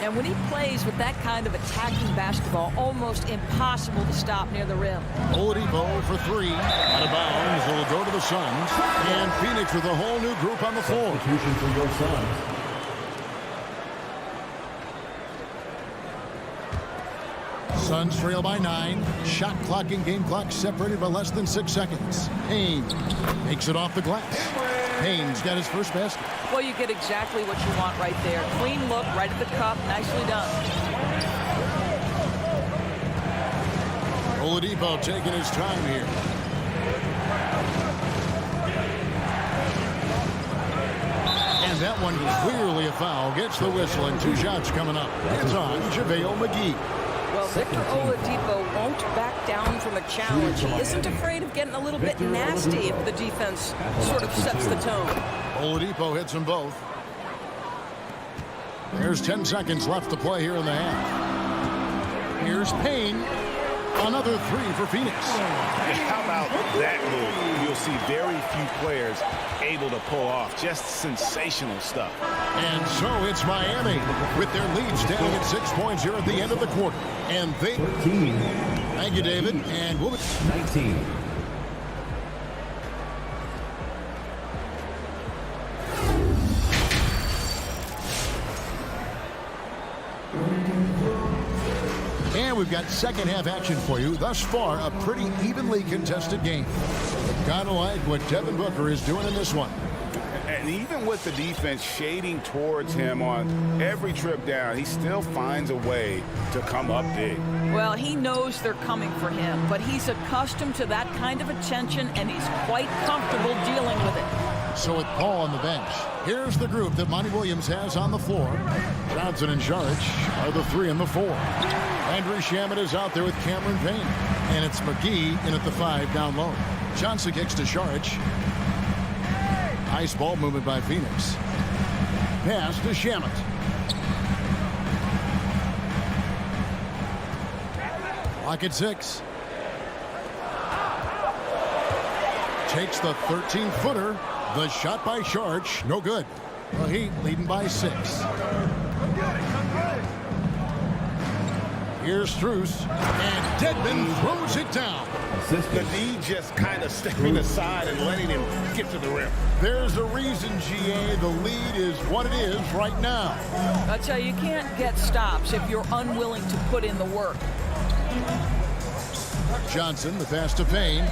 And when he plays with that kind of attacking basketball, almost impossible to stop near the rim. Oladipo for 3. Out of bounds. It'll go to the Suns. And Phoenix with a whole new group on the floor. Substitution for your Suns. Suns trail by 9. Shot clock and game clock separated by less than 6 seconds. Payne makes it off the glass. Payne's got his first basket. Well, you get exactly what you want right there. Clean look, right at the cup. Nicely done. Oladipo taking his time here. And that one clearly a foul. Gets the whistle and 2 shots coming up. It's on JaVale McGee. Well, Victor Oladipo won't back down from a challenge. He isn't afraid of getting a little bit nasty if the defense sort of sets the tone. Oladipo hits them both. There's 10 seconds left to play here in the half. Here's Payne. Another 3 for Phoenix. How about that move? You'll see very few players able to pull off just sensational stuff. And so it's Miami with their lead standing at 6 points here at the end of the quarter. And they... 13. Thank you, David. And we'll be... 19. And we've got second half action for you. Thus far, a pretty evenly contested game. Kind of like what Devin Booker is doing in this one. And even with the defense shading towards him on every trip down, he still finds a way to come up big. Well, he knows they're coming for him, but he's accustomed to that kind of attention, and he's quite comfortable dealing with it. So with Paul on the bench, here's the group that Monty Williams has on the floor. Johnson and Saric are the 3 and the 4. Andrew Shamet is out there with Cameron Payne. And it's McGee in at the 5 down low. Johnson kicks to Saric. Nice ball movement by Phoenix. Pass to Shamet. Lock at 6. Takes the 13-footer. The shot by Saric, no good. The Heat leading by 6. Here's Strus, and Dedmon throws it down. The D just kind of stepping aside and letting him get to the rim. There's a reason, GA, the lead is what it is right now. I tell you, you can't get stops if you're unwilling to put in the work. Johnson, the pass to Payne.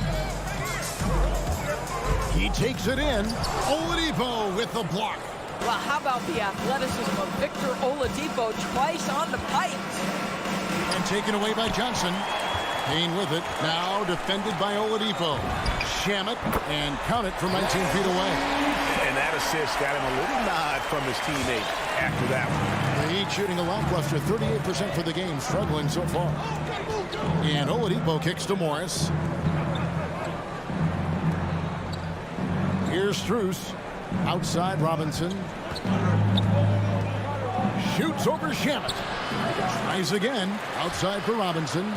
He takes it in. Oladipo with the block. Well, how about the athleticism of Victor Oladipo twice on the pipe? And taken away by Johnson. Payne with it. Now defended by Oladipo. Shamet, and count it from 19 feet away. And that assist got him a little nod from his teammate after that one. The Heat shooting a lackluster 38% for the game, struggling so far. And Oladipo kicks to Morris. Here's Strus. Outside Robinson. Shoots over Shamet. Tries again. Outside for Robinson.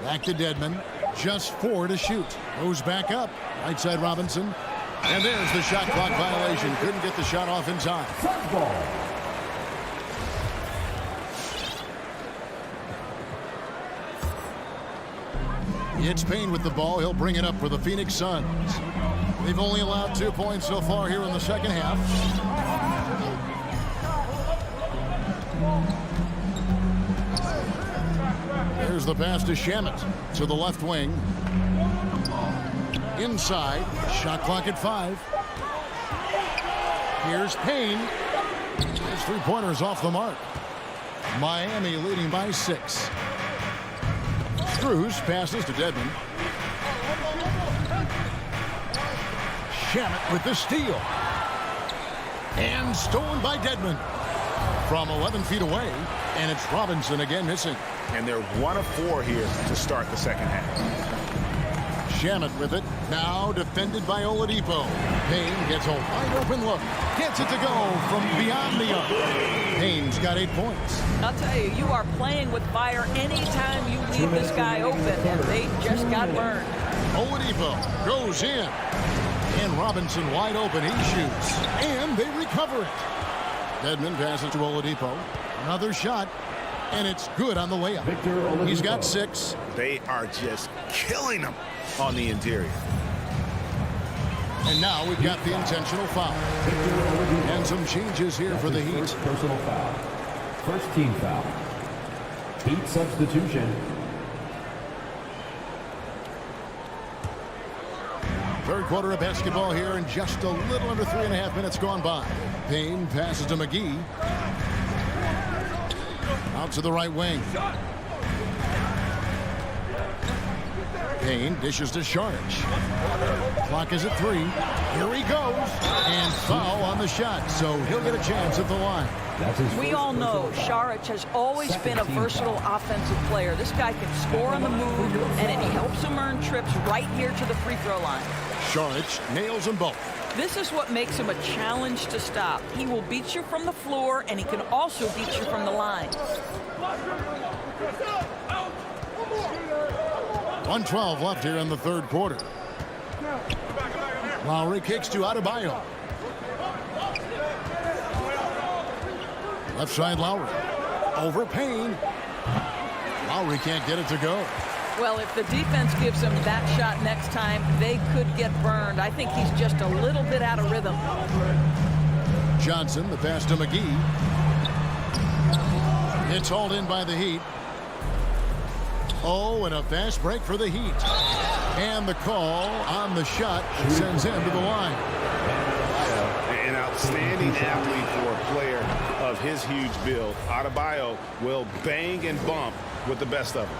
Back to Dedmon. Just 4 to shoot. Goes back up. Right side Robinson. And there's the shot clock violation. Couldn't get the shot off in time. It's Payne with the ball. He'll bring it up for the Phoenix Suns. They've only allowed 2 points so far here in the second half. Here's the pass to Shamet to the left wing. Inside. Shot clock at 5. Here's Payne. His 3-pointers off the mark. Miami leading by 6. Strus passes to Dedmon. Shamet with the steal. And stolen by Dedmon. From 11 feet away. And it's Robinson again missing. And they're 1 of 4 here to start the second half. Shamet with it. Now defended by Oladipo. Payne gets a wide open look. Gets it to go from beyond the arc. Payne's got 8 points. I'll tell you, you are playing with fire anytime you leave this guy open, and they just got burned. Oladipo goes in. And Robinson wide open. He shoots. And they recover it. Dedmon passes to Oladipo. Another shot. And it's good on the layup. He's got 6. They are just killing him on the interior. And now we've got the intentional foul. And some changes here for the Heat. Personal foul. First team foul. Heat substitution. Third quarter of basketball here, and just a little under 3.5 minutes gone by. Payne passes to McGee. Out to the right wing. Payne dishes to Saric. Clock is at 3. Here he goes. And foul on the shot, so he'll get a chance at the line. We all know Saric has always been a versatile offensive player. This guy can score on the move, and it helps him earn trips right here to the free throw line. Saric nails them both. This is what makes him a challenge to stop. He will beat you from the floor, and he can also beat you from the line. 1:12 left here in the third quarter. Lowry kicks to Adebayo. Left side Lowry. Over Payne. Lowry can't get it to go. Well, if the defense gives him that shot next time, they could get burned. I think he's just a little bit out of rhythm. Johnson, the pass to McGee. It's hauled in by the Heat. Oh, and a fast break for the Heat. And the call on the shot sends him to the line. An outstanding athlete for a player of his huge build. Adebayo will bang and bump with the best of them.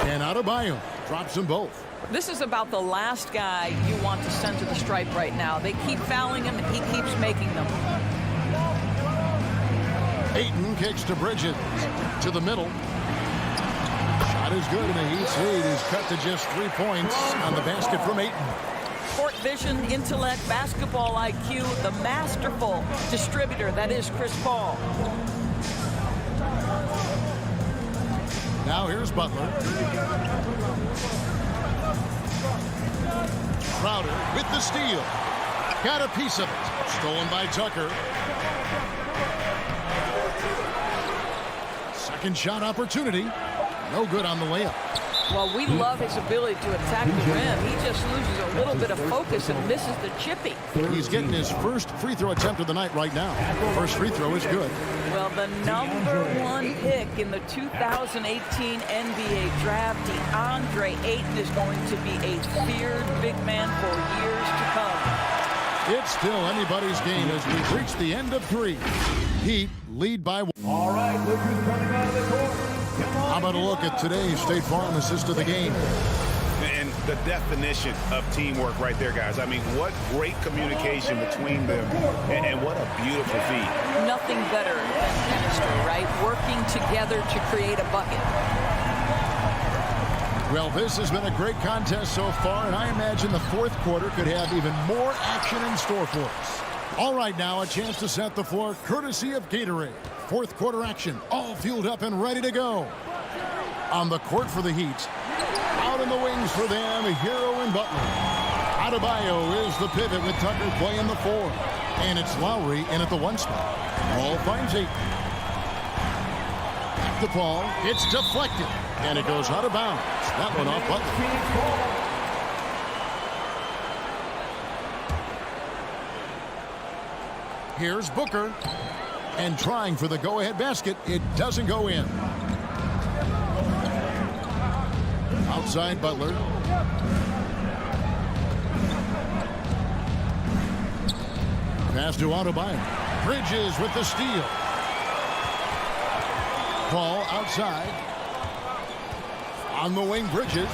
And Adebayo drops them both. This is about the last guy you want to send to the stripe right now. They keep fouling him, and he keeps making them. Ayton kicks to Bridges. To the middle. Shot is good, and the Heat's lead is cut to just 3 points on the basket from Ayton. Court vision, intellect, basketball IQ, the masterful distributor that is Chris Paul. Now here's Butler. Crowder with the steal. Got a piece of it. Stolen by Tucker. Second shot opportunity. No good on the layup. Well, we love his ability to attack the rim. He just loses a little bit of focus and misses the chippy. He's getting his first free throw attempt of the night right now. First free throw is good. Well, the #1 pick in the 2018 NBA draft, DeAndre Ayton, is going to be a feared big man for years to come. It's still anybody's game as we've reached the end of 3. Heat lead by 1. All right, look who's coming out of the court. How about a look at today's State Farm assist of the game? And the definition of teamwork right there, guys. I mean, what great communication between them, and what a beautiful feed. Nothing better than chemistry, right? Working together to create a bucket. Well, this has been a great contest so far, and I imagine the fourth quarter could have even more action in store for us. All right, now a chance to set the floor courtesy of Gatorade. Fourth quarter action, all fueled up and ready to go. On the court for the Heat. Out in the wings for them, Hero and Butler. Adebayo is the pivot with Tucker playing the 4. And it's Lowry in at the 1 spot. Ball finds 8. The ball, it's deflected. And it goes out of bounds. That one off Butler. Here's Booker. And trying for the go-ahead basket. It doesn't go in. Outside Butler. Pass to Adebayo. Bridges with the steal. Ball outside. On the wing, Bridges.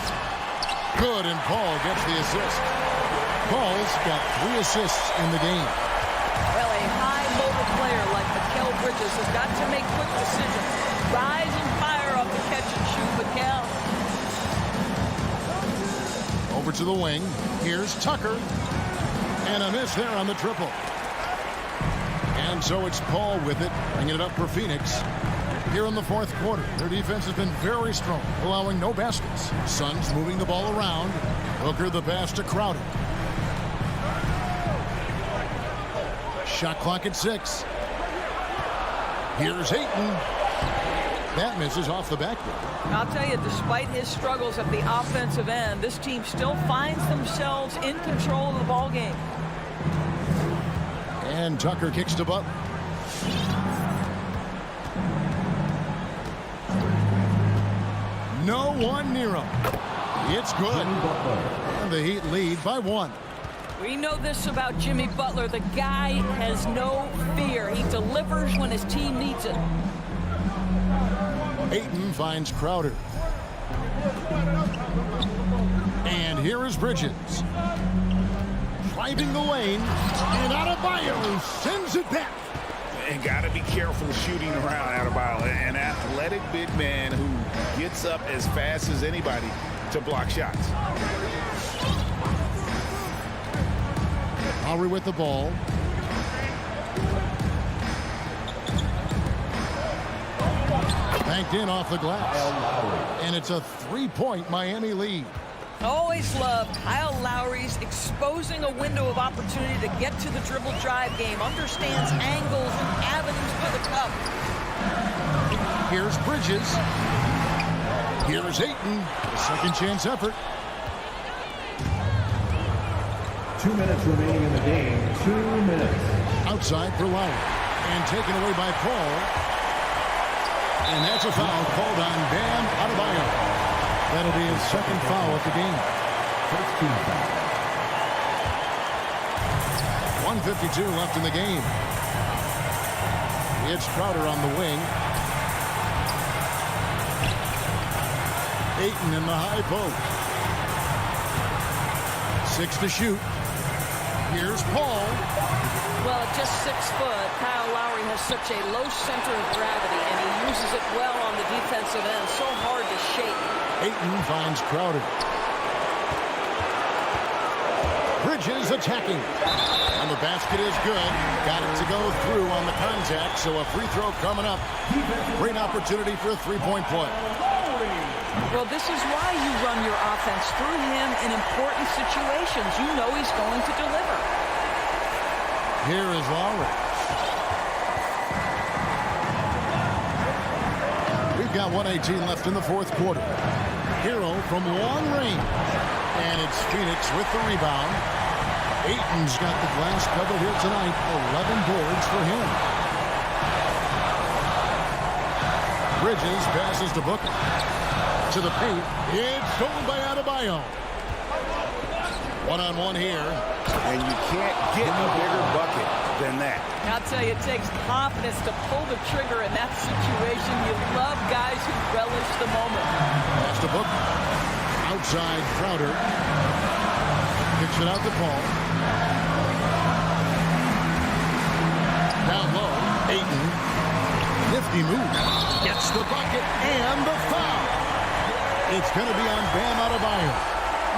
Good, and Paul gets the assist. Paul's got 3 assists in the game. Well, a high-motor player like Mikal Bridges has got to make quick decisions. Rise and fire off the catch and shoot, Mikal. Over to the wing. Here's Tucker. And a miss there on the triple. And so it's Paul with it, bringing it up for Phoenix. Here in the fourth quarter, their defense has been very strong, allowing no baskets. Suns moving the ball around. Booker the pass to Crowder. Shot clock at 6. Here's Ayton. That misses off the backboard. I'll tell you, despite his struggles at the offensive end, this team still finds themselves in control of the ball game. And Tucker kicks to Butler. No one near him. It's good. And the Heat lead by 1. We know this about Jimmy Butler. The guy has no fear. He delivers when his team needs it. Ayton finds Crowder. And here is Bridges. Driving the lane. And Adebayo sends it back. And got to be careful shooting around Adebayo. An athletic big man who gets up as fast as anybody to block shots. Lowry with the ball. Banked in off the glass. And it's a 3-point Miami lead. Always loved Kyle Lowry's exposing a window of opportunity to get to the dribble drive game. Understands angles and avenues for the cup. Here's Bridges. Here's Ayton. A second chance effort. 2 minutes remaining in the game. 2 minutes. Outside for Lowry. And taken away by Paul. And that's a foul called on Bam Adebayo. That'll be his second foul of the game. First team foul. 1:52 left in the game. It's Crowder on the wing. Ayton in the high post. 6 to shoot. Here's Paul. Well, at just 6 foot, Kyle Lowry has such a low center of gravity, and he uses it well on the defensive end. So hard to shake. Ayton finds Crowder. Bridges attacking. And the basket is good. Got it to go through on the contact, so a free throw coming up. Great opportunity for a 3-point play. Well, this is why you run your offense through him in important situations. You know he's going to deliver. Here is Lowry. We've got 1:18 left in the fourth quarter. Hero from long range. And it's Phoenix with the rebound. Ayton's got the glass cover here tonight. 11 boards for him. Bridges passes to Booker. To the paint. It's stolen by Adebayo. One-on-one here. And you can't get a bigger bucket than that. I'll tell you, it takes confidence to pull the trigger in that situation. You love guys who relish the moment. Pass to Booker. Outside, Crowder. Kicks it out to Paul. Down low, Ayton. Nifty move. Gets the bucket and the foul. It's going to be on Bam Adebayo.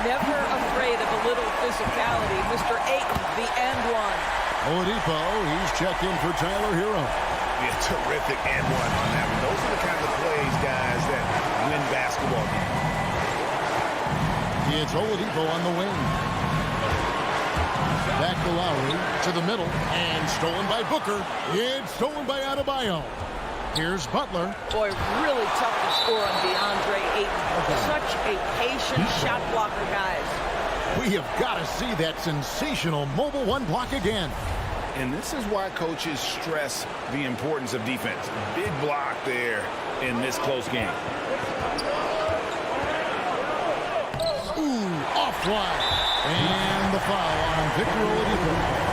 Never afraid of a little physicality. Mr. Ayton, the end one. Oladipo, he's checked in for Tyler Hero. Yeah, terrific and one on that one. Those are the kind of plays, guys, that win basketball games. It's Oladipo on the wing. Back to Lowry, to the middle, and stolen by Booker. It's stolen by Adebayo. Here's Butler. Boy, really tough to score on DeAndre Ayton. Such a patient shot blocker, guys. We have got to see that sensational mobile one block again. And this is why coaches stress the importance of defense. Big block there in this close game. Ooh, offline. And the foul on Victor Oladipo.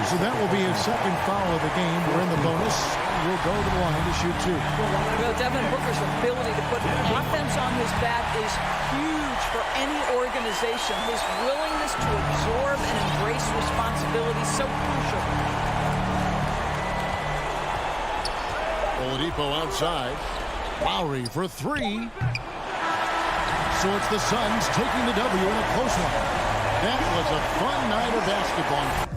So that will be his second foul of the game. We're in the bonus. We'll go to the line to shoot two. Well, Devin Booker's ability to put offense on his back is huge for any organization. His willingness to absorb and embrace responsibility is so crucial. Oladipo outside. Lowry for three. So it's the Suns taking the W in a close one. That was a fun night of basketball.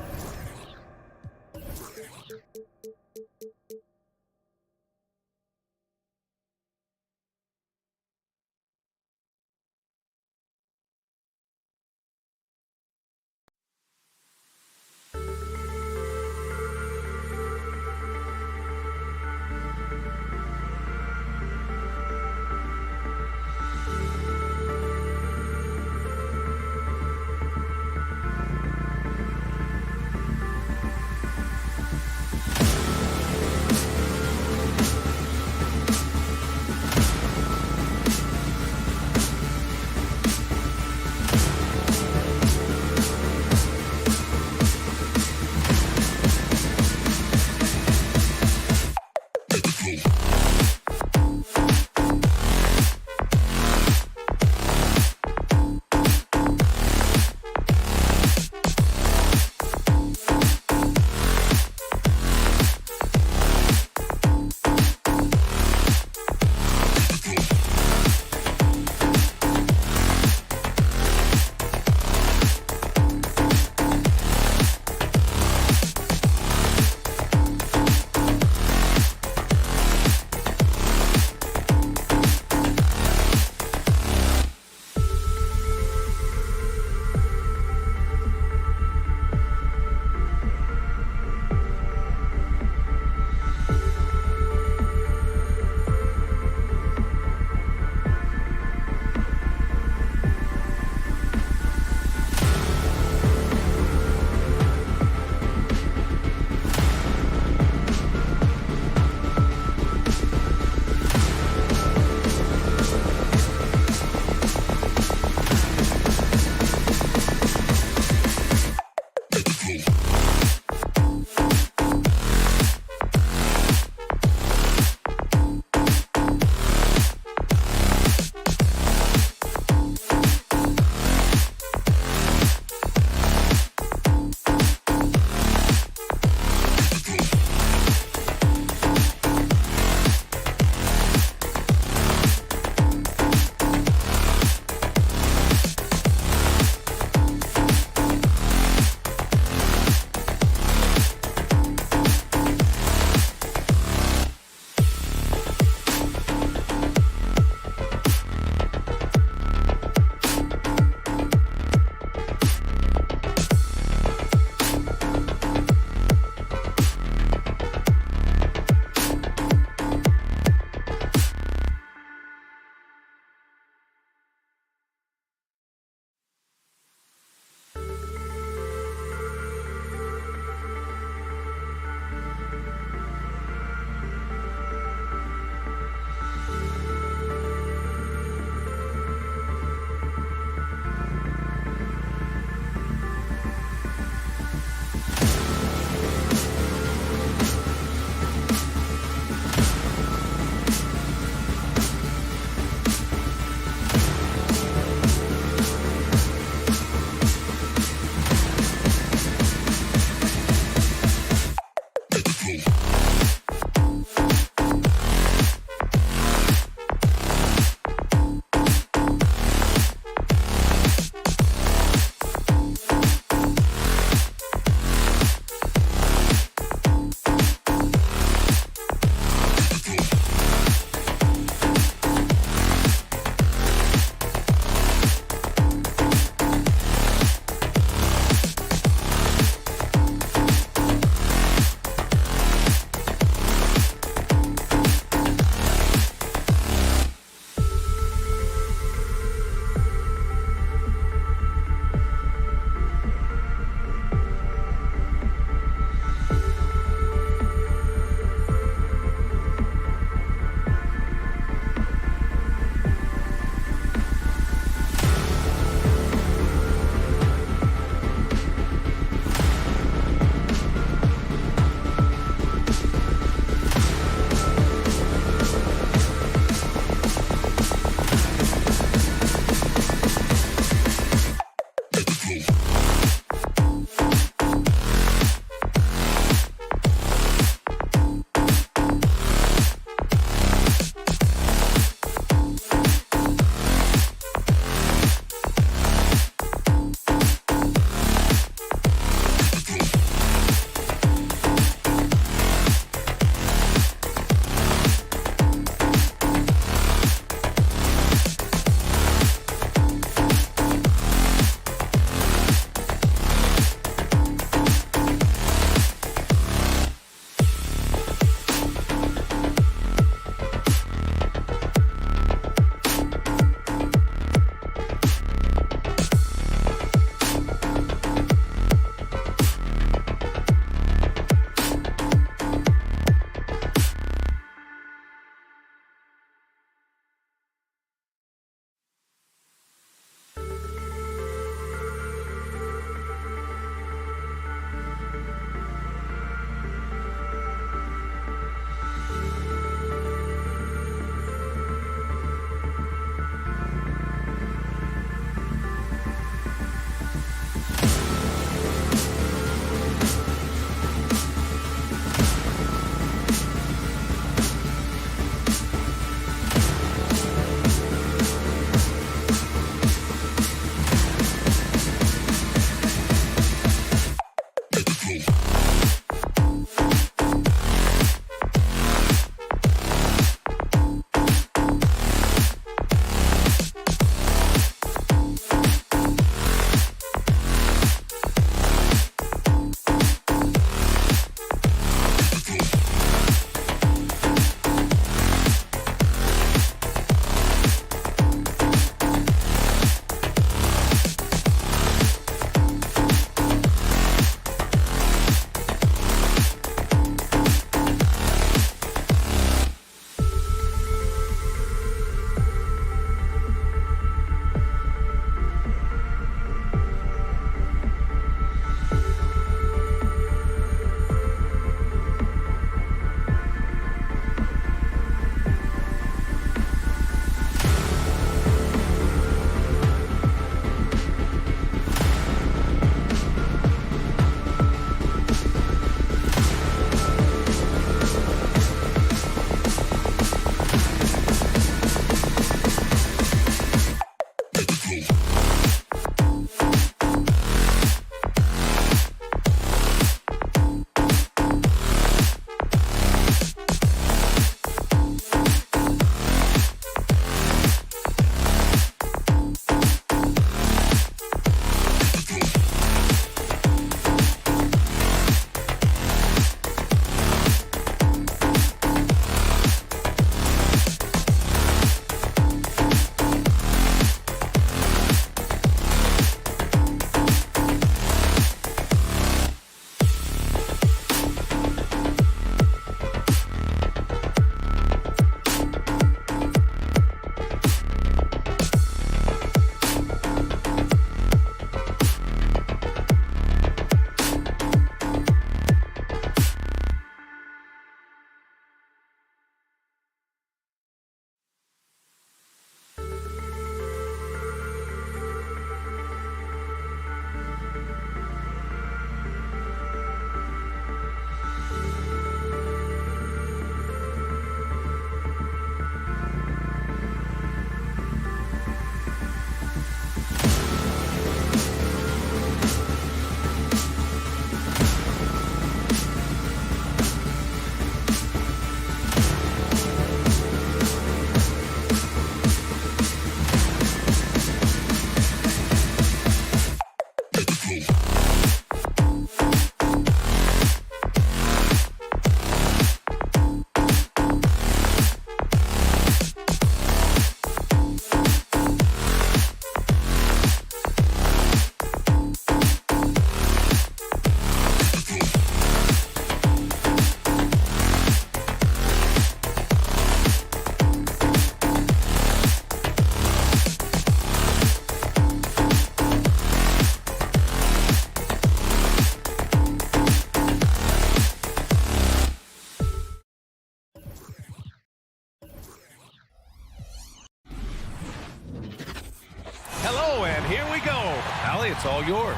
Allie, it's all yours.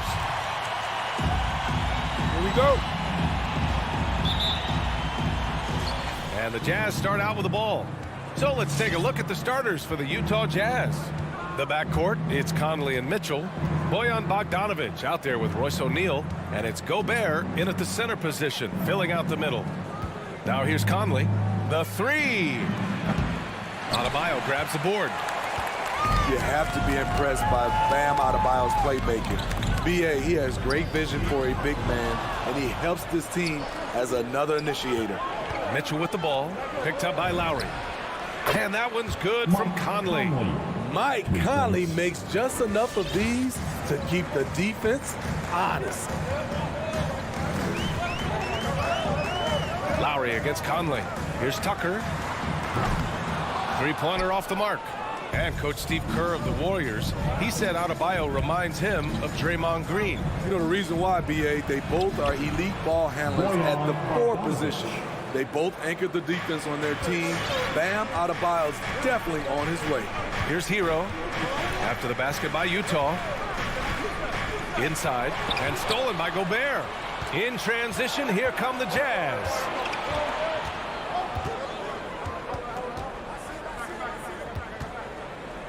Here we go. And the Jazz start out with the ball. So let's take a look at the starters for the Utah Jazz. The backcourt, it's Conley and Mitchell. Bojan Bogdanovic out there with Royce O'Neal. And it's Gobert in at the center position, filling out the middle. Now here's Conley. The three. Adebayo grabs the board. You have to be impressed by Bam Adebayo's playmaking. B.A., he has great vision for a big man, and he helps this team as another initiator. Mitchell with the ball, picked up by Lowry. And that one's good from Conley. Mike Conley makes just enough of these to keep the defense honest. Lowry against Conley. Here's Tucker. Three-pointer off the mark. And Coach Steve Kerr of the Warriors, he said Adebayo reminds him of Draymond Green. You know the reason why, B.A., they both are elite ball handlers at the forward position. They both anchored the defense on their team. Bam Adebayo's definitely on his way. Here's Hero. After the basket by Utah. Inside. And stolen by Gobert. In transition, here come the Jazz.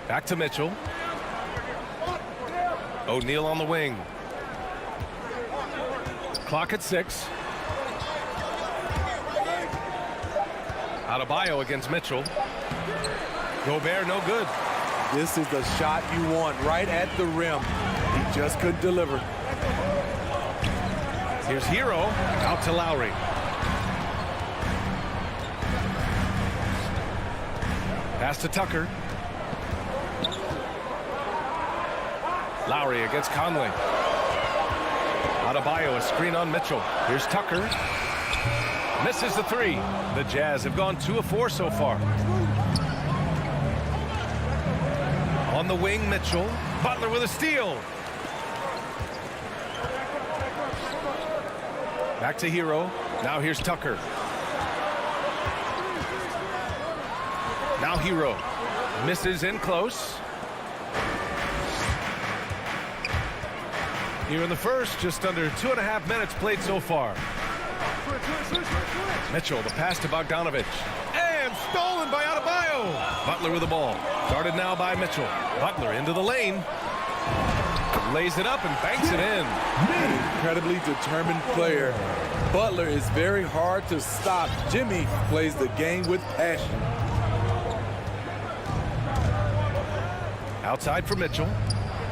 Back to Mitchell. O'Neal on the wing. Clock at 6. Adebayo against Mitchell. Gobert no good. This is the shot you want right at the rim. He just couldn't deliver. Here's Hero out to Lowry. Pass to Tucker. Lowry against Conley. Adebayo, a screen on Mitchell. Here's Tucker. Misses the three. The Jazz have gone 2 of 4 so far. On the wing, Mitchell. Butler with a steal. Back to Hero. Now here's Tucker. Now Hero. Misses in close. Here in the first, just under 2.5 minutes played so far. Mitchell, the pass to Bogdanovic. And stolen by Adebayo. Butler with the ball. Guarded now by Mitchell. Butler into the lane. Lays it up and banks it in. An incredibly determined player. Butler is very hard to stop. Jimmy plays the game with passion. Outside for Mitchell.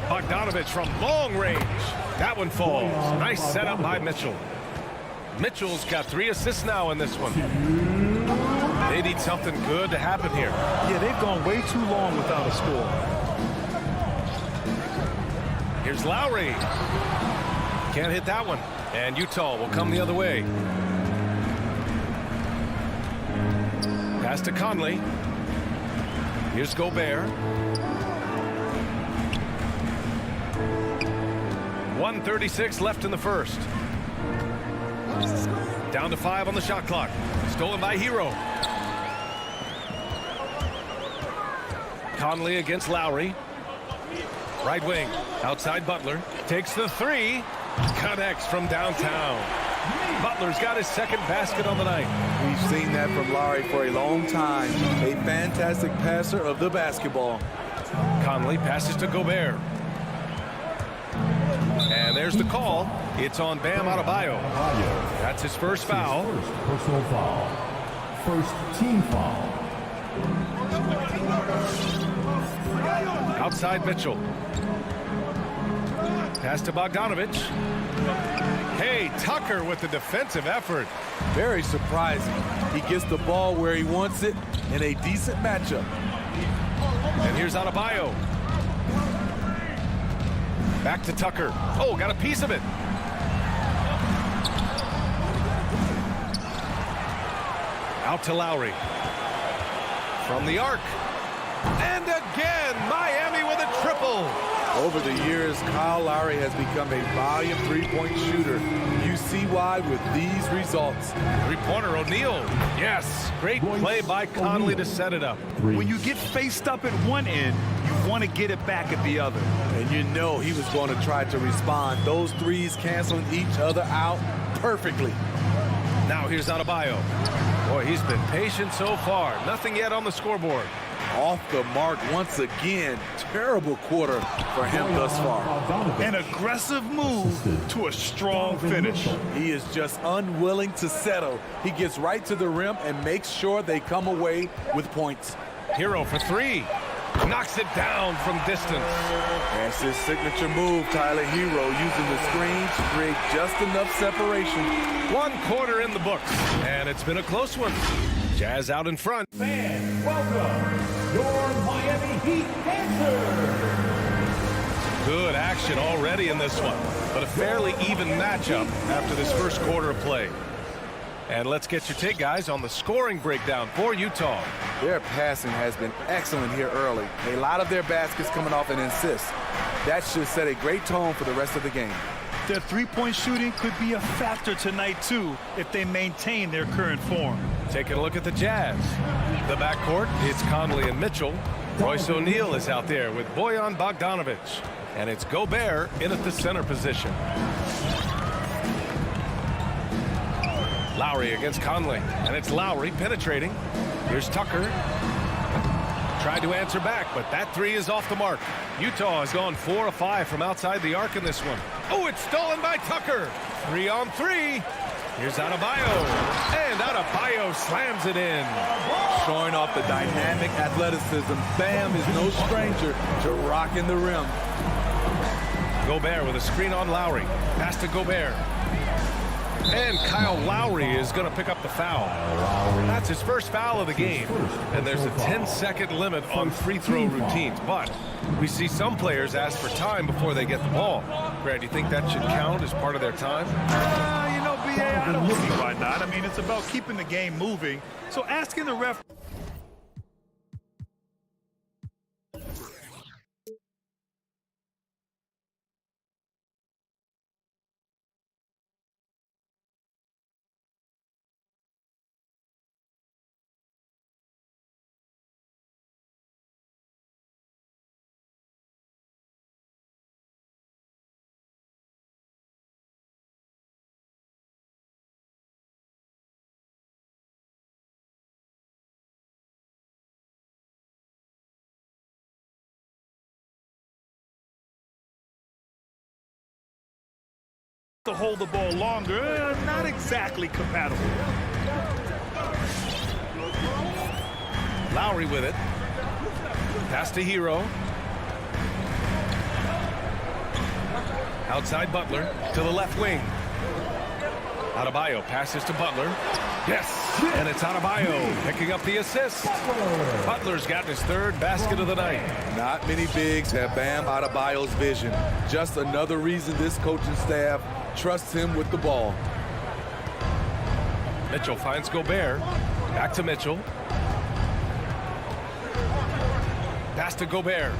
Bogdanovic from long range. That one falls. Nice setup by Mitchell. Mitchell's got 3 assists now in this one. They need something good to happen here. Yeah, they've gone way too long without a score. Here's Lowry. Can't hit that one. And Utah will come the other way. Pass to Conley. Here's Gobert. 1:36 left in the first. Down to 5 on the shot clock. Stolen by Hero. Conley against Lowry. Right wing. Outside Butler. Takes the 3. Connects from downtown. Butler's got his second basket on the night. We've seen that from Lowry for a long time. A fantastic passer of the basketball. Conley passes to Gobert. And there's the call. It's on Bam Adebayo. That's his first foul. First personal foul. First team foul. Outside Mitchell. Pass to Bogdanovic. Hey, Tucker with the defensive effort. Very surprising. He gets the ball where he wants it in a decent matchup. And here's Adebayo. Back to Tucker. Oh, got a piece of it. Out to Lowry. From the arc. And again, Miami with a triple. Over the years, Kyle Lowry has become a volume three-point shooter. You see why with these results. Three-pointer, O'Neal. Yes, great play by Conley to set it up. When you get faced up at one end, you want to get it back at the other. And you know he was going to try to respond. Those threes canceling each other out perfectly. Now here's Adebayo. Boy, he's been patient so far. Nothing yet on the scoreboard. Off the mark once again. Terrible quarter for him thus far. An aggressive move to a strong finish. He is just unwilling to settle. He gets right to the rim and makes sure they come away with points. Hero for three. Knocks it down from distance. That's his signature move, Tyler Hero, using the screen to create just enough separation. 1 quarter in the books, and it's been a close one. Jazz out in front. Fans, welcome your Miami Heat answer. Good action already in this one, but a fairly even matchup after this first quarter of play. And let's get your take, guys, on the scoring breakdown for Utah. Their passing has been excellent here early. A lot of their baskets coming off an assist. That should set a great tone for the rest of the game. Their three-point shooting could be a factor tonight, too, if they maintain their current form. Taking a look at the Jazz. The backcourt, it's Conley and Mitchell. Royce O'Neal is out there with Bojan Bogdanovic. And it's Gobert in at the center position. Lowry against Conley, and it's Lowry penetrating. Here's Tucker. Tried to answer back, but that three is off the mark. Utah has gone 4 of 5 from outside the arc in this one. Oh, it's stolen by Tucker. 3 on 3. Here's Adebayo, and Adebayo slams it in. Showing off the dynamic athleticism. Bam is no stranger to rocking the rim. Gobert with a screen on Lowry. Pass to Gobert. And Kyle Lowry is going to pick up the foul. That's his first foul of the game. And there's a 10-second limit on free throw routines. But we see some players ask for time before they get the ball. Brad, do you think that should count as part of their time? You know, BA, I don't see why not. I mean, it's about keeping the game moving. So asking the ref. To hold the ball longer, not exactly compatible. Lowry with it. Pass to Hero. Outside Butler to the left wing. Adebayo passes to Butler. Yes, and it's Adebayo picking up the assist. Butler's gotten his 3rd basket of the night. Not many bigs have Bam Adebayo's vision. Just another reason this coaching staff trusts him with the ball. Mitchell finds Gobert. Back to Mitchell. Pass to Gobert.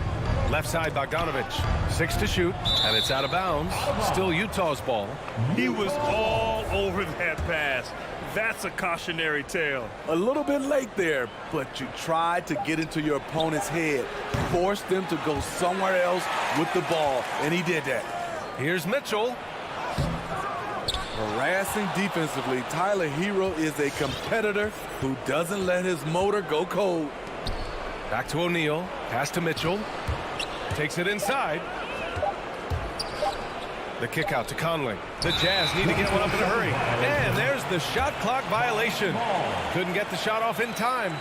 Left side, Bogdanovic. 6 to shoot, and it's out of bounds. Still Utah's ball. He was all over that pass. That's a cautionary tale. A little bit late there, but you tried to get into your opponent's head. Forced them to go somewhere else with the ball, and he did that. Here's Mitchell. Harassing defensively, Tyler Hero is a competitor who doesn't let his motor go cold. Back to O'Neal. Pass to Mitchell. Takes it inside. The kick out to Conley. The Jazz need to get one up in a hurry. And there's the shot clock violation. Couldn't get the shot off in time.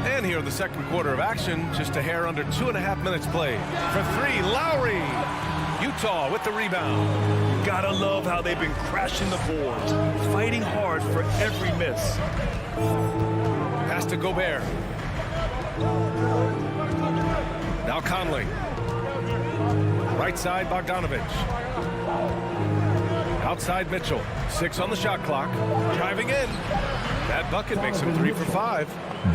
And here in the second quarter of action, just a hair under 2.5 minutes played. For 3, Lowry. Utah with the rebound. Gotta love how they've been crashing the boards, fighting hard for every miss. Pass to Gobert. Now Conley. Right side, Bogdanovic. Outside Mitchell. 6 on the shot clock. Driving in. That bucket makes him 3 for 5.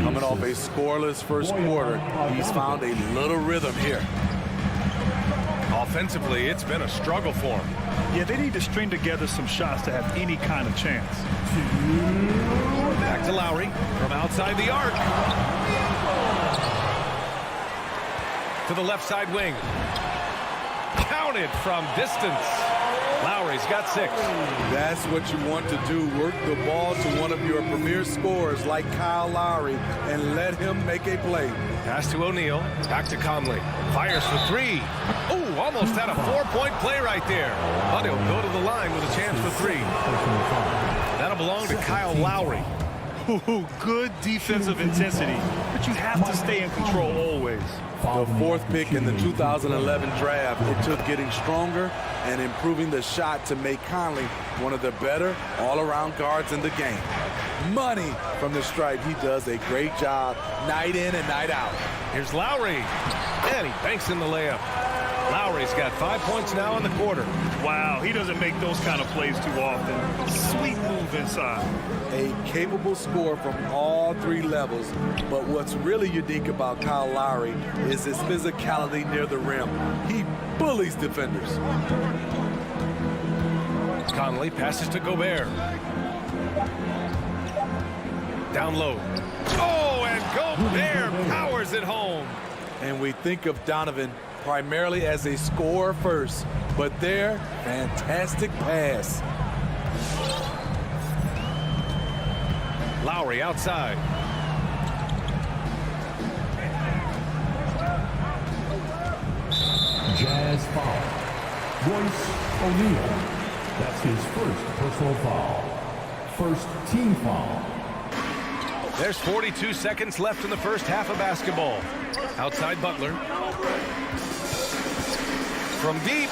Coming off a scoreless first quarter, he's found a little rhythm here. Offensively, it's been a struggle for him. Yeah, they need to string together some shots to have any kind of chance. Back to Lowry from outside the arc. To the left side wing. Counted from distance. Lowry's got 6. That's what you want to do. Work the ball to one of your premier scorers like Kyle Lowry and let him make a play. Pass to O'Neal. Back to Conley. Fires for 3. Oh, almost had a 4-point play right there. But he'll go to the line with a chance for 3. That'll belong to Kyle Lowry. Ooh, good defensive intensity, but you have to stay in control always. The 4th pick in the 2011 draft, it took getting stronger and improving the shot to make Conley one of the better all-around guards in the game. Money from the stripe. He does a great job night in and night out. Here's Lowry, and he banks in the layup. Lowry's got 5 points now in the quarter. Wow, he doesn't make those kind of plays too often. Sweet move inside. A capable scorer from all 3 levels, but what's really unique about Kyle Lowry is his physicality near the rim. He bullies defenders. Conley passes to Gobert. Down low. Oh, and Gobert powers it home. And we think of Donovan primarily as a scorer first, but their fantastic pass. Lowry outside. Jazz foul. Royce O'Neal. That's his first personal foul. First team foul. There's 42 seconds left in the first half of basketball. Outside Butler. From deep.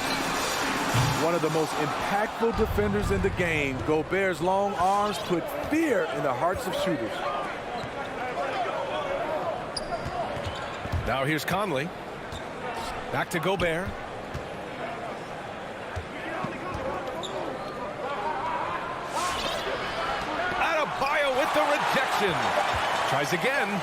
One of the most impactful defenders in the game. Gobert's long arms put fear in the hearts of shooters. Now here's Conley. Back to Gobert. Adebayo with the rejection. Tries again.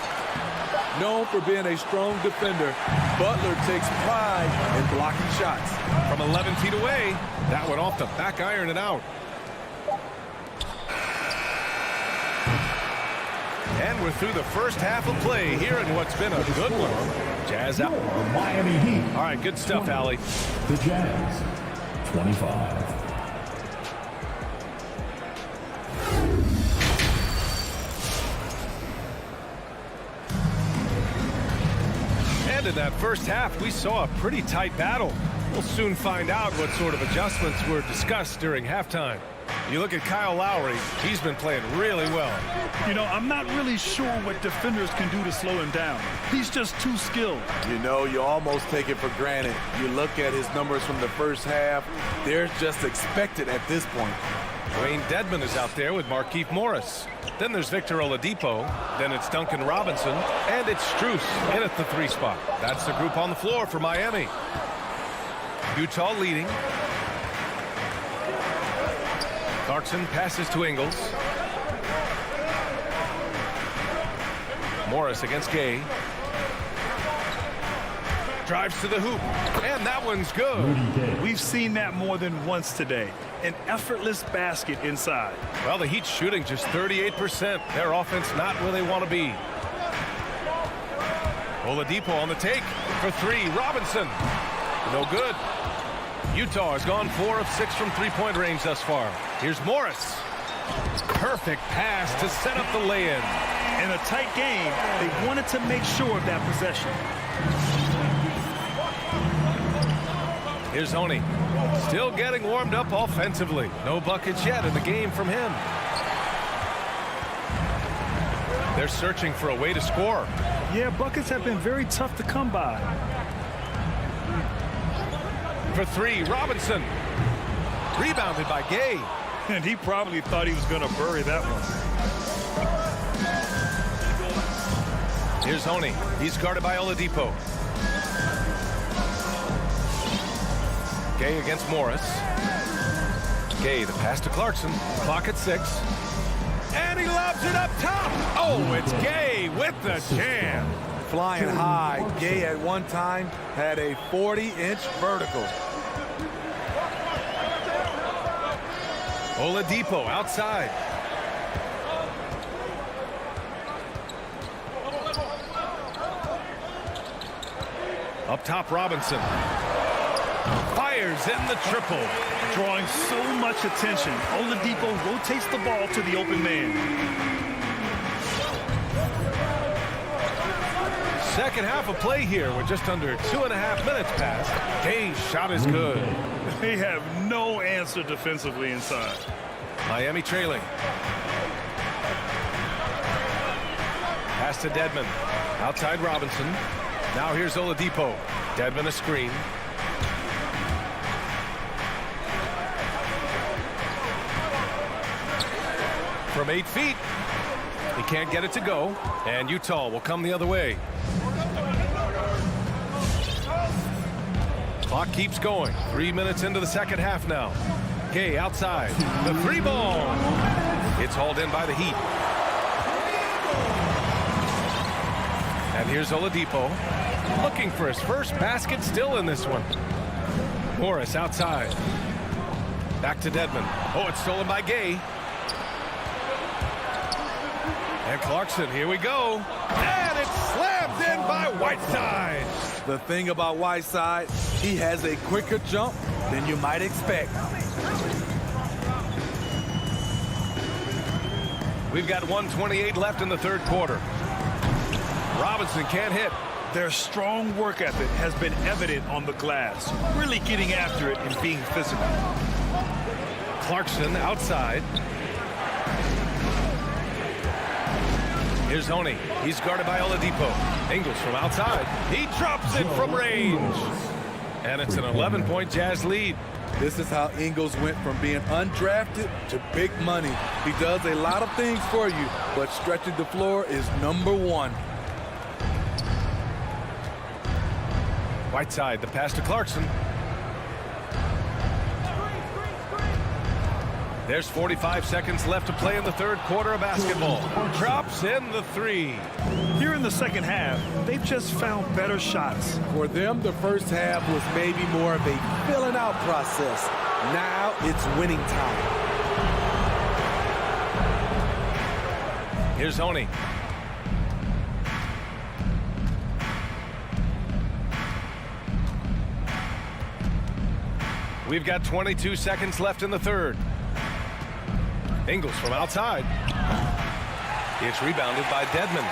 Known for being a strong defender, Butler takes pride in blocking shots. From 11 feet away, that one off the back iron and out. And we're through the first half of play here in what's been a good one. Jazz out. Miami Heat. All right, good stuff, Allie. The Jazz, 25. And in that first half, we saw a pretty tight battle. We'll soon find out what sort of adjustments were discussed during halftime. You look at Kyle Lowry, he's been playing really well. You know, I'm not really sure what defenders can do to slow him down. He's just too skilled. You know, you almost take it for granted. You look at his numbers from the first half, they're just expected at this point. Wayne Dedmon is out there with Markieff Morris. Then there's Victor Oladipo. Then it's Duncan Robinson. And it's Strus in at the 3 spot. That's the group on the floor for Miami. Utah leading. Clarkson passes to Ingles. Morris against Gay. Drives to the hoop. And that one's good. We've seen that more than once today. An effortless basket inside. Well, the Heat's shooting just 38%. Their offense not where they want to be. Oladipo on the take for 3. Robinson. No good. Utah has gone 4 of 6 from three-point range thus far. Here's Morris. Perfect pass to set up the lay-in. In a tight game, they wanted to make sure of that possession. Here's Oni. Still getting warmed up offensively. No buckets yet in the game from him. They're searching for a way to score. Yeah, buckets have been very tough to come by. For 3, Robinson. Rebounded by Gay. And he probably thought he was going to bury that one. Here's Oni. He's guarded by Oladipo. Gay against Morris. Gay, the pass to Clarkson. Clock at 6. And he lobs Fires it up top. Oh, it's Gay with the jam. Flying high, Gay at one time had a 40-inch vertical. Oladipo outside. Up top, Robinson. Fires in the triple. Drawing so much attention, Oladipo rotates the ball to the open man. Second half of play here with just under 2.5 minutes passed. Gay's shot is good. They have no answer defensively inside. Miami trailing. Pass to Dedmon. Outside Robinson. Now here's Oladipo. Dedmon a screen. From 8 feet. He can't get it to go. And Utah will come the other way. Clock keeps going. 3 minutes into the second half now. Gay outside. The three ball. It's hauled in by the Heat. And here's Oladipo. Looking for his first basket still in this one. Morris outside. Back to Dedmon. Oh, it's stolen by Gay. And Clarkson, here we go. And it's slammed in by Whiteside. The thing about Whiteside, he has a quicker jump than you might expect. We've got 1:28 left in the third quarter. Robinson can't hit. Their strong work ethic has been evident on the glass, really getting after it and being physical. Clarkson outside. Here's Honey. He's guarded by Oladipo. Ingles from outside. He drops it from range. And it's an 11-point Jazz lead. This is how Ingles went from being undrafted to big money. He does a lot of things for you, but stretching the floor is number one. Whiteside, the pass to Clarkson. There's 45 seconds left to play in the third quarter of basketball. Drops in the three. Here in the second half, they've just found better shots. For them, the first half was maybe more of a filling out process. Now it's winning time. Here's Honey. We've got 22 seconds left in the third. Ingles from outside. It's rebounded by Dedmon.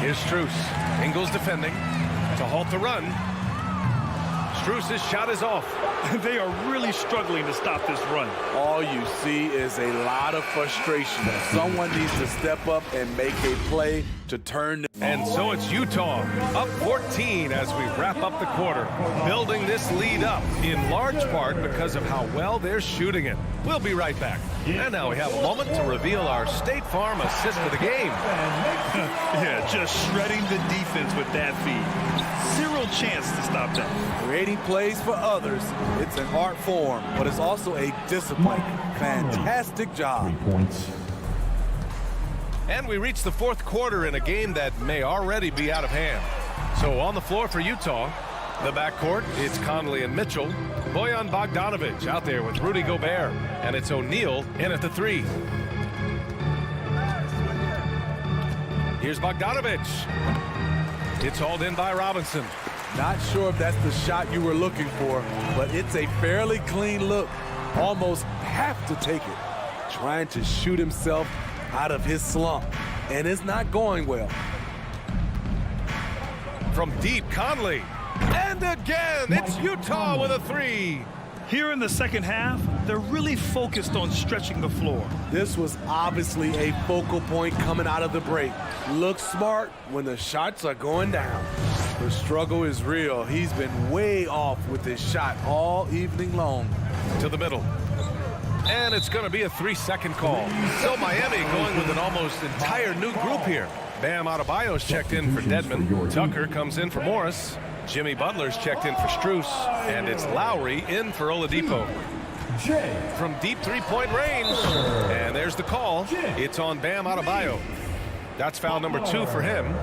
Here's Strus. Ingles defending to halt the run. Strus's shot is off. They are really struggling to stop this run. All you see is a lot of frustration. Someone needs to step up and make a play to turn. And so it's Utah up 14 as we wrap up the quarter, building this lead up in large part because of how well they're shooting it. We'll be right back. And now we have a moment to reveal our State Farm assist of the game. Yeah, just shredding the defense with that feed. Zero chance to stop that. Creating plays for others, it's an art form, but it's also a discipline. Fantastic job. 3 points. And we reach the fourth quarter in a game that may already be out of hand. So on the floor for Utah, the backcourt, it's Conley and Mitchell. Bojan Bogdanovic out there with Rudy Gobert. And it's O'Neal in at the three. Here's Bogdanovic. It's hauled in by Robinson. Not sure if that's the shot you were looking for, but it's a fairly clean look. Almost have to take it. Trying to shoot himself out of his slump, and it's not going well. From deep, Conley. And again, it's Utah with a three. Here in the second half, they're really focused on stretching the floor. This was obviously a focal point coming out of the break. Look smart when the shots are going down. The struggle is real. He's been way off with his shot all evening long. To the middle. And it's going to be a 3-second call. So Miami going with an almost entire new group here. Bam Adebayo's checked in for Dedmon. Tucker comes in for Morris. Jimmy Butler's checked in for Strus. And it's Lowry in for Oladipo. Jay. From deep three-point range. And there's the call. It's on Bam Adebayo. That's foul number 2 for him.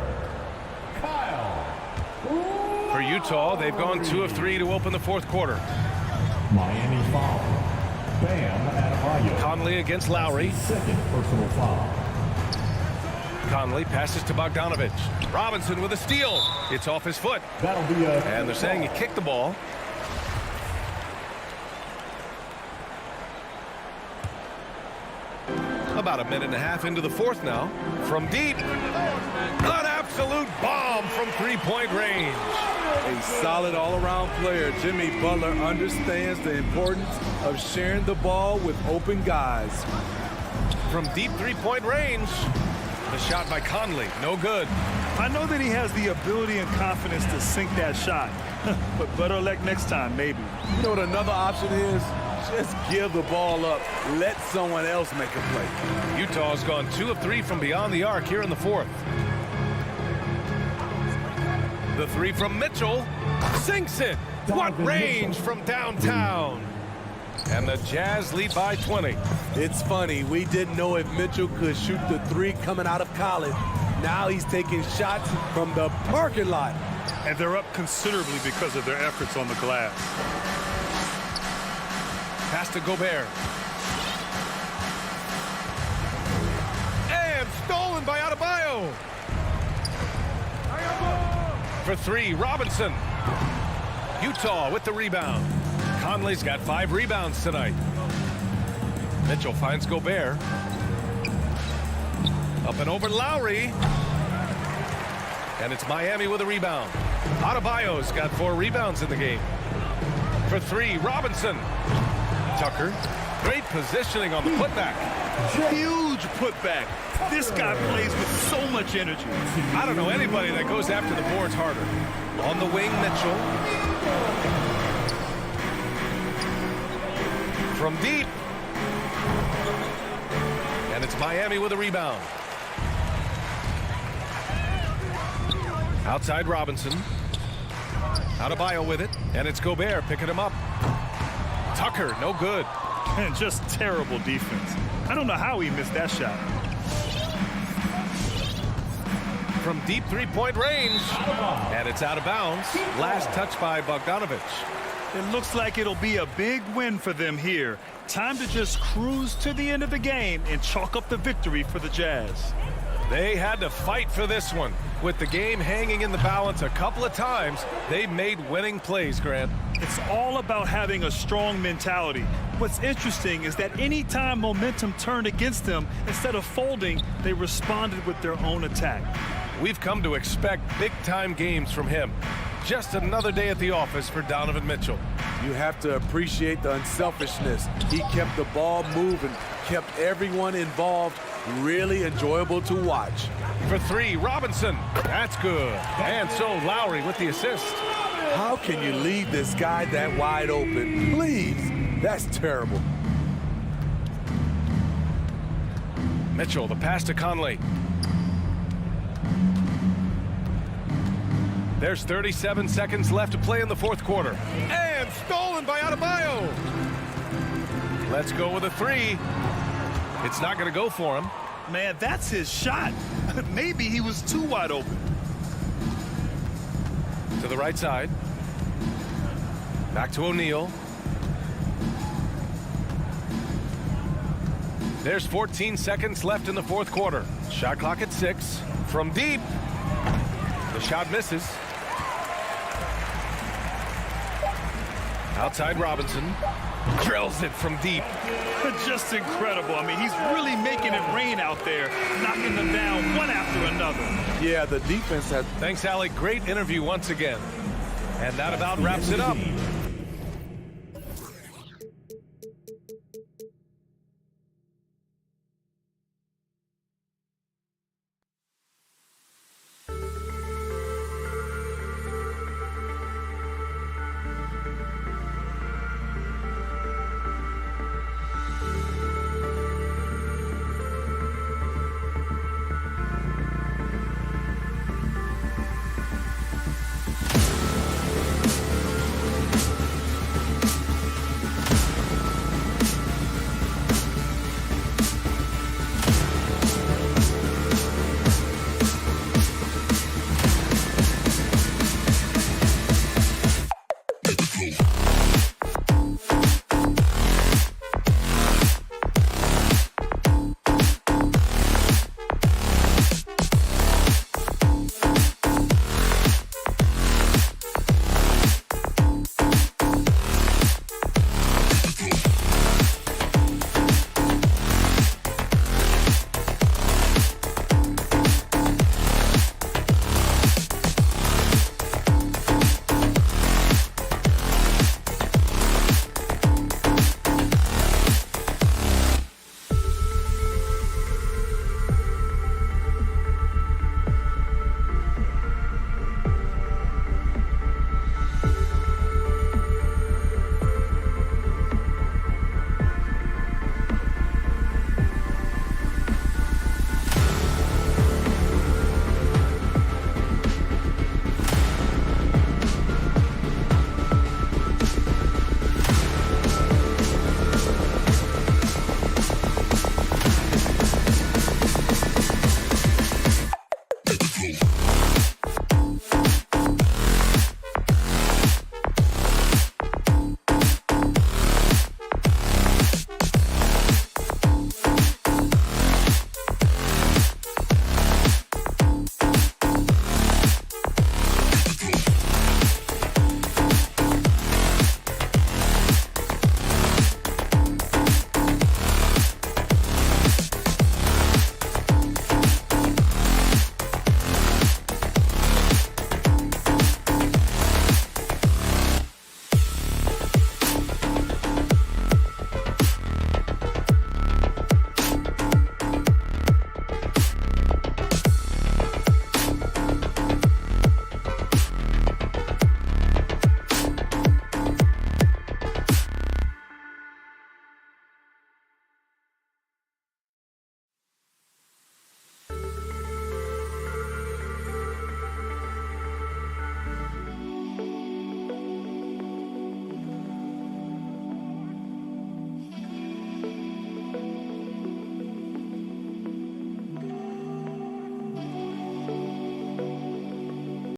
For Utah, they've gone 2 of 3 to open the fourth quarter. Miami foul. Bam Adebayo. Conley against Lowry. Second personal foul. Conley passes to Bogdanovich. Robinson with a steal. It's off his foot. That'll be a... And they're saying he kicked the ball. About a minute and a half into the fourth now. From deep. An absolute bomb from three-point range. A solid all-around player. Jimmy Butler understands the importance of sharing the ball with open guys. From deep three-point range. The shot by Conley. No good. I know that he has the ability and confidence to sink that shot. But better luck next time, maybe. You know what another option is? Just give the ball up. Let someone else make a play. Utah's gone 2 of 3 from beyond the arc here in the fourth. The three from Mitchell. Sinks it. What range from downtown. And the Jazz lead by 20. It's funny. We didn't know if Mitchell could shoot the three coming out of college. Now he's taking shots from the parking lot. And they're up considerably because of their efforts on the glass. Pass to Gobert. And stolen by Adebayo. For 3, Robinson. Utah with the rebound. Conley's got 5 rebounds tonight. Mitchell finds Gobert. Up and over Lowry. And it's Miami with a rebound. Adebayo's got 4 rebounds in the game. For 3, Robinson. Tucker. Great positioning on the putback. Huge putback. This guy plays with so much energy. I don't know anybody that goes after the boards harder. On the wing, Mitchell. From deep. And it's Miami with a rebound. Outside Robinson. Adebayo with it. And it's Gobert picking him up. Tucker, no good. And just terrible defense. I don't know how he missed that shot. From deep three-point range. And it's out of bounds. Last touch by Bogdanovich. It looks like it'll be a big win for them here. Time to just cruise to the end of the game and chalk up the victory for the Jazz. They had to fight for this one. With the game hanging in the balance a couple of times, they made winning plays, Grant. It's all about having a strong mentality. What's interesting is that anytime momentum turned against them, instead of folding, they responded with their own attack. We've come to expect big-time games from him. Just another day at the office for Donovan Mitchell. You have to appreciate the unselfishness. He kept the ball moving, kept everyone involved. Really enjoyable to watch. For 3, Robinson. That's good. And so Lowry with the assist. How can you leave this guy that wide open? Please. That's terrible. Mitchell, the pass to Conley. There's 37 seconds left to play in the fourth quarter. And stolen by Adebayo. Let's go with a 3. It's not going to go for him. Man, that's his shot. Maybe he was too wide open. To the right side. Back to O'Neal. There's 14 seconds left in the fourth quarter. Shot clock at 6. From deep. The shot misses. Outside Robinson. Drills it from deep. Just incredible. I mean, he's really making it rain out there, knocking them down one after another. Yeah, the defense has... Thanks, Alec. Great interview once again. And that about wraps it up.